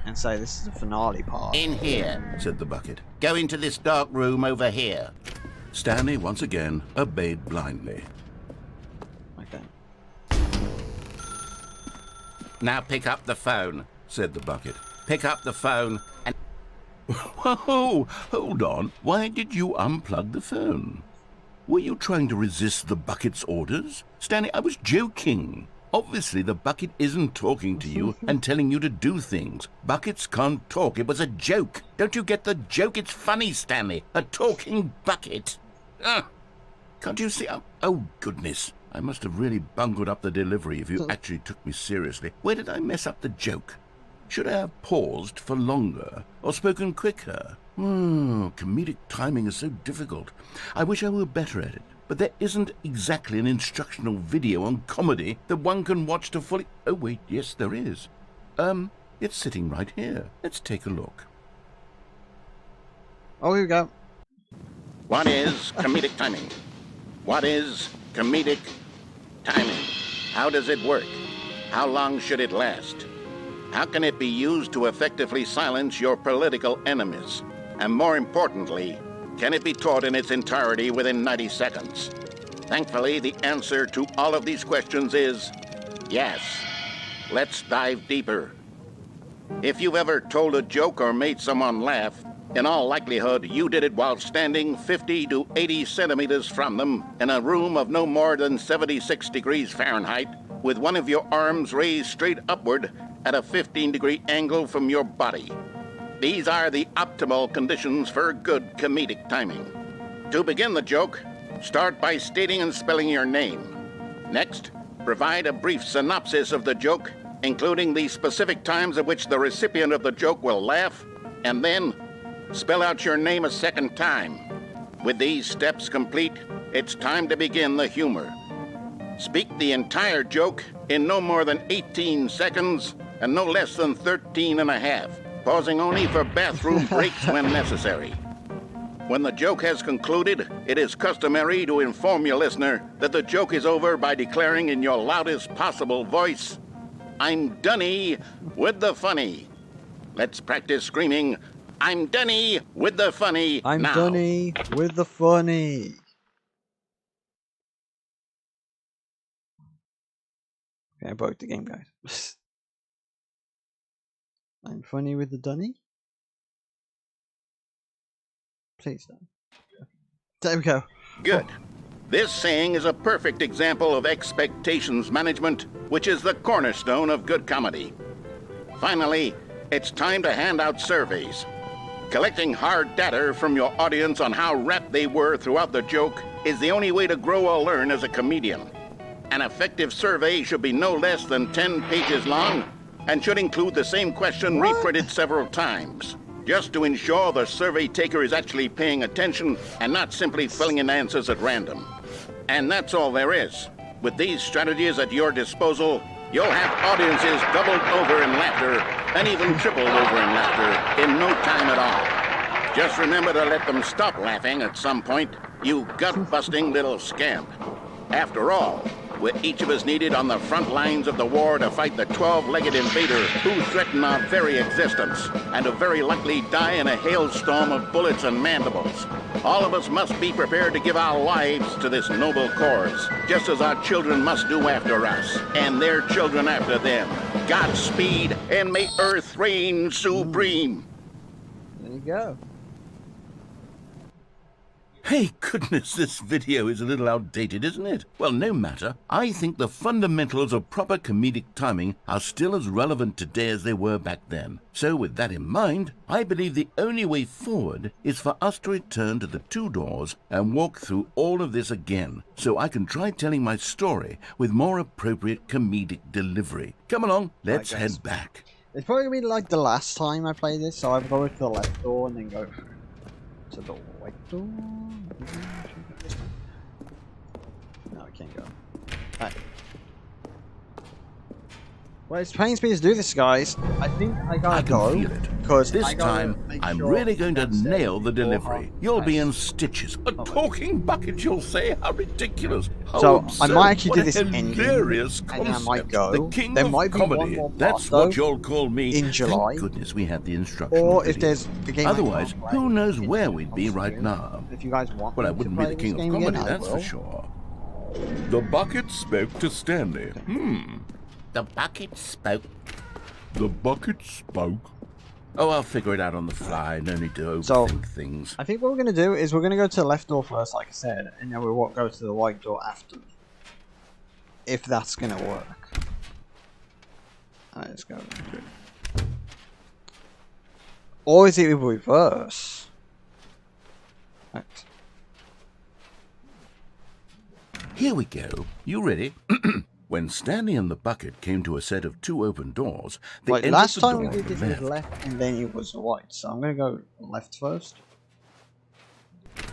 and say this is the finale part. In here, said the bucket. go into this dark room over here. Stanley once again obeyed blindly. Okay. Now pick up the phone. Said the bucket. Pick up the phone and... Whoa, hold on. Why did you unplug the phone? Were you trying to resist the bucket's orders? Stanley, I was joking. Obviously, the bucket isn't talking to you and telling you to do things. Buckets can't talk. It was a joke. Don't you get the joke? It's funny, Stanley. A talking bucket. Can't you see? Oh, goodness. I must have really bungled up the delivery if you actually took me seriously. Where did I mess up the joke? Should I have paused for longer or spoken quicker? Comedic timing is so difficult. I wish I were better at it. But there isn't exactly an instructional video on comedy that one can watch to fully... Oh, wait, yes, there is. It's sitting right here. Let's take a look. Oh, here we go. What is comedic timing? What is comedic timing? How does it work? How long should it last? How can it be used to effectively silence your political enemies? And more importantly, can it be taught in its entirety within 90 seconds? Thankfully, the answer to all of these questions is yes. Let's dive deeper. If you've ever told a joke or made someone laugh, in all likelihood, you did it while standing 50 to 80 centimeters from them in a room of no more than 76 degrees Fahrenheit, with one of your arms raised straight upward at a 15-degree angle from your body. These are the optimal conditions for good comedic timing. To begin the joke, start by stating and spelling your name. Next, provide a brief synopsis of the joke, including the specific times at which the recipient of the joke will laugh, and then spell out your name a second time. With these steps complete, it's time to begin the humor. Speak the entire joke in no more than 18 seconds and no less than 13 and a half, pausing only for bathroom breaks when necessary. When the joke has concluded, it is customary to inform your listener that the joke is over by declaring in your loudest possible voice, "I'm Dunny with the funny." Let's practice screaming, "I'm Dunny with the funny" I'm now. Dunny with the funny. Okay, I broke the game, guys. I'm funny with the Dunny. Please don't. There we go. Good. This saying is a perfect example of expectations management, which is the cornerstone of good comedy. Finally, it's time to hand out surveys. Collecting hard data from your audience on how rapt they were throughout the joke is the only way to grow or learn as a comedian. An effective survey should be no less than 10 pages long and should include the same question reprinted several times, just to ensure the survey taker is actually paying attention and not simply filling in answers at random. And that's all there is. With these strategies at your disposal, you'll have audiences doubled over in laughter and even tripled over in laughter in no time at all. Just remember to let them stop laughing at some point, you gut-busting little scamp. After all, we're each of us needed on the front lines of the war to fight the 12-legged invader who threaten our very existence and to very likely die in a hailstorm of bullets and mandibles. All of us must be prepared to give our lives to this noble cause, just as our children must do after us, and their children after them. Godspeed, and may Earth reign supreme. There you go. Hey, goodness, this video is a little outdated, isn't it? Well, no matter. I think the fundamentals of proper comedic timing are still as relevant today as they were back then. So with that in mind, I believe the only way forward is for us to return to the two doors and walk through all of this again, so I can try telling my story with more appropriate comedic delivery. Come along, let's head back. It's probably going to be like the last time I play this, so I've go to the left door and then go to the right door. No, I can't go. Right. Well, it pains me to do this, guys. I think I gotta go. feel it. Because This time, I'm really going to nail the delivery. You'll be in stitches. A talking bucket, you'll say? How ridiculous. How So, absurd. I might actually What do a this hilarious ending, and then I might concept. go. The king There of might be one comedy. more part, That's though, what you'll call me. in July. Thank goodness we had the instructional Or if video. there's a game Otherwise, I can't who play, knows it's where we'd be on right stream. now. If you guys want Well, I me to wouldn't be play the king this of game comedy, again, I that's for will. sure. The bucket spoke to Stanley. The bucket spoke. The bucket spoke. Oh, I'll figure it out on the fly. No need to overthink So, things. I think what we're going to do is we're going to go to the left door first, like I said, and then we'll go to the right door after. If that's going to work. Alright, let's go. Or is it reverse? Right. Here we go. You ready? When Stanley and the bucket came to a set of 2 open doors, they Right, entered last the time we door did on this the was left. left and then it was right, so I'm going to go left first.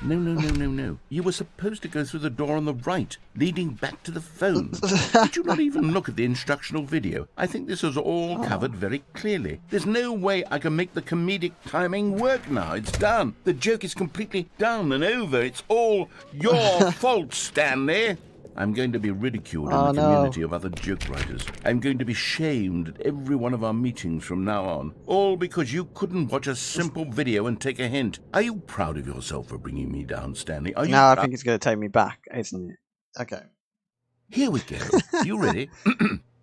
No. You were supposed to go through the door on the right, leading back to the phone. Did you not even look at the instructional video? I think this is all covered very clearly. There's no way I can make the comedic timing work now. It's done. The joke is completely done and over. It's all your fault, Stanley. I'm going to be ridiculed in the community of other joke writers. I'm going to be shamed at every one of our meetings from now on. All because you couldn't watch a simple video and take a hint. Are you proud of yourself for bringing me down, Stanley? Are you Now I proud? think it's going to take me back, isn't it? Okay. Here we go. You ready?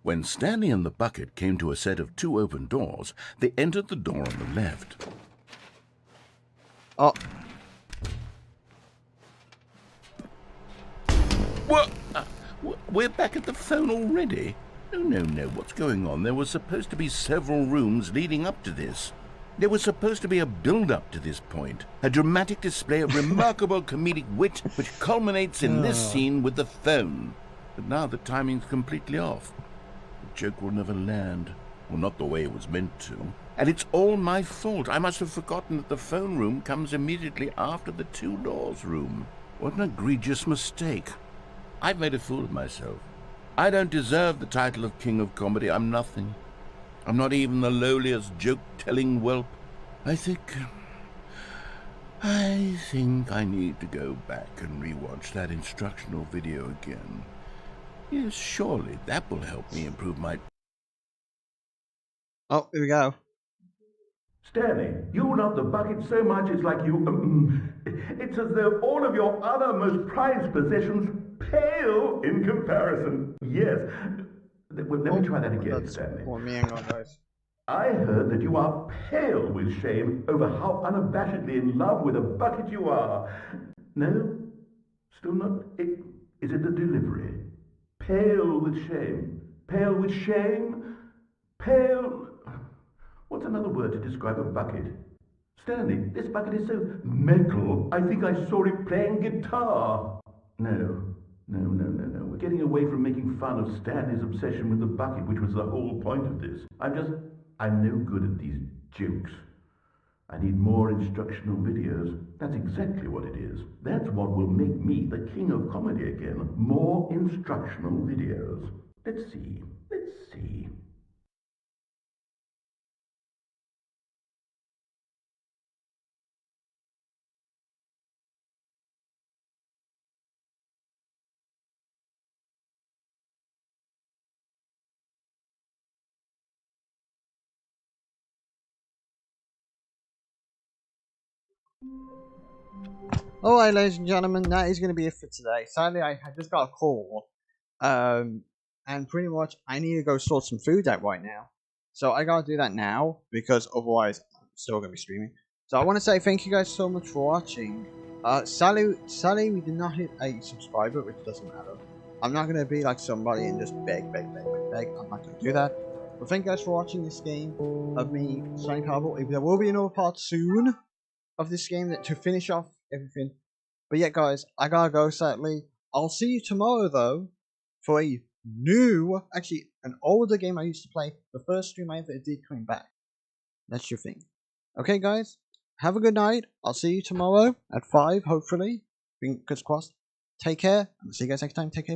When Stanley and the bucket came to a set of 2 open doors, they entered the door on the left. Oh, What? We're back at the phone already? No. What's going on? There were supposed to be several rooms leading up to this. There was supposed to be a build-up to this point. A dramatic display of remarkable comedic wit which culminates in this scene with the phone. But now the timing's completely off. The joke will never land. Well, not the way it was meant to. And it's all my fault. I must have forgotten that the phone room comes immediately after the 2 doors room. What an egregious mistake. I've made a fool of myself. I don't deserve the title of King of Comedy. I'm nothing. I'm not even the lowliest joke-telling whelp. I think I need to go back and rewatch that instructional video again. Yes, surely that will help me improve my... oh, here we go. Stanley, you love the bucket so much it's like you... it's as though all of your other most prized possessions pale in comparison. Yes. Well, let me try that again, That's Stanley. what me and God knows. I heard that you are pale with shame over how unabashedly in love with a bucket you are. No? Still not? Is it the delivery? Pale with shame. Pale with shame? Pale... What's another word to describe a bucket? Stanley, this bucket is so metal. I think I saw it playing guitar. No. We're getting away from making fun of Stanley's obsession with the bucket, which was the whole point of this. I'm no good at these jokes. I need more instructional videos. That's exactly what it is. That's what will make me the king of comedy again. More instructional videos. Let's see. Alright, ladies and gentlemen, that is going to be it for today. Sadly, I just got a call. And pretty much, I need to go sort some food out right now. So I gotta do that now, because otherwise, I'm still going to be streaming. So I want to say thank you guys so much for watching. Sadly, we did not hit a subscriber, which doesn't matter. I'm not going to be like somebody and just beg. I'm not going to do that. But thank you guys for watching this game of me, Stanley Carball. There will be another part soon of this game to finish off everything. But yeah, guys, I gotta go, sadly. I'll see you tomorrow, though, for a new, actually, an older game I used to play. The first stream I ever did coming back. That's your thing. Okay, guys, have a good night. I'll see you tomorrow at 5, hopefully. Fingers crossed. Take care, and I'll see you guys next time. Take care.